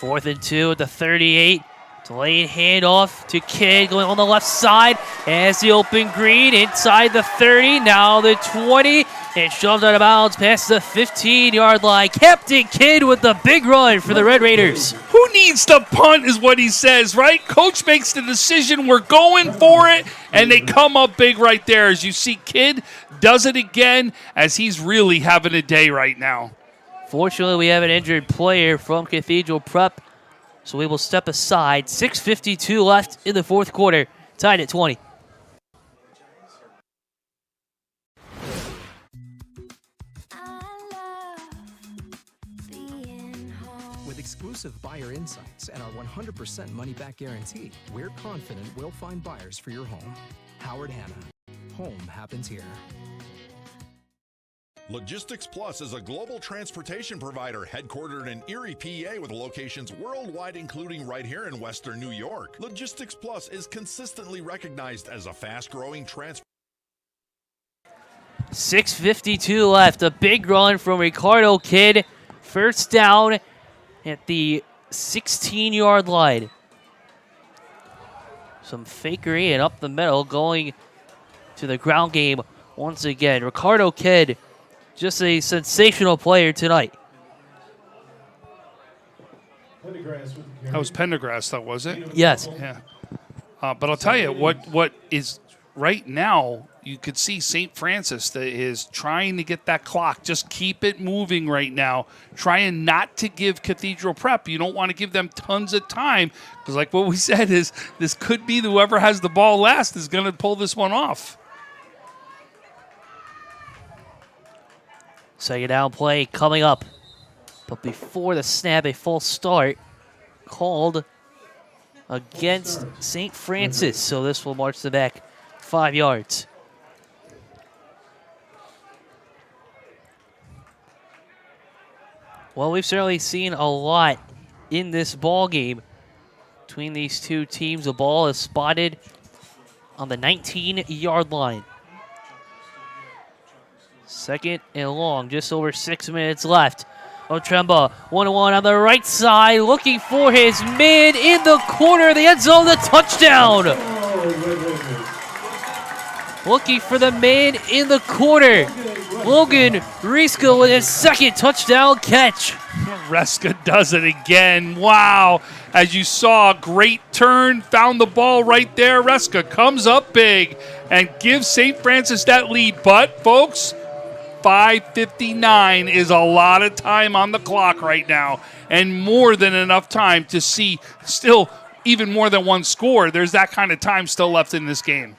[SPEAKER 1] 4th and 2 at the 38. Delayed handoff to Kidd going on the left side as the open green inside the 30. Now the 20. And shoved out of bounds past the 15-yard line. Captain Kidd with the big run for the Red Raiders.
[SPEAKER 3] Who needs to punt is what he says, right? Coach makes the decision. We're going for it. And they come up big right there. As you see, Kidd does it again as he's really having a day right now.
[SPEAKER 1] Fortunately, we have an injured player from Cathedral Prep, so we will step aside. 6:52 left in the fourth quarter, tied at 20.
[SPEAKER 4] With exclusive buyer insights and our 100% money-back guarantee, we're confident we'll find buyers for your home. Howard Hanna. Home happens here.
[SPEAKER 5] Logistics Plus is a global transportation provider headquartered in Erie, PA, with locations worldwide, including right here in Western New York. Logistics Plus is consistently recognized as a fast-growing
[SPEAKER 1] 6:52 left. A big run from Ricardo Kidd. First down at the 16-yard line. Some fakery and up the middle, going to the ground game once again. Ricardo Kidd, just a sensational player tonight.
[SPEAKER 3] That was Pendergrass, though, was it?
[SPEAKER 1] Yes.
[SPEAKER 3] Yeah. But I'll tell you, what is right now, you could see St. Francis that is trying to get that clock. Just keep it moving right now. Trying not to give Cathedral Prep. You don't want to give them tons of time because, like what we said, is this could be whoever has the ball last is going to pull this one off.
[SPEAKER 1] Second down play coming up. But before the snap, a false start called against St. Francis. So this will march them back 5 yards. Well, we've certainly seen a lot in this ball game between these two teams. The ball is spotted on the 19-yard line. Second and long, just over 6 minutes left. Otremba, 1-1 on the right side, looking for his man in the corner of the end zone, the touchdown. Looking for the man in the corner. Logan Riska with his second touchdown catch.
[SPEAKER 3] Reska does it again. Wow. As you saw, great turn, found the ball right there. Reska comes up big and gives St. Francis that lead. But, folks, 5:59 is a lot of time on the clock right now, and more than enough time to see still even more than one score. There's that kind of time still left in this game.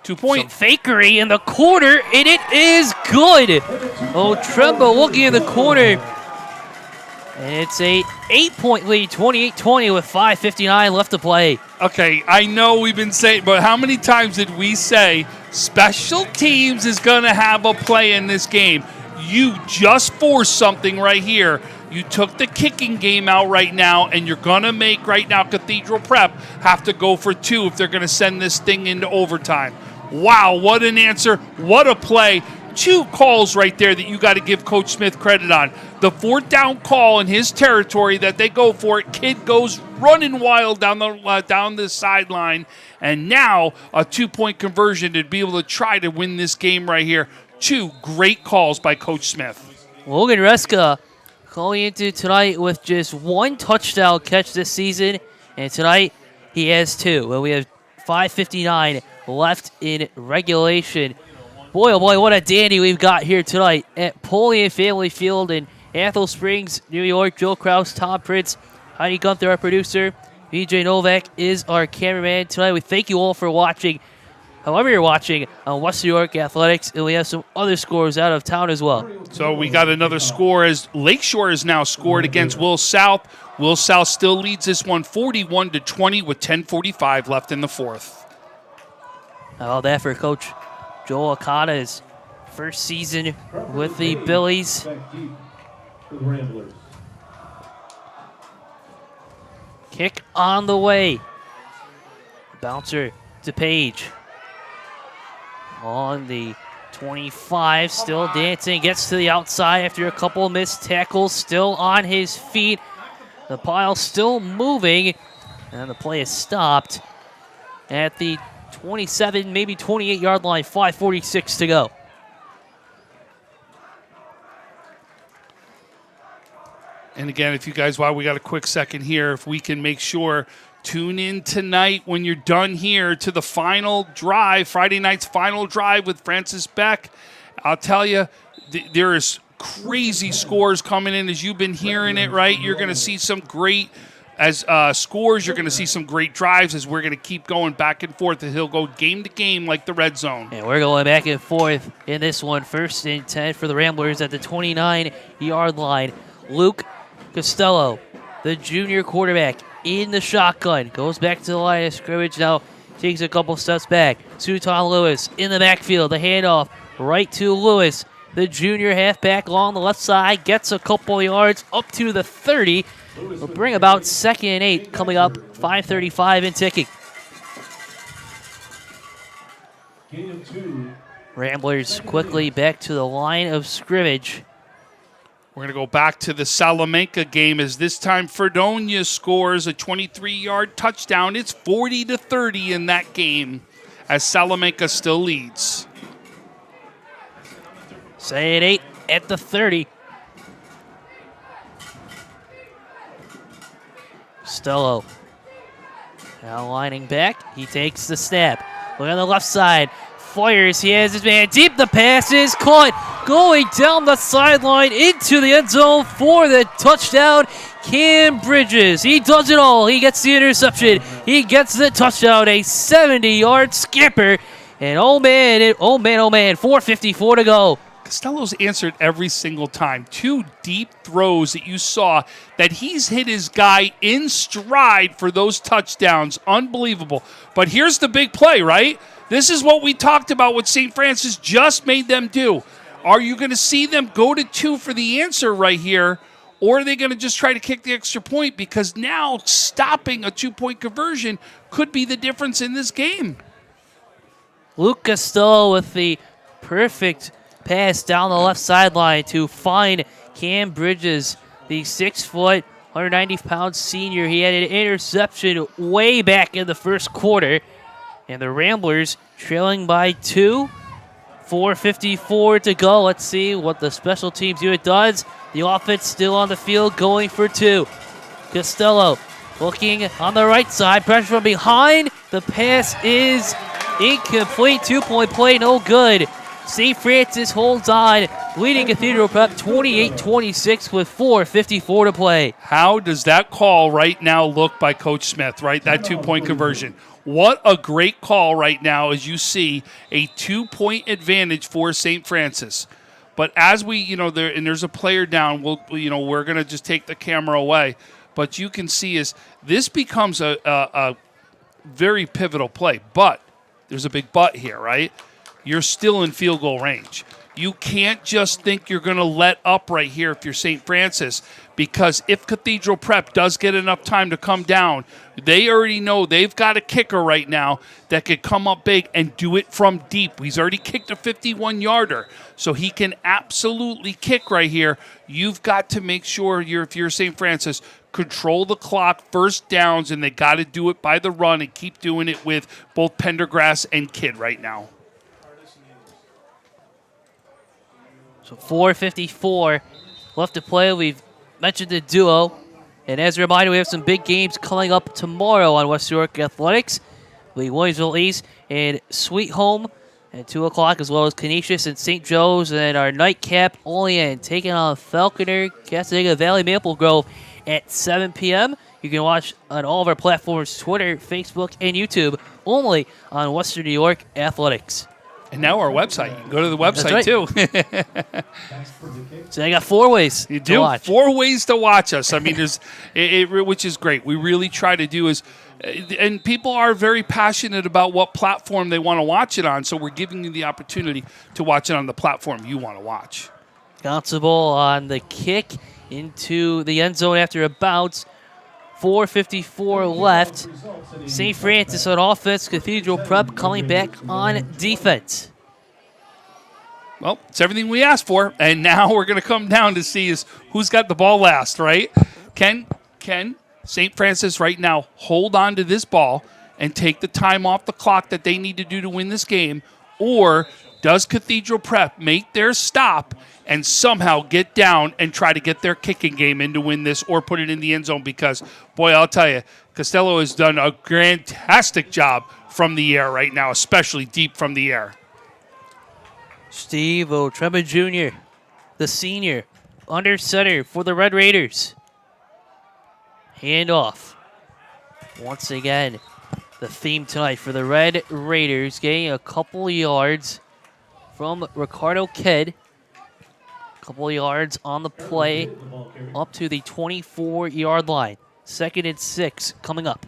[SPEAKER 3] Two-point.
[SPEAKER 1] Some fakery in the corner, and it is good. Oh, Trumbo looking in the corner. And it's a 8-point lead, 28-20 with 5:59 left to play.
[SPEAKER 3] Okay, I know we've been saying, but how many times did we say special teams is going to have a play in this game? You just forced something right here. You took the kicking game out right now, and you're going to make right now Cathedral Prep have to go for 2 if they're going to send this thing into overtime. Wow, what an answer. What a play. 2 calls right there that you got to give Coach Smith credit on. The 4th down call in his territory that they go for it. Kid goes running wild down the sideline. And now a 2-point conversion to be able to try to win this game right here. 2 great calls by Coach Smith.
[SPEAKER 1] Logan Reska going into tonight with just 1 touchdown catch this season. And tonight he has 2. And we have 5:59 left in regulation. Boy, oh boy, what a dandy we've got here tonight at Polian Family Field in Athol Springs, New York. Joe Kraus, Tom Prince, Heidi Gunther, our producer. BJ Novak is our cameraman tonight. We thank you all for watching, however you're watching, on West New York Athletics. And we have some other scores out of town as well.
[SPEAKER 3] So we got another score as Lakeshore has now scored against Will South. Will South still leads this one 41-20 with 10:45 left in the 4th.
[SPEAKER 1] How about that for Coach Joel Akata's first season with the Billies.
[SPEAKER 13] Back deep for the Ramblers.
[SPEAKER 1] Kick on the way. Bouncer to Page. On the 25, still dancing. Gets to the outside after a couple missed tackles. Still on his feet. The pile still moving. And the play is stopped at the 27, maybe 28-yard line. 5:46 to go.
[SPEAKER 3] And again, if you guys, while we got a quick second here, if we can make sure, tune in tonight when you're done here to the final drive, Friday night's final drive with Francis Beck. I'll tell you, there is crazy scores coming in as you've been hearing it, right? You're going to see some great scores. You're going to see some great drives as we're going to keep going back and forth, and he'll go game to game like the red zone.
[SPEAKER 1] And we're going back and forth in this one. 1st and 10 for the Ramblers at the 29-yard line. Luke Costello, the junior quarterback, in the shotgun. Goes back to the line of scrimmage now. Takes a couple steps back. Suton Lewis in the backfield. The handoff right to Lewis. The junior halfback along the left side. Gets a couple yards up to the 30. We'll bring about 2nd and 8 coming up. 5:35 and ticking.
[SPEAKER 13] Gain of 2.
[SPEAKER 1] Ramblers quickly back to the line of scrimmage.
[SPEAKER 3] We're going to go back to the Salamanca game as this time Fredonia scores a 23-yard touchdown. It's 40-30 in that game as Salamanca still leads.
[SPEAKER 1] 2nd and 8 at the 30. Costello now lining back. He takes the snap. Look on the left side. Fires. He has his man deep. The pass is caught. Going down the sideline into the end zone for the touchdown. Cam Bridges. He does it all. He gets the interception. He gets the touchdown. A 70-yard skipper. And oh man, 4:54 to go.
[SPEAKER 3] Costello's answered every single time. 2 deep throws that you saw that he's hit his guy in stride for those touchdowns. Unbelievable. But here's the big play, right? This is what we talked about what St. Francis just made them do. Are you going to see them go to 2 for the answer right here, or are they going to just try to kick the extra point? Because now stopping a 2-point conversion could be the difference in this game.
[SPEAKER 1] Luke Costello with the perfect pass down the left sideline to find Cam Bridges, the 6-foot, 190-pound senior. He had an interception way back in the first quarter. And the Ramblers trailing by 2. 4:54 to go. Let's see what the special teams unit does. The offense still on the field going for 2. Costello looking on the right side. Pressure from behind. The pass is incomplete. 2-point play, no good. St. Francis holds on, leading Cathedral Prep 28-26 with 4:54 to play.
[SPEAKER 3] How does that call right now look by Coach Smith, right? That 2-point conversion. What a great call right now as you see a 2-point advantage for St. Francis. But as we, there's a player down, we're going to just take the camera away. But you can see as this becomes a very pivotal play. But there's a big but here, right? You're still in field goal range. You can't just think you're going to let up right here if you're St. Francis, because if Cathedral Prep does get enough time to come down, they already know they've got a kicker right now that could come up big and do it from deep. He's already kicked a 51-yarder, so he can absolutely kick right here. You've got to make sure if you're St. Francis, control the clock, first downs, and they got to do it by the run and keep doing it with both Pendergrass and Kidd right now.
[SPEAKER 1] So 4:54 left to play. We've mentioned the duo. And as a reminder, we have some big games coming up tomorrow on West York Athletics. Lee Williamsville East and Sweet Home at 2 o'clock, as well as Canisius and St. Joe's. And our nightcap, Olean, taking on Falconer, Castaneda Valley Maple Grove at 7 p.m. You can watch on all of our platforms, Twitter, Facebook, and YouTube, only on Western New York Athletics.
[SPEAKER 3] And now our website. You can go to the website, too.
[SPEAKER 1] So I got 4 ways to watch.
[SPEAKER 3] 4 ways to watch us. I mean, there's which is great. We really try to do is, and people are very passionate about what platform they want to watch it on, so we're giving you the opportunity to watch it on the platform you want to watch.
[SPEAKER 1] Constable on the kick into the end zone after a bounce. 4:54 left. St. Francis on offense. Cathedral Prep coming back on defense.
[SPEAKER 3] Well, it's everything we asked for, and now we're going to come down to see is who's got the ball last, right? Can St. Francis right now hold on to this ball and take the time off the clock that they need to do to win this game, or does Cathedral Prep make their stop and somehow get down and try to get their kicking game in to win this or put it in the end zone? Because, boy, I'll tell you, Costello has done a fantastic job from the air right now, especially deep from the air.
[SPEAKER 1] Steve Otrema Jr., the senior, under center for the Red Raiders. Handoff. Once again, the theme tonight for the Red Raiders, getting a couple yards from Ricardo Kidd. Couple yards on the play up to the 24-yard line. 2nd and 6 coming up.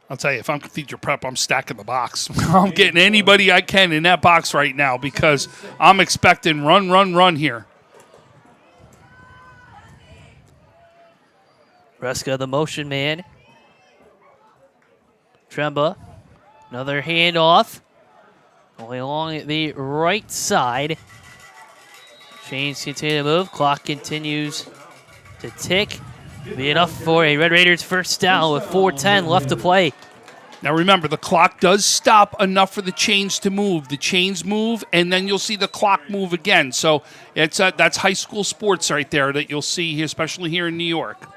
[SPEAKER 3] I'll tell you, if I'm Cathedral Prep, I'm stacking the box. I'm getting anybody I can in that box right now because I'm expecting run here.
[SPEAKER 1] Reska, the motion man. Tremba, another handoff. Going along the right side. Chains continue to move. Clock continues to tick. Be enough for a Red Raiders first down with 4:10 left to play.
[SPEAKER 3] Now remember, the clock does stop enough for the chains to move. The chains move, and then you'll see the clock move again. So that's high school sports right there that you'll see here, especially here in New York.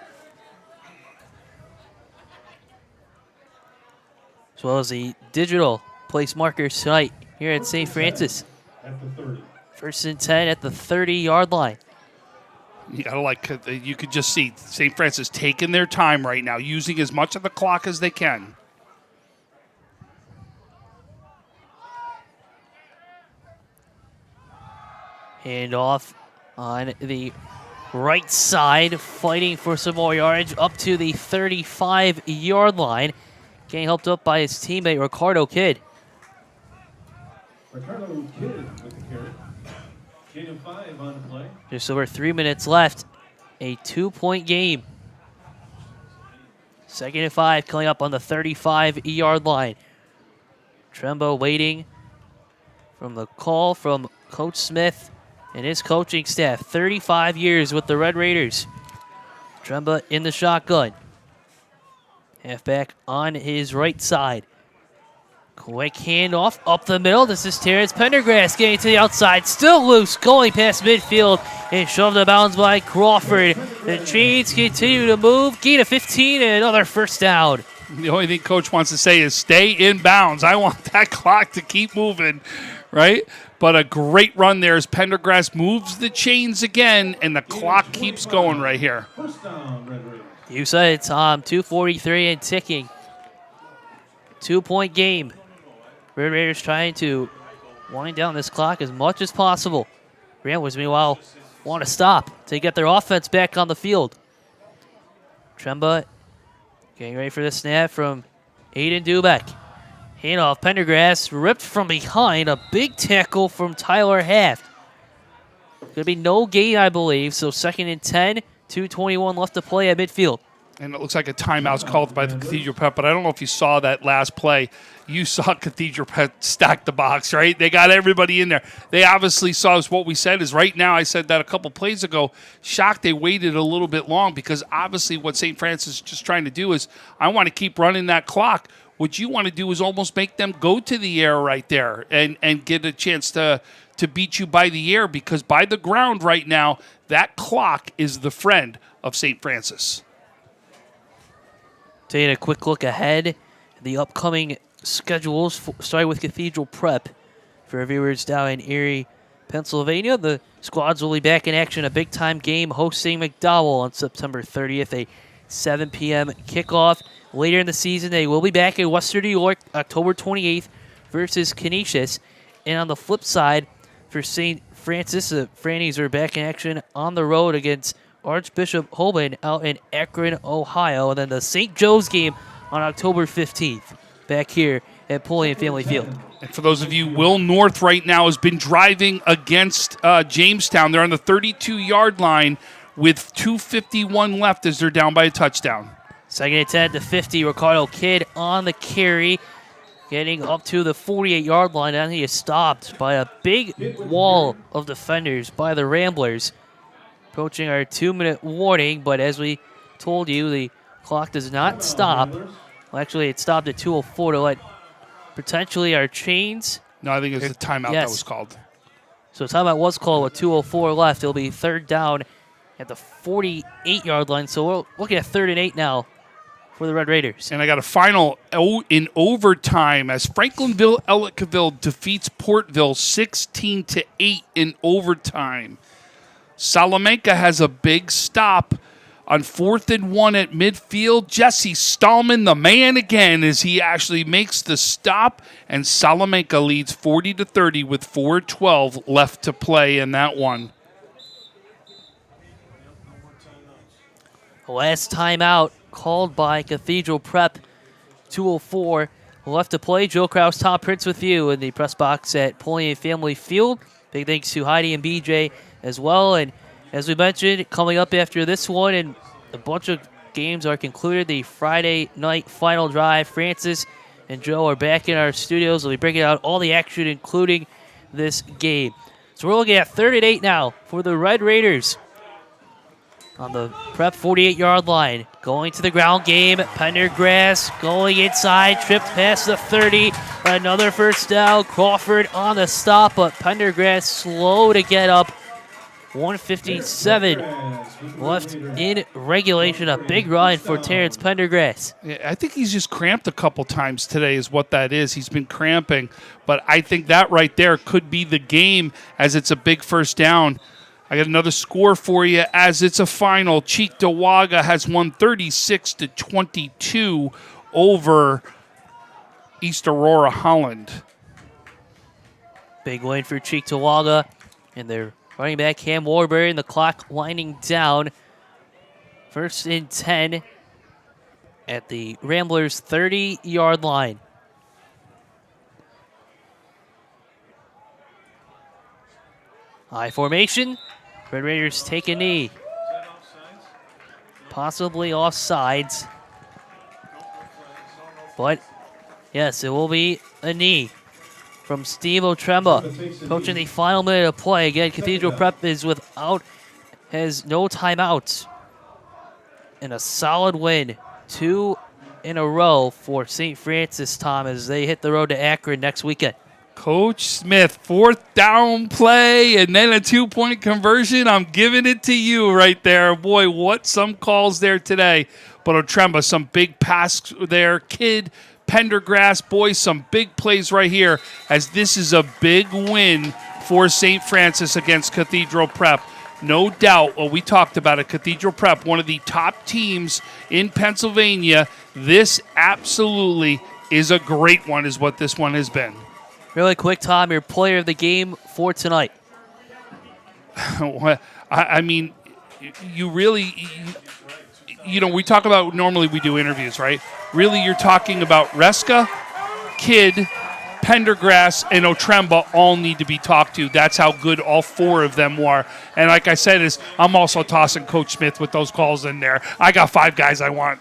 [SPEAKER 1] As well as the digital place markers tonight here at St. Francis.
[SPEAKER 13] At the 30.
[SPEAKER 1] 1st and 10 at the 30-yard line.
[SPEAKER 3] You could just see St. Francis taking their time right now, using as much of the clock as they can.
[SPEAKER 1] Handoff on the right side, fighting for some more yardage up to the 35-yard line. Getting helped up by his teammate, Ricardo Kidd.
[SPEAKER 13] Ricardo Kidd with the carry. Gain of 5 on the play.
[SPEAKER 1] Just over 3 minutes left. A 2-point game. 2nd and 5 coming up on the 35-yard line. Trembo waiting from the call from Coach Smith and his coaching staff. 35 years with the Red Raiders. Tremba in the shotgun. Halfback on his right side. Quick handoff up the middle. This is Terrence Pendergrass getting to the outside. Still loose, going past midfield and shoved out of bounds by Crawford. The chains continue to move. Gain of 15 and another first down.
[SPEAKER 3] The only thing Coach wants to say is stay in bounds. I want that clock to keep moving, right? But a great run there as Pendergrass moves the chains again, and the clock keeps going right here.
[SPEAKER 13] First down, Red Raiders.
[SPEAKER 1] You said it, Tom. 2:43 and ticking. 2-point game. Red Raiders trying to wind down this clock as much as possible. Ramblers, meanwhile, want to stop to get their offense back on the field. Tremba getting ready for the snap from Aiden Dubek. Handoff, Pendergrass ripped from behind. A big tackle from Tyler Haft. Going to be no gain, I believe. So 2nd and 10, 2:21 left to play at midfield.
[SPEAKER 3] And it looks like a timeout's called by the Cathedral Prep, but I don't know if you saw that last play. You saw Cathedral Prep stack the box, right? They got everybody in there. They obviously saw what we said is right now, I said that a couple plays ago, shocked they waited a little bit long because obviously what St. Francis is just trying to do is I want to keep running that clock. What you want to do is almost make them go to the air right there and get a chance to beat you by the air because by the ground right now, that clock is the friend of St. Francis.
[SPEAKER 1] Taking a quick look ahead, the upcoming schedules, starting with Cathedral Prep. For our viewers down in Erie, Pennsylvania, the squads will be back in action, a big-time game hosting McDowell on September 30th, a 7 p.m. kickoff. Later in the season, they will be back in Western New York, October 28th versus Canisius. And on the flip side, for St. Francis, the Frannies are back in action on the road against Archbishop Holman out in Akron, Ohio. And then the St. Joe's game on October 15th back here at Pulliam Family Field.
[SPEAKER 3] And for those of you, Will North right now has been driving against Jamestown. They're on the 32-yard line with 2:51 left as they're down by a touchdown.
[SPEAKER 1] 2nd and 10 to 50. Ricardo Kidd on the carry, getting up to the 48-yard line, and he is stopped by a big wall of defenders by the Ramblers. Approaching our 2-minute warning, but as we told you, the clock does not stop. Well, actually, it stopped at 2:04 to let potentially our chains.
[SPEAKER 3] No, I think it was the timeout that was called.
[SPEAKER 1] So timeout was called with 2:04 left. It'll be 3rd down at the 48-yard line. So we're looking at 3rd and 8 now for the Red Raiders.
[SPEAKER 3] And I got a final in overtime as Franklinville-Ellicottville defeats Portville 16-8 in overtime. Salamanca has a big stop on 4th and 1 at midfield. Jesse Stallman, the man again, as he actually makes the stop, and Salamanca leads 40-30 with 4:12 left to play in that one.
[SPEAKER 1] Last timeout called by Cathedral Prep. 2:04 left to play. Joe Kraus, Tom Prince with you in the press box at Pulliam Family Field. Big thanks to Heidi and BJ as well. And as we mentioned, coming up after this one, and a bunch of games are concluded, the Friday night final drive. Francis and Joe are back in our studios. We'll be bringing out all the action, including this game. So we're looking at 3rd and 8 now for the Red Raiders. On the Prep 48-yard line, going to the ground game. Pendergrass going inside, tripped past the 30. Another first down. Crawford on the stop, but Pendergrass slow to get up. 1:57 left in regulation. A big run for Terrence Pendergrass.
[SPEAKER 3] Yeah, I think he's just cramped a couple times today is what that is. He's been cramping, but I think that right there could be the game as it's a big first down. I got another score for you as it's a final. Cheektowaga has won 36-22 over East Aurora Holland.
[SPEAKER 1] Big win for Cheektowaga, and their running back Cam Warburton, and the clock winding down. 1st and 10 at the Ramblers' 30-yard line. High formation. Red Raiders take a knee. Possibly offsides. But, yes, it will be a knee from Steve Otremba. Approaching the final minute of play. Again, Cathedral Prep has no timeouts. And a solid win. 2 in a row for St. Francis, Tom, as they hit the road to Akron next weekend.
[SPEAKER 3] Coach Smith, 4th down play and then a 2-point conversion. I'm giving it to you right there. Boy, what some calls there today. But Otremba, some big pass there. Kidd, Pendergrass, boy, some big plays right here as this is a big win for St. Francis against Cathedral Prep. No doubt, well, we talked about it, Cathedral Prep, one of the top teams in Pennsylvania. This absolutely is a great one, is what this one has been.
[SPEAKER 1] Really quick, Tom, your player of the game for tonight.
[SPEAKER 3] I mean, you really, we talk about, normally we do interviews, right? Really, you're talking about Reska, Kidd, Pendergrass, and Otremba all need to be talked to. That's how good all 4 of them were. And like I said, I'm also tossing Coach Smith with those calls in there. I got 5 guys I want.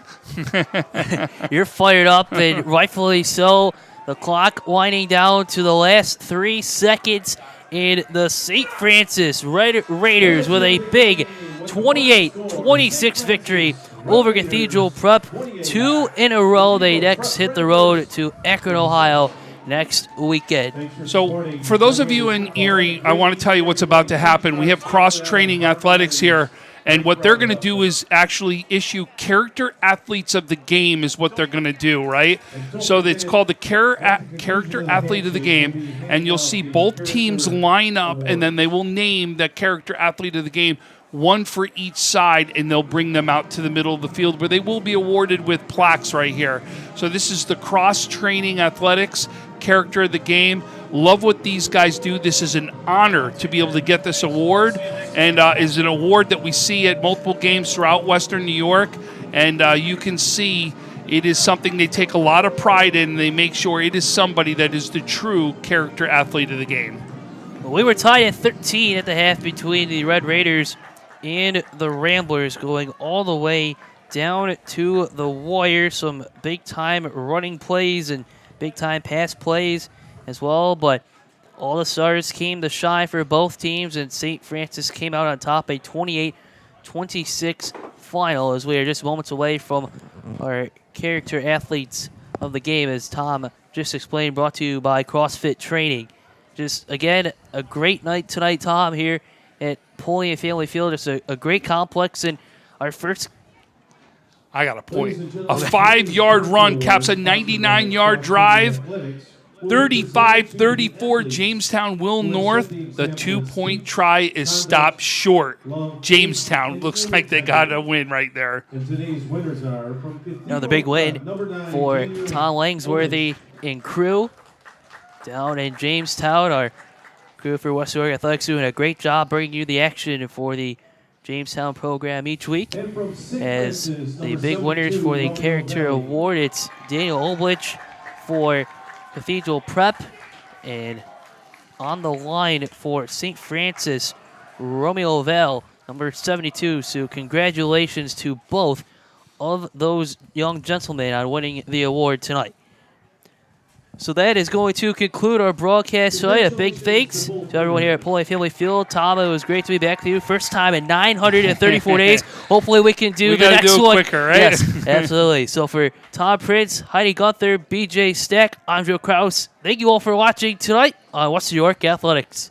[SPEAKER 1] You're fired up, and rightfully so. The clock winding down to the last 3 seconds, and the St. Francis Raiders with a big 28-26 victory over Cathedral Prep. 2 in a row. They next hit the road to Akron, Ohio next weekend.
[SPEAKER 3] So for those of you in Erie, I want to tell you what's about to happen. We have cross-training athletics here. And what they're going to do is actually issue character athletes of the game is what they're going to do, right? So it's called the character athlete of the game, and you'll see both teams line up, and then they will name that character athlete of the game, one for each side, and they'll bring them out to the middle of the field where they will be awarded with plaques right here. So this is the cross-training athletics character of the game. Love what these guys do. This is an honor to be able to get this award, and is an award that we see at multiple games throughout Western New York, and you can see it is something they take a lot of pride in. They make sure it is somebody that is the true character athlete of the game.
[SPEAKER 1] Well, we were tied at 13 at the half between the Red Raiders and the Ramblers, going all the way down to the Warriors. Some big-time running plays and big-time pass plays as well, but all the stars came to shine for both teams, and St. Francis came out on top, a 28-26 final, as we are just moments away from our character athletes of the game, as Tom just explained, brought to you by CrossFit Training. Just, again, a great night tonight, Tom, here at Pulliam Family Field. Just a great complex, and our first...
[SPEAKER 3] I got a point. A 5-yard run caps a 99-yard drive. 35-34, Jamestown will north. The 2-point try is stopped short. Jamestown looks like they got a win right there.
[SPEAKER 1] Another big win for Tom Langsworthy and crew down in Jamestown. Our crew for Western Oregon Athletics doing a great job bringing you the action for the Jamestown program each week. As the big winners for the Character Award, it's Daniel Oblich for Cathedral Prep, and on the line for St. Francis, Romeo Val, number 72. So congratulations to both of those young gentlemen on winning the award tonight. So that is going to conclude our broadcast tonight. A big thanks to everyone here at Pulliam Family Field. Tom, it was great to be back with you. First time in 934 days. Hopefully we can do the next one.
[SPEAKER 3] Quicker, right?
[SPEAKER 1] Yes, absolutely. So for Tom Prince, Heidi Gunther, BJ Stack, I'm Joe Kraus. Thank you all for watching tonight on Western New York Athletics.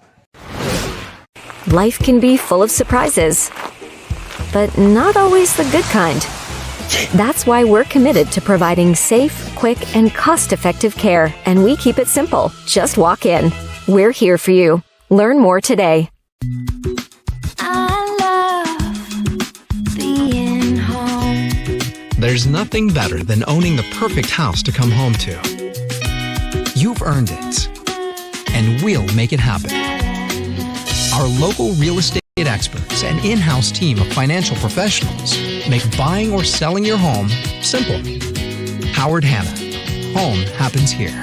[SPEAKER 6] Life can be full of surprises, but not always the good kind. That's why we're committed to providing safe, quick, and cost-effective care, and we keep it simple. Just walk in. We're here for you. Learn more today.
[SPEAKER 14] I love being home.
[SPEAKER 4] There's nothing better than owning the perfect house to come home to. You've earned it, and we'll make it happen. Our local real estate experts and in-house team of financial professionals make buying or selling your home simple. Howard Hanna. Home happens here.